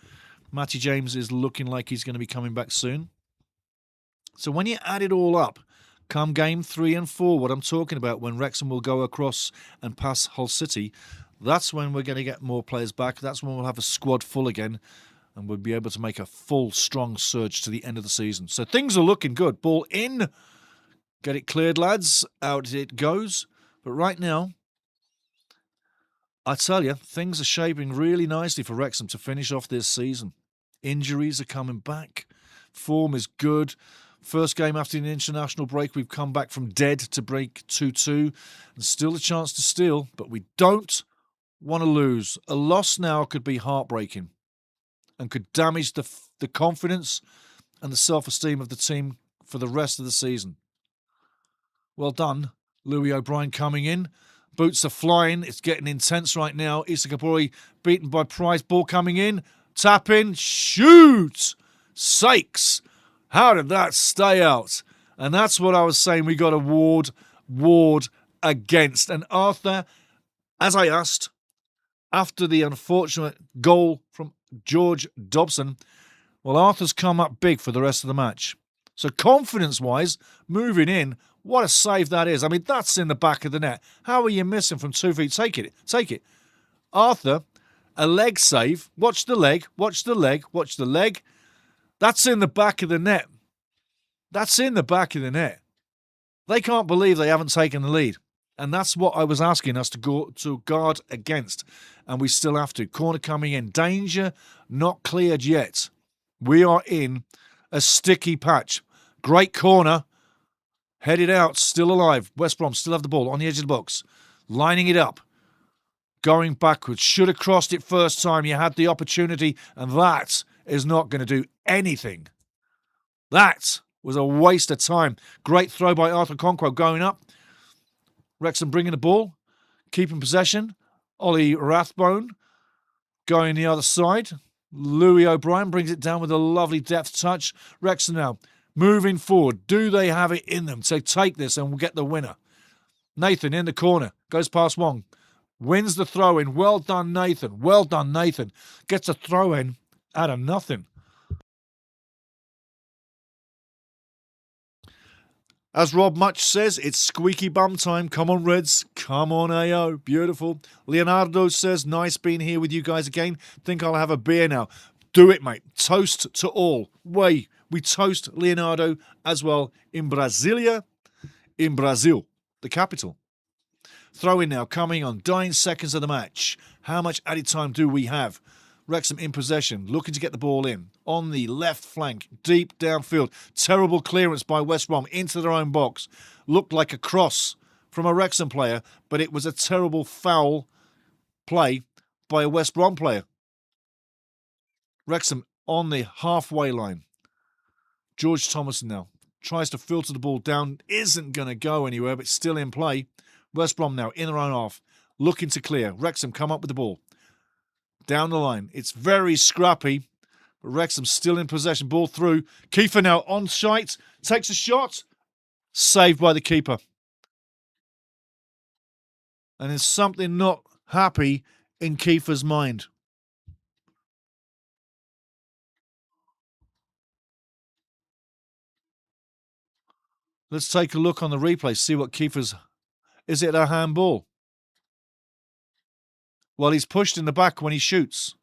Matty James is looking like he's going to be coming back soon. So when you add it all up, come game 3 and 4, what I'm talking about, when Wrexham will go across and pass Hull City, that's when we're going to get more players back. That's when we'll have a squad full again, and we'll be able to make a full, strong surge to the end of the season. So things are looking good. Ball in. Get it cleared, lads. Out it goes. But right now, I tell you, things are shaping really nicely for Wrexham to finish off this season. Injuries are coming back. Form is good. First game after the international break, we've come back from dead to break 2-2. And still a chance to steal, but we don't want to lose. A loss now could be heartbreaking. and could damage the confidence and the self-esteem of the team for the rest of the season. Well done, Louis O'Brien coming in. Boots are flying. It's getting intense right now. Issa Kabori beaten by Price. Ball coming in. Tap in. Shoot! Sakes! How did that stay out? And that's what I was saying. We got to ward against. And Arthur, as I asked, after the unfortunate goal from George Dobson, well, Arthur's come up big for the rest of the match. So confidence-wise, moving in, what a save that is. I mean, that's in the back of the net. How are you missing from 2 feet? Take it. Take it. Arthur, a leg save. Watch the leg. Watch the leg. Watch the leg. That's in the back of the net. That's in the back of the net. They can't believe they haven't taken the lead. And that's what I was asking us to go to guard against. And we still have to. Corner coming in. Danger not cleared yet. We are in a sticky patch. Great corner. Headed out, still alive. West Brom still have the ball on the edge of the box. Lining it up. Going backwards. Should have crossed it first time. You had the opportunity, and that is not going to do anything. That was a waste of time. Great throw by Arthur Conquo going up. Wrexham bringing the ball. Keeping possession. Ollie Rathbone going the other side. Louis O'Brien brings it down with a lovely depth touch. Wrexham now moving forward. Do they have it in them to take this and we'll get the winner? Nathan in the corner. Goes past Wong. Wins the throw-in. Well done, Nathan. Well done, Nathan. Gets a throw-in out of nothing. As Rob Much says, it's squeaky bum time. Come on, Reds. Come on, AO. Beautiful. Leonardo says, nice being here with you guys again. Think I'll have a beer now. Do it, mate. Toast to all. We toast Leonardo as well in Brasilia, in Brazil, the capital. Throw in now, coming on 9 seconds of the match. How much added time do we have? Wrexham in possession, looking to get the ball in. On the left flank, deep downfield. Terrible clearance by West Brom into their own box. Looked like a cross from a Wrexham player, but it was a terrible foul play by a West Brom player. Wrexham on the halfway line. George Thomason now tries to filter the ball down. Isn't going to go anywhere, but still in play. West Brom now in their own half. Looking to clear. Wrexham come up with the ball. Down the line. It's very scrappy. But Wrexham still in possession. Ball through. Kiefer now on site. Takes a shot. Saved by the keeper. And there's something not happy in Kiefer's mind. Let's take a look on the replay, see what Kiefer's... Is it a handball? Well, he's pushed in the back when he shoots.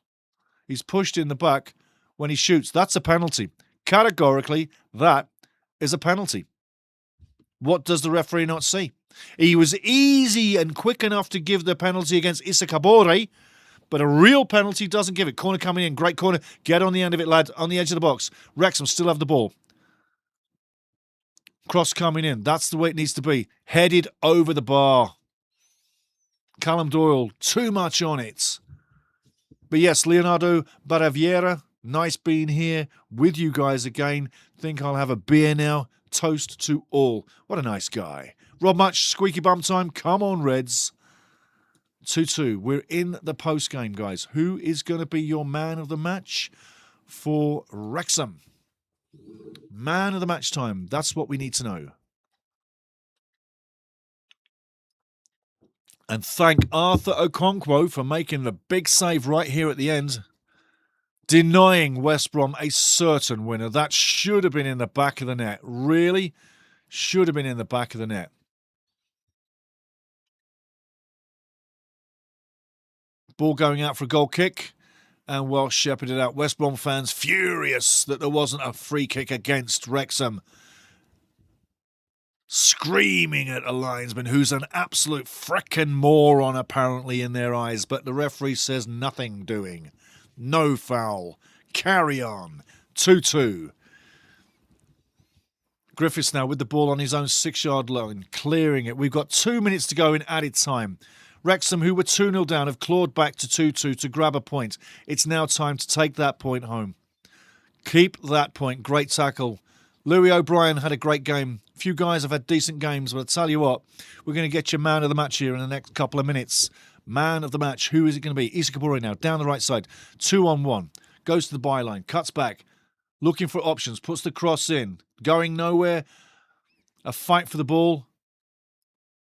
He's pushed in the back when he shoots. That's a penalty. Categorically, that is a penalty. What does the referee not see? He was easy and quick enough to give the penalty against Issa Kabore, but a real penalty doesn't give it. Corner coming in, great corner. Get on the end of it, lad, on the edge of the box. Wrexham still have the ball. Cross coming in. That's the way it needs to be. Headed over the bar. Callum Doyle, too much on it. But yes, Leonardo Baraviera, nice being here with you guys again. Think I'll have a beer now. Toast to all. What a nice guy. Rob Much, squeaky bum time. Come on, Reds. 2-2. We're in the post game, guys. Who is going to be your man of the match for Wrexham? Man of the match time. That's what we need to know. And thank Arthur Okonkwo for making the big save right here at the end. Denying West Brom a certain winner. That should have been in the back of the net. Really? Should have been in the back of the net. Ball going out for a goal kick. And well shepherded out. West Brom fans furious that there wasn't a free kick against Wrexham. Screaming at a linesman who's an absolute frickin' moron apparently in their eyes. But the referee says nothing doing. No foul. Carry on. 2-2. Griffiths now with the ball on his own 6-yard line. Clearing it. We've got 2 minutes to go in added time. Wrexham, who were 2-0 down, have clawed back to 2-2 to grab a point. It's now time to take that point home. Keep that point. Great tackle. Louis O'Brien had a great game. A few guys have had decent games, but I'll tell you what, we're going to get your man of the match here in the next couple of minutes. Man of the match, who is it going to be? Issa Kabore now, down the right side, 2-on-1. Goes to the byline, cuts back, looking for options, puts the cross in, going nowhere. A fight for the ball,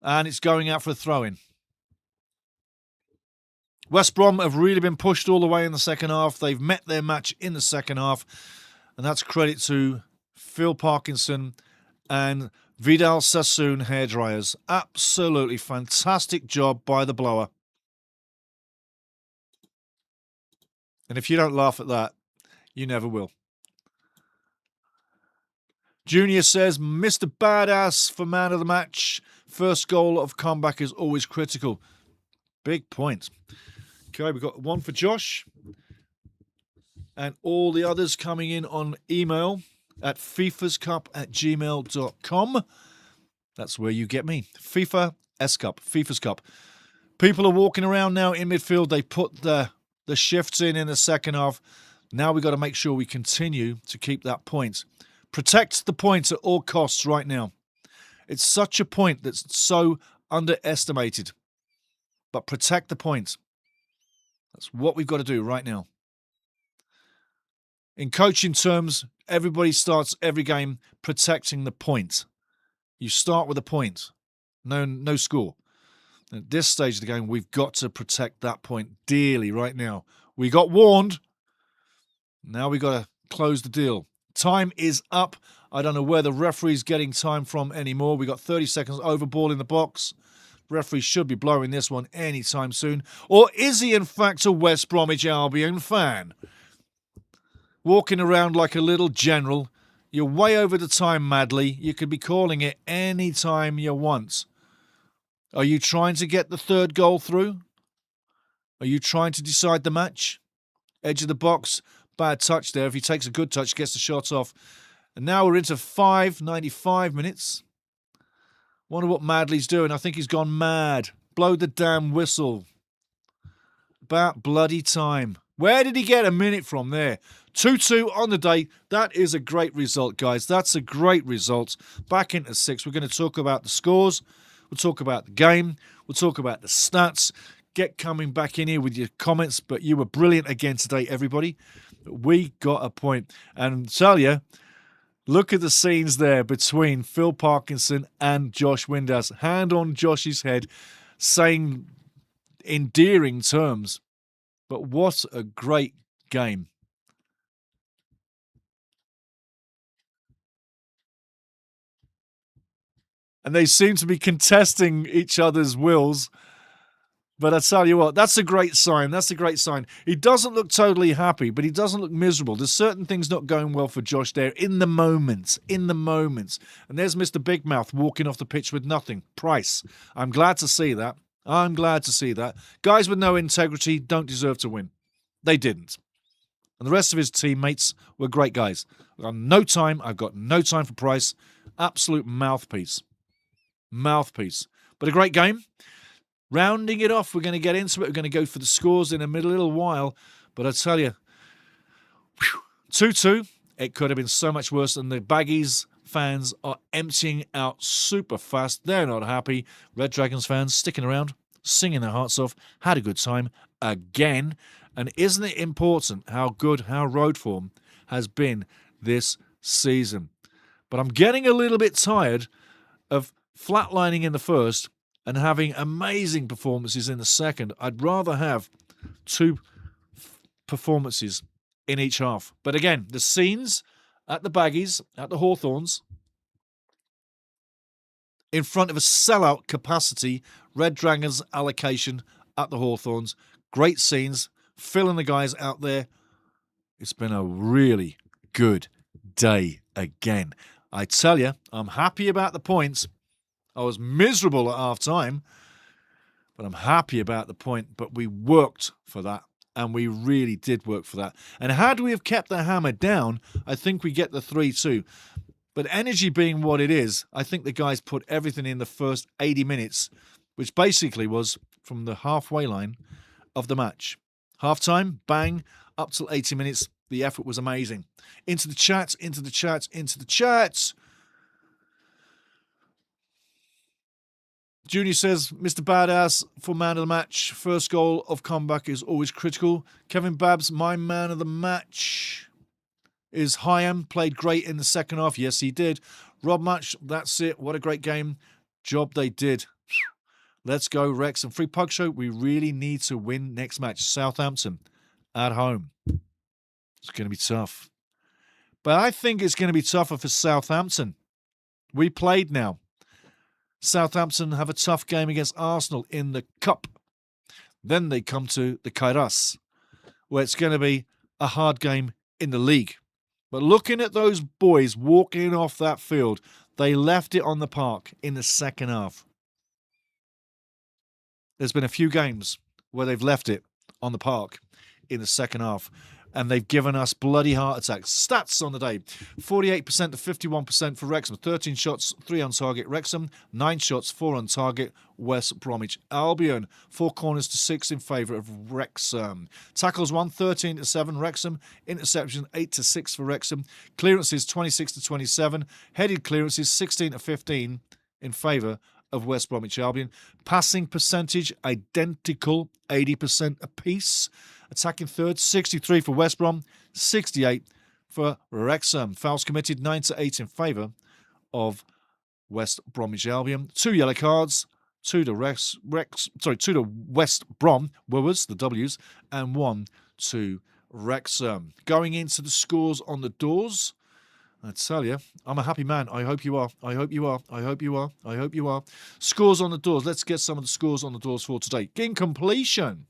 and it's going out for a throw-in. West Brom have really been pushed all the way in the second half. They've met their match in the second half, and that's credit to Phil Parkinson and Vidal Sassoon hairdryers. Absolutely fantastic job by the blower. And if you don't laugh at that, you never will. Junior says, Mr. Badass for man of the match. First goal of comeback is always critical. Big point. Okay, we've got one for Josh. And all the others coming in on email at fifascup@gmail.com. That's where you get me. FIFA S Cup, FIFA's Cup. People are walking around now in midfield. They put the shifts in the second half. Now we've got to make sure we continue to keep that point. Protect the points at all costs right now. It's such a point that's so underestimated. But protect the point. That's what we've got to do right now. In coaching terms, everybody starts every game protecting the point. You start with a point. No score. At this stage of the game, we've got to protect that point dearly right now. We got warned. Now we've got to close the deal. Time is up. I don't know where the referee's getting time from anymore. We got 30 seconds over, ball in the box. Referee should be blowing this one anytime soon. Or is he in fact a West Bromwich Albion fan? Walking around like a little general. You're way over the time, Madley. You could be calling it any time you want. Are you trying to get the third goal through? Are you trying to decide the match? Edge of the box. Bad touch there. If he takes a good touch, gets the shot off. And now we're into 95 minutes. Wonder what Madley's doing. I think he's gone mad. Blow the damn whistle. About bloody time. Where did he get a minute from there? 2-2 on the day. That is a great result, guys. That's a great result. Back into 6. We're going to talk about the scores. We'll talk about the game. We'll talk about the stats. Get coming back in here with your comments. But you were brilliant again today, everybody. We got a point. And tell you, look at the scenes there between Phil Parkinson and Josh Windass. Hand on Josh's head, saying endearing terms. But what a great game. And they seem to be contesting each other's wills. But I tell you what, that's a great sign. That's a great sign. He doesn't look totally happy, but he doesn't look miserable. There's certain things not going well for Josh there in the moment. And there's Mr. Big Mouth walking off the pitch with nothing. Price. I'm glad to see that. Guys with no integrity don't deserve to win. They didn't. And the rest of his teammates were great guys. I've got no time for Price. Absolute mouthpiece. But a great game. Rounding it off, we're going to get into it. We're going to go for the scores in a little while. But I tell you, 2-2. It could have been so much worse. And the Baggies fans are emptying out super fast. They're not happy. Red Dragons fans sticking around, singing their hearts off. Had a good time again. And isn't it important how good our road form has been this season? But I'm getting a little bit tired of flatlining in the first and having amazing performances in the second. I'd rather have 2 performances in each half. But again, the scenes at the Baggies, at the Hawthorns, in front of a sellout capacity, Red Dragons allocation at the Hawthorns. Great scenes, Phil and the guys out there. It's been a really good day again. I tell you, I'm happy about the points. I was miserable at half-time, but I'm happy about the point. But we worked for that, and we really did work for that. And had we have kept the hammer down, I think we get the 3-2. But energy being what it is, I think the guys put everything in the first 80 minutes, which basically was from the halfway line of the match. Half-time, bang, up till 80 minutes. The effort was amazing. Into the chat, into the chat, into the chat. Junior says, Mr. Badass for man of the match. First goal of comeback is always critical. Kevin Babs, my man of the match is Hyam. Played great in the second half. Yes, he did. Rob Match, that's it. What a great game. Job they did. Let's go, Wrexham. Free Pug Show, we really need to win next match. Southampton at home. It's going to be tough. But I think it's going to be tougher for Southampton. We played now. Southampton have a tough game against Arsenal in the Cup. Then they come to the Kairas, where it's going to be a hard game in the league. But looking at those boys walking off that field, they left it on the park in the second half. There's been a few games where they've left it on the park in the second half, and they've given us bloody heart attacks. Stats on the day. 48% to 51% for Wrexham. 13 shots, 3 on target. Wrexham, 9 shots, 4 on target. West Bromwich Albion, 4 corners to 6 in favour of Wrexham. Tackles 1, 13 to 7 Wrexham. Interception 8 to 6 for Wrexham. Clearances 26 to 27. Headed clearances 16 to 15 in favour of West Bromwich Albion. Passing percentage identical, 80% apiece. Attacking third, 63 for West Brom, 68 for Wrexham. Fouls committed, 9 to 8 in favour of West Bromwich Albion. 2 yellow cards, 2 to two to West Brom, Wooers, the W's, and 1 to Wrexham. Going into the scores on the doors, I tell you, I'm a happy man. I hope you are. I hope you are. I hope you are. I hope you are. Scores on the doors. Let's get some of the scores on the doors for today. In completion,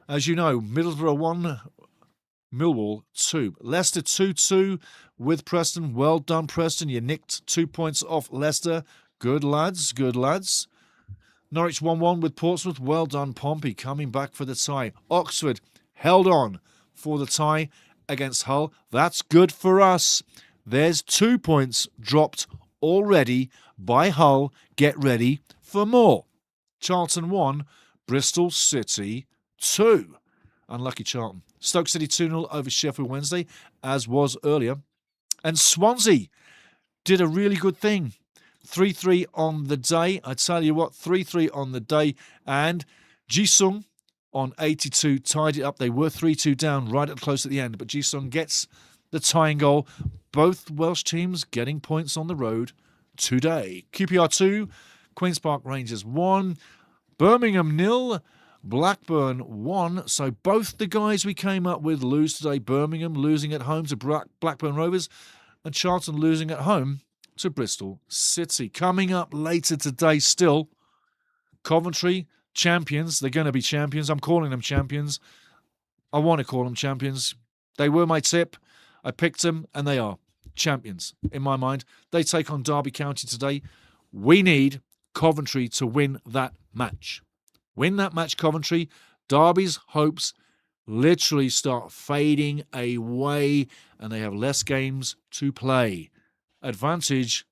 as you know, Middlesbrough 1, Millwall 2. Leicester 2-2 with Preston. Well done, Preston. You nicked 2 points off Leicester. Good lads. Good lads. Norwich 1-1 with Portsmouth. Well done, Pompey, coming back for the tie. Oxford held on for the tie against Hull. That's good for us. There's 2 points dropped already by Hull. Get ready for more. Charlton 1, Bristol City 2. Unlucky Charlton. Stoke City 2-0 over Sheffield Wednesday, as was earlier. And Swansea did a really good thing. 3-3 on the day. I tell you what, 3-3 on the day. And Jisung on 82 tied it up. They were 3-2 down right at close at the end, but Jisung gets the tying goal. Both Welsh teams getting points on the road today. QPR 2, Queen's Park Rangers 1, Birmingham 0, Blackburn 1. So both the guys we came up with lose today. Birmingham losing at home to Blackburn Rovers, and Charlton losing at home to Bristol City. Coming up later today still, Coventry champions. They're going to be champions. I'm calling them champions. I want to call them champions. They were my tip. I picked them, and they are champions in my mind. They take on Derby County today. We need Coventry to win that match. Win that match, Coventry. Derby's hopes literally start fading away, and they have less games to play. Advantage,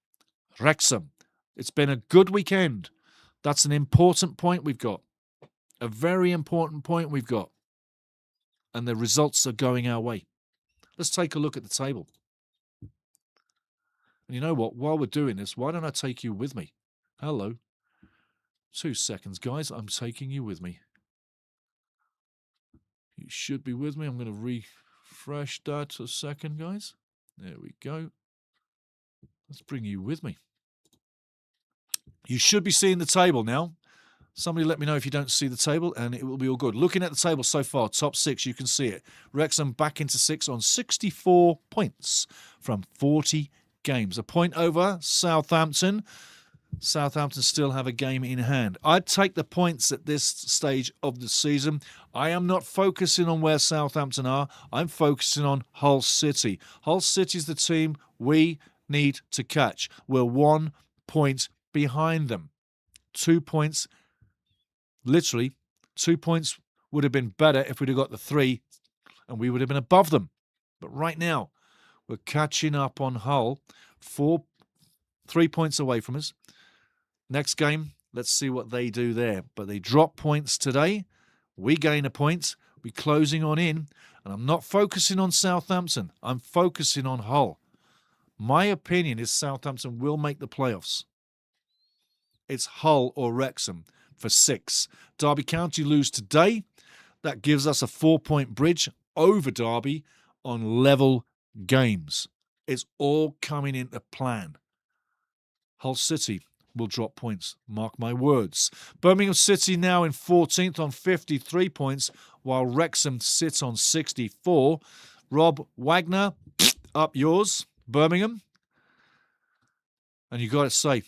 Wrexham. It's been a good weekend. That's an important point we've got. A very important point we've got. And the results are going our way. Let's take a look at the table. And you know what? While we're doing this, why don't I take you with me? Hello. 2 seconds, guys. I'm taking you with me. You should be with me. I'm going to refresh that a second, guys. There we go. Let's bring you with me. You should be seeing the table now. Somebody let me know if you don't see the table, and it will be all good. Looking at the table so far, top 6, you can see it. Wrexham back into 6 on 64 points from 40 games. A point over Southampton. Southampton still have a game in hand. I'd take the points at this stage of the season. I am not focusing on where Southampton are. I'm focusing on Hull City. Hull City is the team we need to catch. We're 1 point behind them. 2 points. Literally, 2 points would have been better if we'd have got the 3, and we would have been above them. But right now, we're catching up on Hull. 3 points away from us. Next game, Let's see what they do there. But they drop points today. We gain a point. We're closing on in. And I'm not focusing on Southampton. I'm focusing on Hull. My opinion is Southampton will make the playoffs. It's Hull or Wrexham for 6. Derby County lose today. That gives us a 4-point bridge over Derby on level games. It's all coming into plan. Hull City will drop points. Mark my words. Birmingham City now in 14th on 53 points, while Wrexham sits on 64. Rob Wagner, up yours. Birmingham. And you got to say,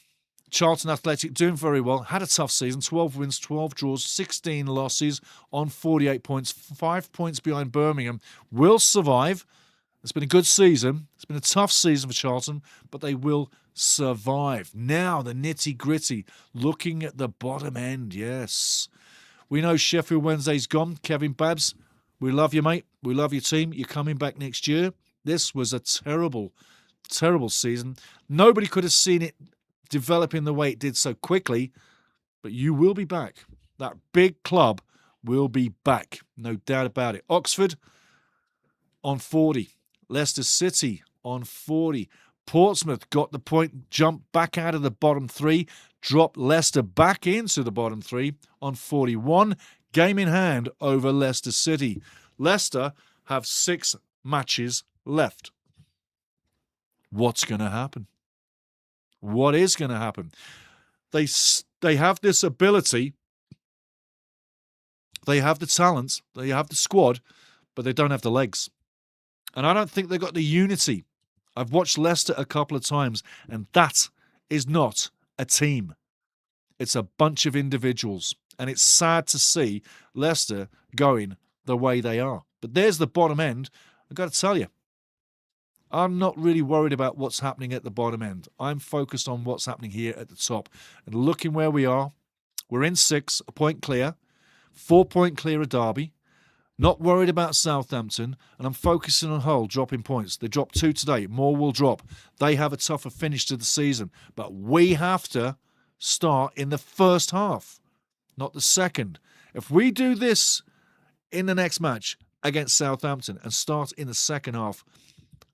Charlton Athletic doing very well. Had a tough season. 12 wins, 12 draws, 16 losses on 48 points. 5 points behind Birmingham. Will survive. It's been a good season. It's been a tough season for Charlton, but they will survive. Now the nitty-gritty. Looking at the bottom end, yes. We know Sheffield Wednesday's gone. Kevin Babbs, we love you, mate. We love your team. You're coming back next year. This was a terrible, terrible season. Nobody could have seen it developing the way it did so quickly, but you will be back. That big club will be back, no doubt about it. Oxford on 40. Leicester City on 40. Portsmouth got the point, jumped back out of the bottom 3, dropped Leicester back into the bottom 3 on 41. Game in hand over Leicester City. Leicester have 6 matches left. What's going to happen? What is going to happen? They have this ability. They have the talent. They have the squad, but they don't have the legs. And I don't think they've got the unity. I've watched Leicester a couple of times, and that is not a team. It's a bunch of individuals. And it's sad to see Leicester going the way they are. But there's the bottom end. I've got to tell you, I'm not really worried about what's happening at the bottom end. I'm focused on what's happening here at the top. And looking where we are, we're in 6, a point clear, 4-point clear of Derby. Not worried about Southampton, and I'm focusing on Hull dropping points. They dropped 2 today. More will drop. They have a tougher finish to the season. But we have to start in the first half, not the second. If we do this in the next match against Southampton and start in the second half,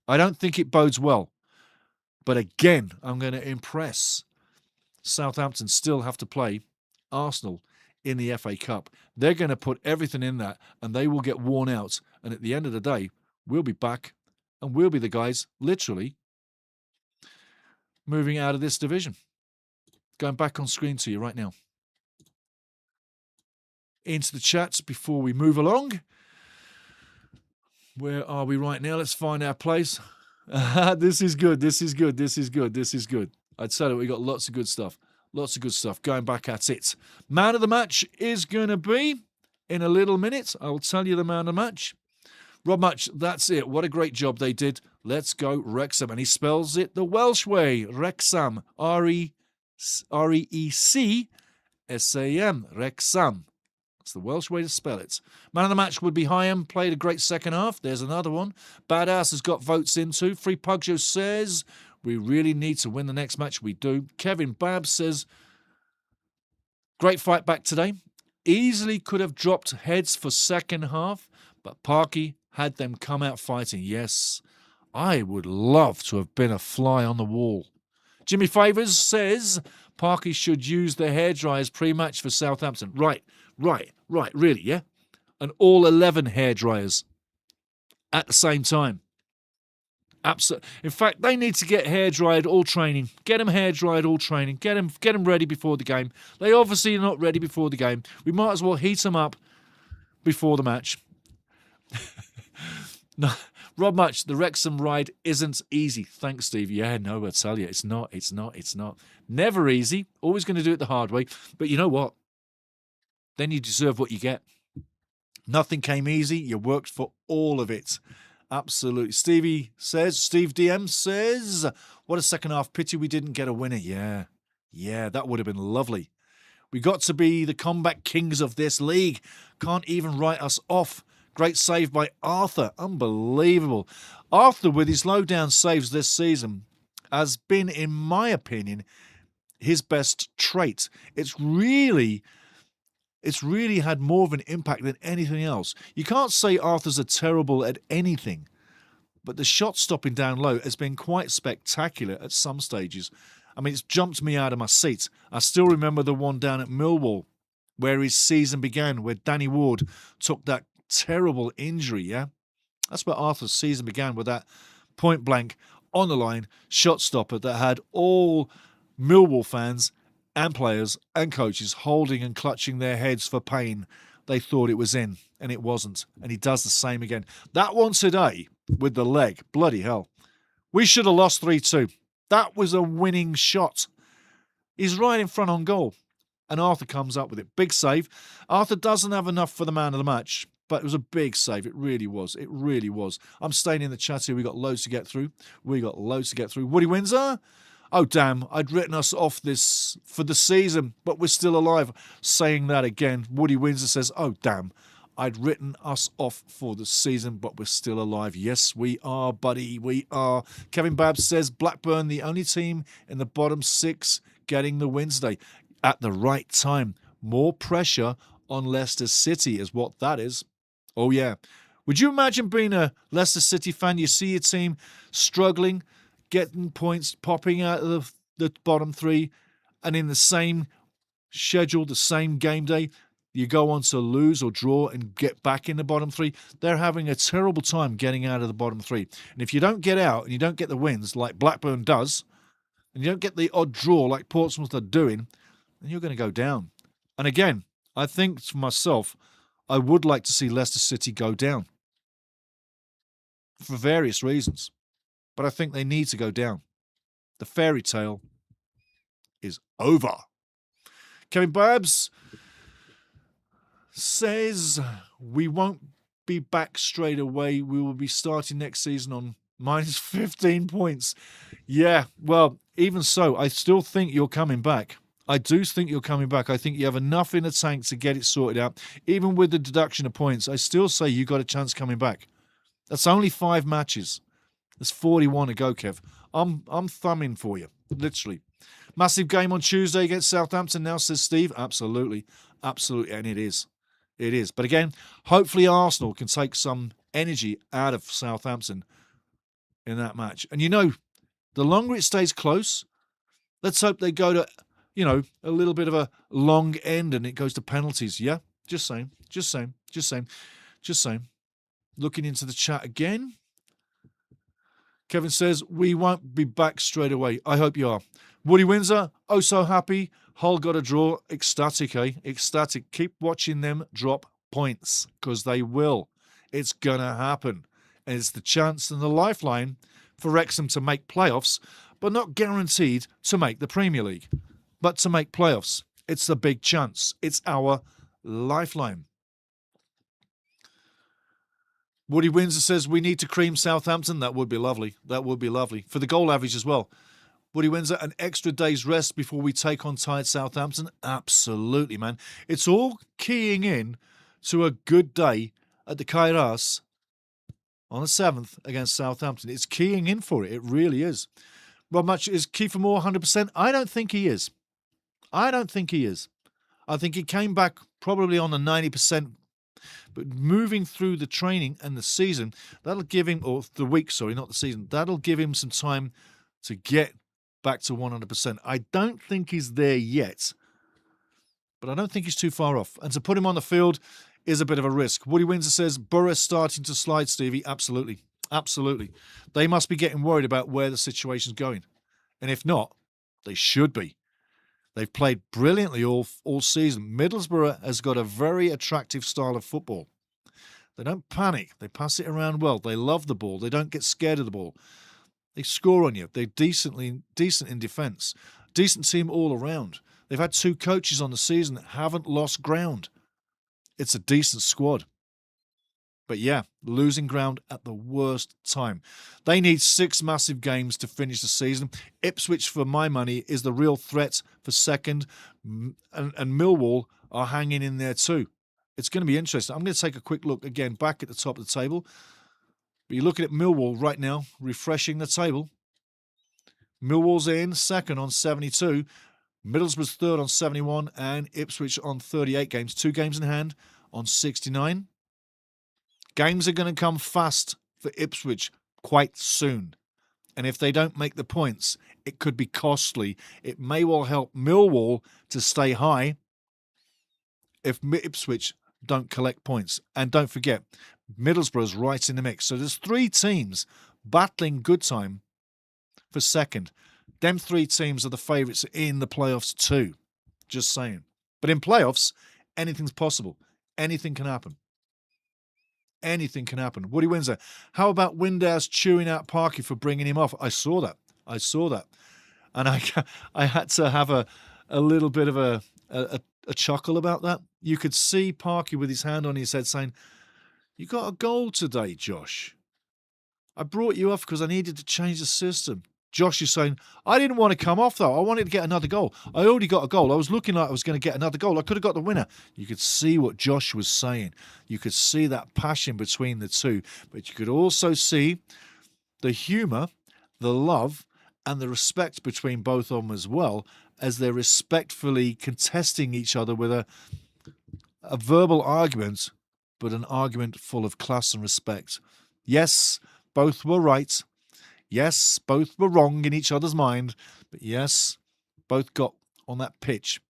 I don't think it bodes well. But again, I'm going to impress. Southampton still have to play Arsenal in the FA Cup. They're going to put everything in that, and they will get worn out. And at the end of the day, we'll be back, and we'll be the guys, literally, moving out of this division. Going back on screen to you right now. Into the chats before we move along. Where are we right now? Let's find our place. This is good. This is good. This is good. This is good. I'd say that we got lots of good stuff. Lots of good stuff. Going back at it. Man of the match is going to be in a little minute. I will tell you the man of the match. Rob Match, that's it. What a great job they did. Let's go Wrexham. And he spells it the Welsh way. Wrexham. R-E-C-S-A-M. Wrexham. That's the Welsh way to spell it. Man of the match would be Hyam. Played a great second half. There's another one. Badass has got votes in too. Free Pugjo says, we really need to win the next match. We do. Kevin Babb says, great fight back today. Easily could have dropped heads for second half, but Parky had them come out fighting. Yes, I would love to have been a fly on the wall. Jimmy Favors says, Parky should use the hairdryers pre-match for Southampton. Right, really, yeah? And all 11 hairdryers at the same time. Absolutely. In fact, they need to get hair dried all training. Get them hair dried all training. Get them ready before the game. They obviously are not ready before the game. We might as well heat them up before the match. No, Rob Much, the Wrexham ride isn't easy. Thanks, Steve. Yeah, no, I tell you, it's not. Never easy. Always going to do it the hard way. But you know what? Then you deserve what you get. Nothing came easy. You worked for all of it. Absolutely. Steve DM says, what a second half. Pity we didn't get a winner. Yeah, that would have been lovely. We got to be the comeback kings of this league. Can't even write us off. Great save by Arthur. Unbelievable. Arthur, with his low down saves this season, has been, in my opinion, his best trait. It's really had more of an impact than anything else. You can't say Arthurs are terrible at anything, but the shot stopping down low has been quite spectacular at some stages. I mean, it's jumped me out of my seat. I still remember the one down at Millwall where his season began, where Danny Ward took that terrible injury, yeah? That's where Arthur's season began, with that point-blank, on the line shot stopper that had all Millwall fans and players and coaches holding and clutching their heads for pain. They thought it was in, and it wasn't. And he does the same again. That one today with the leg, bloody hell. We should have lost 3-2. That was a winning shot. He's right in front on goal. And Arthur comes up with it. Big save. Arthur doesn't have enough for the man of the match, but it was a big save. It really was. It really was. I'm staying in the chat here. We got loads to get through. Woody Windsor. Oh, damn. I'd written us off this for the season, but we're still alive. Saying that again. Woody Windsor says, oh, damn. I'd written us off for the season, but we're still alive. Yes, we are, buddy. We are. Kevin Babs says, Blackburn, the only team in the bottom 6 getting the Wednesday at the right time. More pressure on Leicester City is what that is. Oh, yeah. Would you imagine being a Leicester City fan? You see your team struggling, getting points, popping out of the bottom 3, and in the same schedule, the same game day, you go on to lose or draw and get back in the bottom 3. They're having a terrible time getting out of the bottom 3. And if you don't get out and you don't get the wins like Blackburn does, and you don't get the odd draw like Portsmouth are doing, then you're going to go down. And again, I think for myself, I would like to see Leicester City go down for various reasons. But I think they need to go down. The fairy tale is over. Kevin Babs says we won't be back straight away. We will be starting next season on minus 15 points. Yeah, well, even so, I still think you're coming back. I do think you're coming back. I think you have enough in the tank to get it sorted out. Even with the deduction of points, I still say you got a chance coming back. That's only 5 matches. There's 41 to go, Kev. I'm thumbing for you, literally. Massive game on Tuesday against Southampton now, says Steve. Absolutely. Absolutely, and it is. It is. But again, hopefully Arsenal can take some energy out of Southampton in that match. And you know, the longer it stays close, let's hope they go to, you know, a little bit of a long end and it goes to penalties. Yeah? Just saying. Looking into the chat again. Kevin says, we won't be back straight away. I hope you are. Woody Windsor, oh so happy. Hull got a draw. Ecstatic, eh? Ecstatic. Keep watching them drop points, because they will. It's going to happen. And it's the chance and the lifeline for Wrexham to make playoffs, but not guaranteed to make the Premier League. But to make playoffs. It's the big chance. It's our lifeline. Woody Windsor says, we need to cream Southampton. That would be lovely. That would be lovely. For the goal average as well. Woody Windsor, an extra day's rest before we take on tired Southampton? Absolutely, man. It's all keying in to a good day at the Kairos on the 7th against Southampton. It's keying in for it. It really is. Rob Much, is Kiefer Moore 100%? I don't think he is. I think he came back probably on the 90%. But moving through the training and the season, that'll give him, or the week, sorry, not the season, that'll give him some time to get back to 100%. I don't think he's there yet, but I don't think he's too far off. And to put him on the field is a bit of a risk. Woody Windsor says, Borough starting to slide, Stevie. Absolutely. Absolutely. They must be getting worried about where the situation's going. And if not, they should be. They've played brilliantly all season. Middlesbrough has got a very attractive style of football. They don't panic. They pass it around well. They love the ball. They don't get scared of the ball. They score on you. They're decent in defence. Decent team all around. They've had 2 coaches on the season that haven't lost ground. It's a decent squad. But yeah, losing ground at the worst time. They need 6 massive games to finish the season. Ipswich, for my money, is the real threat for second. And Millwall are hanging in there too. It's going to be interesting. I'm going to take a quick look again back at the top of the table. But you're looking at Millwall right now, refreshing the table. Millwall's in second on 72. Middlesbrough's third on 71 and Ipswich on 38 games. 2 games in hand on 69. Games are going to come fast for Ipswich quite soon. And if they don't make the points, it could be costly. It may well help Millwall to stay high if Ipswich don't collect points. And don't forget, Middlesbrough's right in the mix. So there's 3 teams battling good time for second. Them 3 teams are the favourites in the playoffs too. Just saying. But in playoffs, anything's possible. Anything can happen. Anything can happen. Woody Windsor, how about Windass chewing out Parky for bringing him off? I saw that. And I had to have a little bit of a chuckle about that. You could see Parky with his hand on his head saying, "You got a goal today, Josh. I brought you off because I needed to change the system." Josh is saying, "I didn't want to come off, though. I wanted to get another goal. I already got a goal. I was looking like I was going to get another goal. I could have got the winner." You could see what Josh was saying. You could see that passion between the two. But you could also see the humour, the love, and the respect between both of them as well, as they're respectfully contesting each other with a verbal argument, but an argument full of class and respect. Yes, both were right. Yes, both were wrong in each other's mind, but yes, both got on that pitch,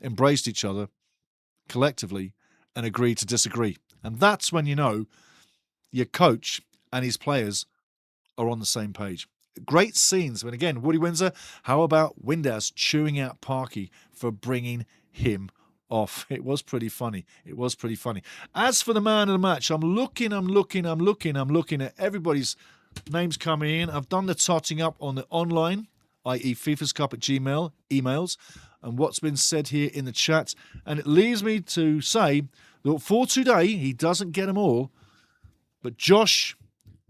embraced each other collectively, and agreed to disagree. And that's when you know your coach and his players are on the same page. Great scenes. When again, Woody Windsor, how about Windass chewing out Parky for bringing him off? It was pretty funny. As for the man of the match, I'm looking at everybody's names coming in. I've done the totting up on the online, i.e. FIFA's Cup at Gmail, emails, and what's been said here in the chat. And it leaves me to say that for today, he doesn't get them all, but Josh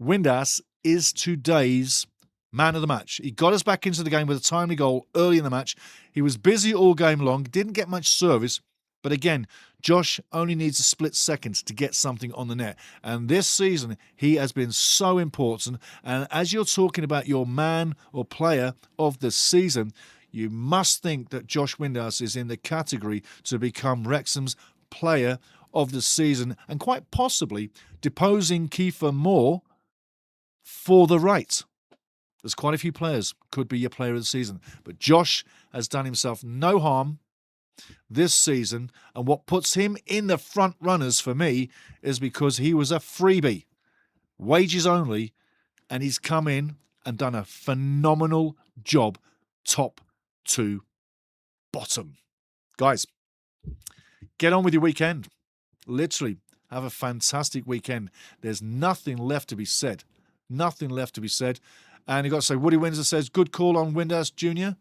Windass is today's man of the match. He got us back into the game with a timely goal early in the match. He was busy all game long, didn't get much service, but again, Josh only needs a split second to get something on the net. And this season, he has been so important. And as you're talking about your man or player of the season, you must think that Josh Windass is in the category to become Wrexham's player of the season and quite possibly deposing Kiefer Moore for the right. There's quite a few players could be your player of the season. But Josh has done himself no harm this season, and what puts him in the front runners for me is because he was a freebie, wages only, and he's come in and done a phenomenal job top to bottom. Guys, get on with your weekend. Literally, have a fantastic weekend. There's nothing left to be said. Nothing left to be said. And you've got to say, Woody Windsor says, good call on Windass Jr.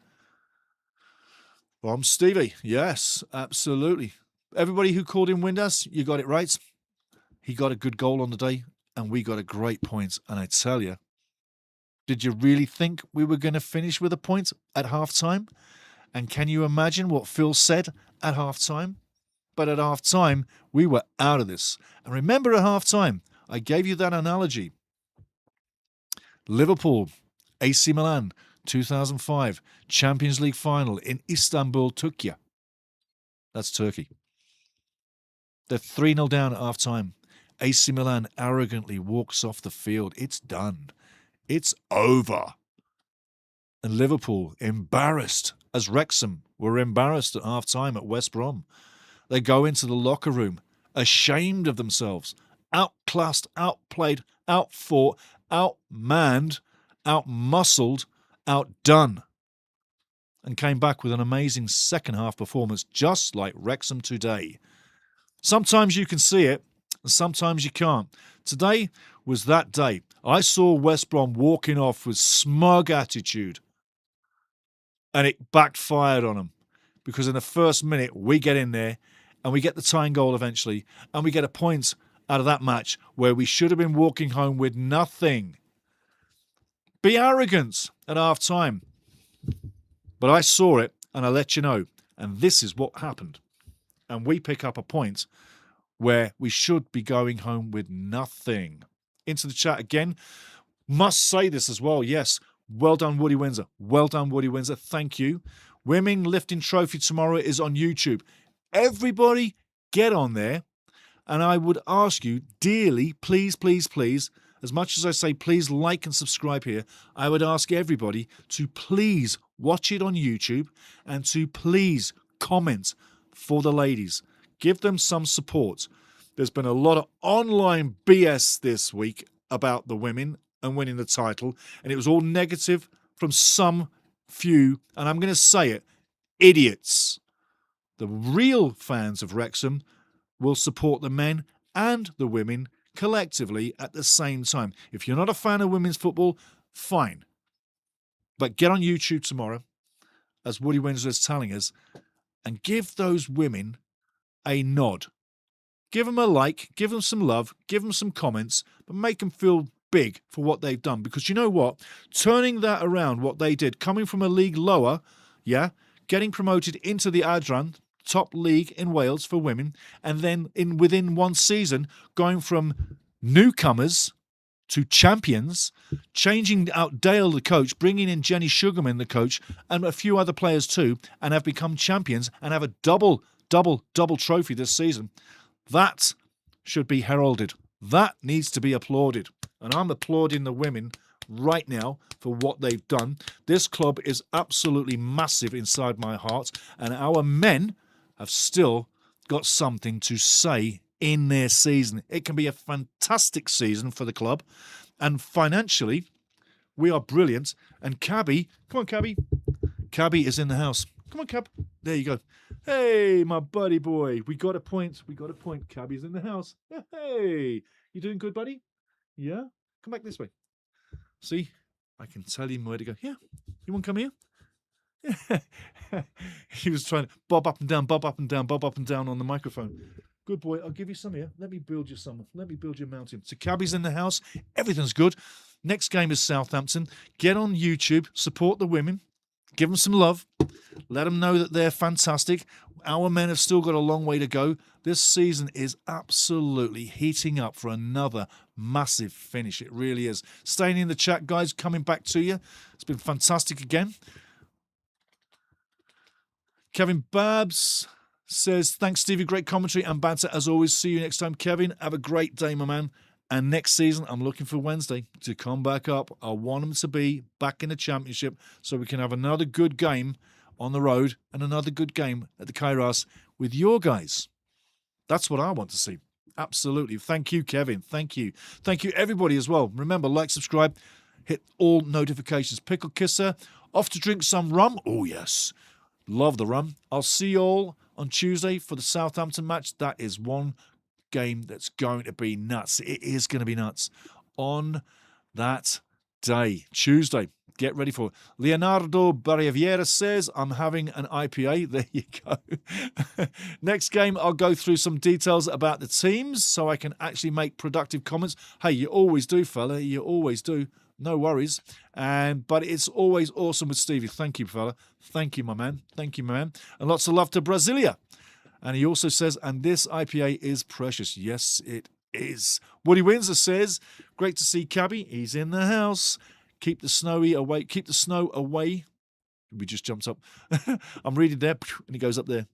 From Stevie. Yes, absolutely. Everybody who called in Windass, you got it right. He got a good goal on the day, and we got a great point. And I tell you, did you really think we were going to finish with a point at half-time? And can you imagine what Phil said at half-time? But at half-time, we were out of this. And remember at half-time, I gave you that analogy. Liverpool, AC Milan, 2005, Champions League final in Istanbul, Turkey. That's Turkey. They're 3-0 down at half-time. AC Milan arrogantly walks off the field. It's done. It's over. And Liverpool, embarrassed, as Wrexham were embarrassed at half-time at West Brom. They go into the locker room, ashamed of themselves, outclassed, outplayed, outfought, outmanned, outmuscled, outdone, and came back with an amazing second-half performance, just like Wrexham today. Sometimes you can see it, and sometimes you can't. Today was that day. I saw West Brom walking off with smug attitude, and it backfired on them, because in the first minute, we get in there, and we get the tying goal eventually, and we get a point out of that match where we should have been walking home with nothing. Be arrogant at half-time. But I saw it, and I let you know. And this is what happened. And we pick up a point where we should be going home with nothing. Into the chat again. Must say this as well. Yes, well done, Woody Windsor. Well done, Woody Windsor. Thank you. Women Lifting Trophy tomorrow is on YouTube. Everybody get on there. And I would ask you dearly, please, please, please, as much as I say please like and subscribe here, I would ask everybody to please watch it on YouTube and to please comment for the ladies. Give them some support. There's been a lot of online BS this week about the women and winning the title, and it was all negative from some few, and I'm going to say it, idiots. The real fans of Wrexham will support the men and the women collectively at the same time. If you're not a fan of women's football, fine. But get on YouTube tomorrow, as Woody Winslow's telling us, and give those women a nod. Give them a like, give them some love, give them some comments, but make them feel big for what they've done. Because you know what? Turning that around, what they did, coming from a league lower, getting promoted into the Adran, top league in Wales for women, and then within one season going from newcomers to champions, changing out Dale the coach, bringing in Jenny Sugarman the coach, and a few other players too, and have become champions and have a double trophy this season. That should be heralded. That needs to be applauded. And I'm applauding the women right now for what they've done. This club is absolutely massive inside my heart, and our men have still got something to say in their season. It can be a fantastic season for the club, and financially, we are brilliant. And Cabby, come on, Cabby. Cabby is in the house. Come on, Cab. There you go. Hey, my buddy boy. We got a point. We got a point. Cabby's in the house. Hey, you doing good, buddy? Yeah? Come back this way. See, I can tell him where to go. Yeah, you want to come here? He was trying to bob up and down, bob up and down, bob up and down on the microphone. Good boy, I'll give you some here. Let me build you some. Let me build you a mountain. So Cabby's in the house. Everything's good. Next game is Southampton. Get on YouTube. Support the women. Give them some love. Let them know that they're fantastic. Our men have still got a long way to go. This season is absolutely heating up for another massive finish. It really is. Staying in the chat, guys. Coming back to you. It's been fantastic again. Kevin Babs says, thanks, Stevie. Great commentary and banter as always. See you next time, Kevin. Have a great day, my man. And next season, I'm looking for Wednesday to come back up. I want them to be back in the championship so we can have another good game on the road and another good game at the Kairos with your guys. That's what I want to see. Absolutely. Thank you, Kevin. Thank you. Thank you, everybody, as well. Remember, like, subscribe, hit all notifications. Pickle Kisser, off to drink some rum. Oh, yes. Love the rum. I'll see you all on Tuesday for the Southampton match. That is one game that's going to be nuts. It is going to be nuts on that day, Tuesday. Get ready for it. Leonardo Barriviera says, I'm having an IPA. There you go. Next game, I'll go through some details about the teams so I can actually make productive comments. Hey, you always do, fella. You always do. No worries. But it's always awesome with Stevie. Thank you, fella. Thank you, my man. Thank you, my man. And lots of love to Brasilia. And he also says, and this IPA is precious. Yes, it is. Woody Windsor says, great to see Cabby. He's in the house. Keep the snowy away. Keep the snow away. We just jumped up. I'm reading there, and he goes up there.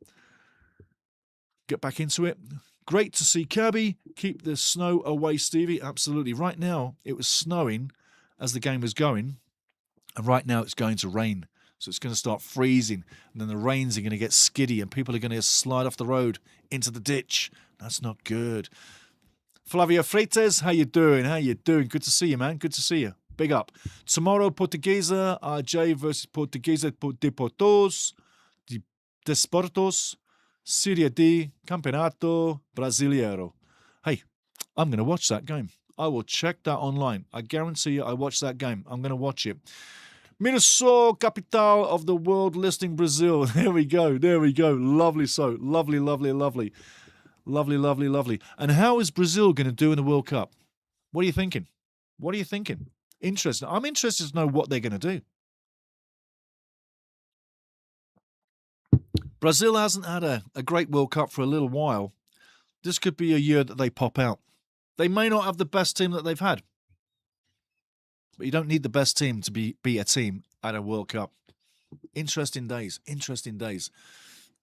Get back into it. Great to see Cabby. Keep the snow away, Stevie. Absolutely. Right now, it was snowing as the game was going, and right now it's going to rain. So it's going to start freezing, and then the rains are going to get skiddy, and people are going to slide off the road into the ditch. That's not good. Flavio Freitas, how you doing? How you doing? Good to see you, man. Good to see you. Big up. Tomorrow, Portuguesa, RJ versus Portuguesa de Portos, de Desportos, Serie D, Campeonato Brasileiro. Hey, I'm going to watch that game. I will check that online. I guarantee you I watch that game. I'm going to watch it. Mirassol, capital of the world listing Brazil. There we go. There we go. Lovely so. Lovely, lovely, lovely. Lovely, lovely, lovely. And how is Brazil going to do in the World Cup? What are you thinking? What are you thinking? Interesting. I'm interested to know what they're going to do. Brazil hasn't had a great World Cup for a little while. This could be a year that they pop out. They may not have the best team that they've had. But you don't need the best team to be a team at a World Cup. Interesting days. Interesting days.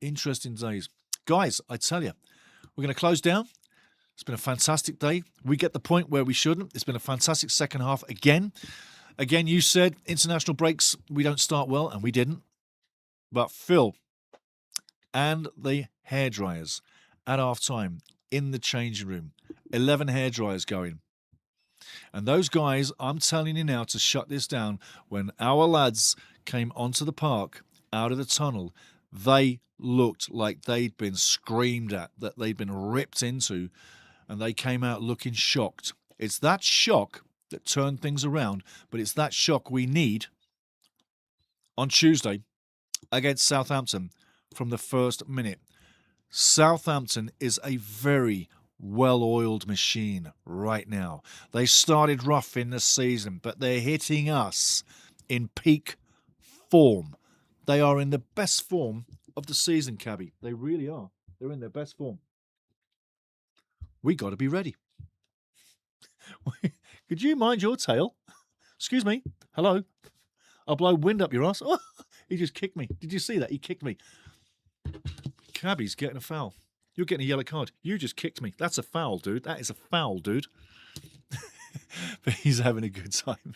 Interesting days. Guys, I tell you, we're going to close down. It's been a fantastic day. We get the point where we shouldn't. It's been a fantastic second half again. Again, you said international breaks, we don't start well, and we didn't. But Phil and the hairdryers at half-time in the changing room, 11 hairdryers going. And those guys, I'm telling you now to shut this down, when our lads came onto the park out of the tunnel, they looked like they'd been screamed at, that they'd been ripped into, and they came out looking shocked. It's that shock that turned things around, but it's that shock we need on Tuesday against Southampton from the first minute. Southampton is a very well-oiled machine right now. They started rough in the season, but they're hitting us in peak form. They are in the best form of the season, Cabby. They really are. They're in their best form. We got to be ready. Could you mind your tail? Excuse me. Hello. I'll blow wind up your ass. Oh, he just kicked me. Did you see that? He kicked me. Cabby's getting a foul. You're getting a yellow card. You just kicked me. That's a foul, dude. That is a foul, dude. But he's having a good time.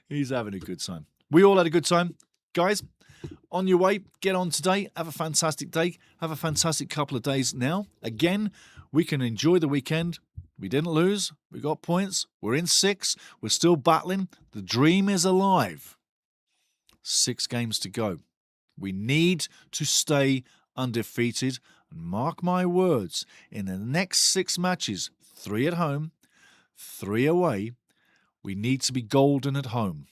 He's having a good time. We all had a good time. Guys, on your way, get on today. Have a fantastic day. Have a fantastic couple of days now. Again, we can enjoy the weekend. We didn't lose. We got points. We're in 6. We're still battling. The dream is alive. 6 games to go. We need to stay undefeated. And mark my words, in the next 6 matches, 3 at home, 3 away, we need to be golden at home.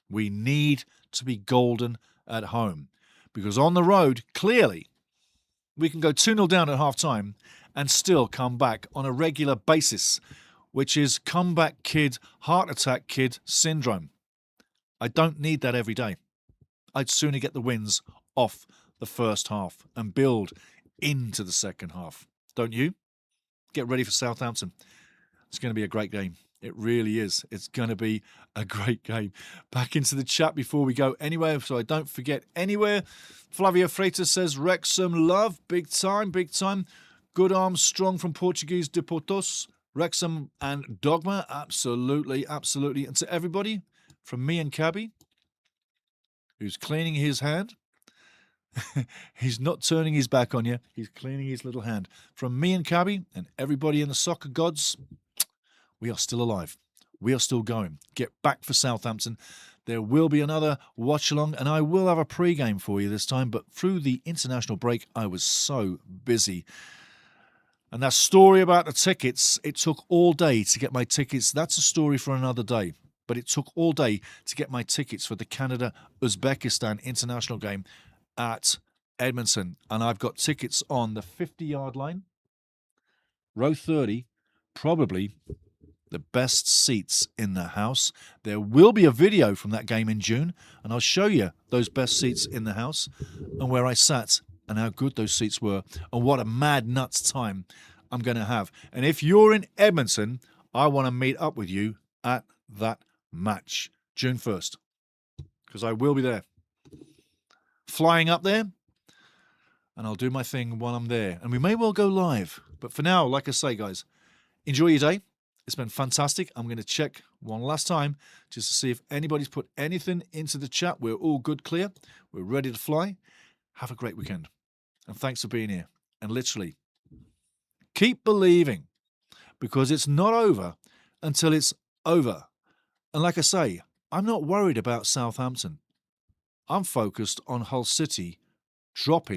We need to be golden at home. Because on the road, clearly, we can go 2-0 down at half-time and still come back on a regular basis, which is comeback kid, heart attack kid syndrome. I don't need that every day. I'd sooner get the wins off the first half and build into the second half. Don't you? Get ready for Southampton. It's going to be a great game. It really is. It's going to be a great game. Back into the chat before we go anywhere, so I don't forget anywhere. Flavio Freitas says, Wrexham love, big time, big time. Good arms strong from Portuguese de Portos. Wrexham and Dogma, absolutely, absolutely. And to everybody, from me and Cabby, who's cleaning his hand. He's not turning his back on you. He's cleaning his little hand. From me and Cabby and everybody in the soccer gods, we are still alive. We are still going. Get back for Southampton. There will be another watch-along, and I will have a pre-game for you this time, but through the international break, I was so busy. And that story about the tickets, it took all day to get my tickets. That's a story for another day. But it took all day to get my tickets for the Canada-Uzbekistan international game at Edmonton. And I've got tickets on the 50-yard line, row 30, probably the best seats in the house. There will be a video from that game in June, and I'll show you those best seats in the house and where I sat and how good those seats were and what a mad nuts time I'm going to have. And if you're in Edmonton, I want to meet up with you at that match, June 1st, because I will be there. Flying up there, and I'll do my thing while I'm there. And we may well go live. But for now, like I say, guys, enjoy your day. It's been fantastic. I'm going to check one last time just to see if anybody's put anything into the chat. We're all good, clear. We're ready to fly. Have a great weekend. And thanks for being here. And literally, keep believing, because it's not over until it's over. And like I say, I'm not worried about Southampton. I'm focused on Hull City dropping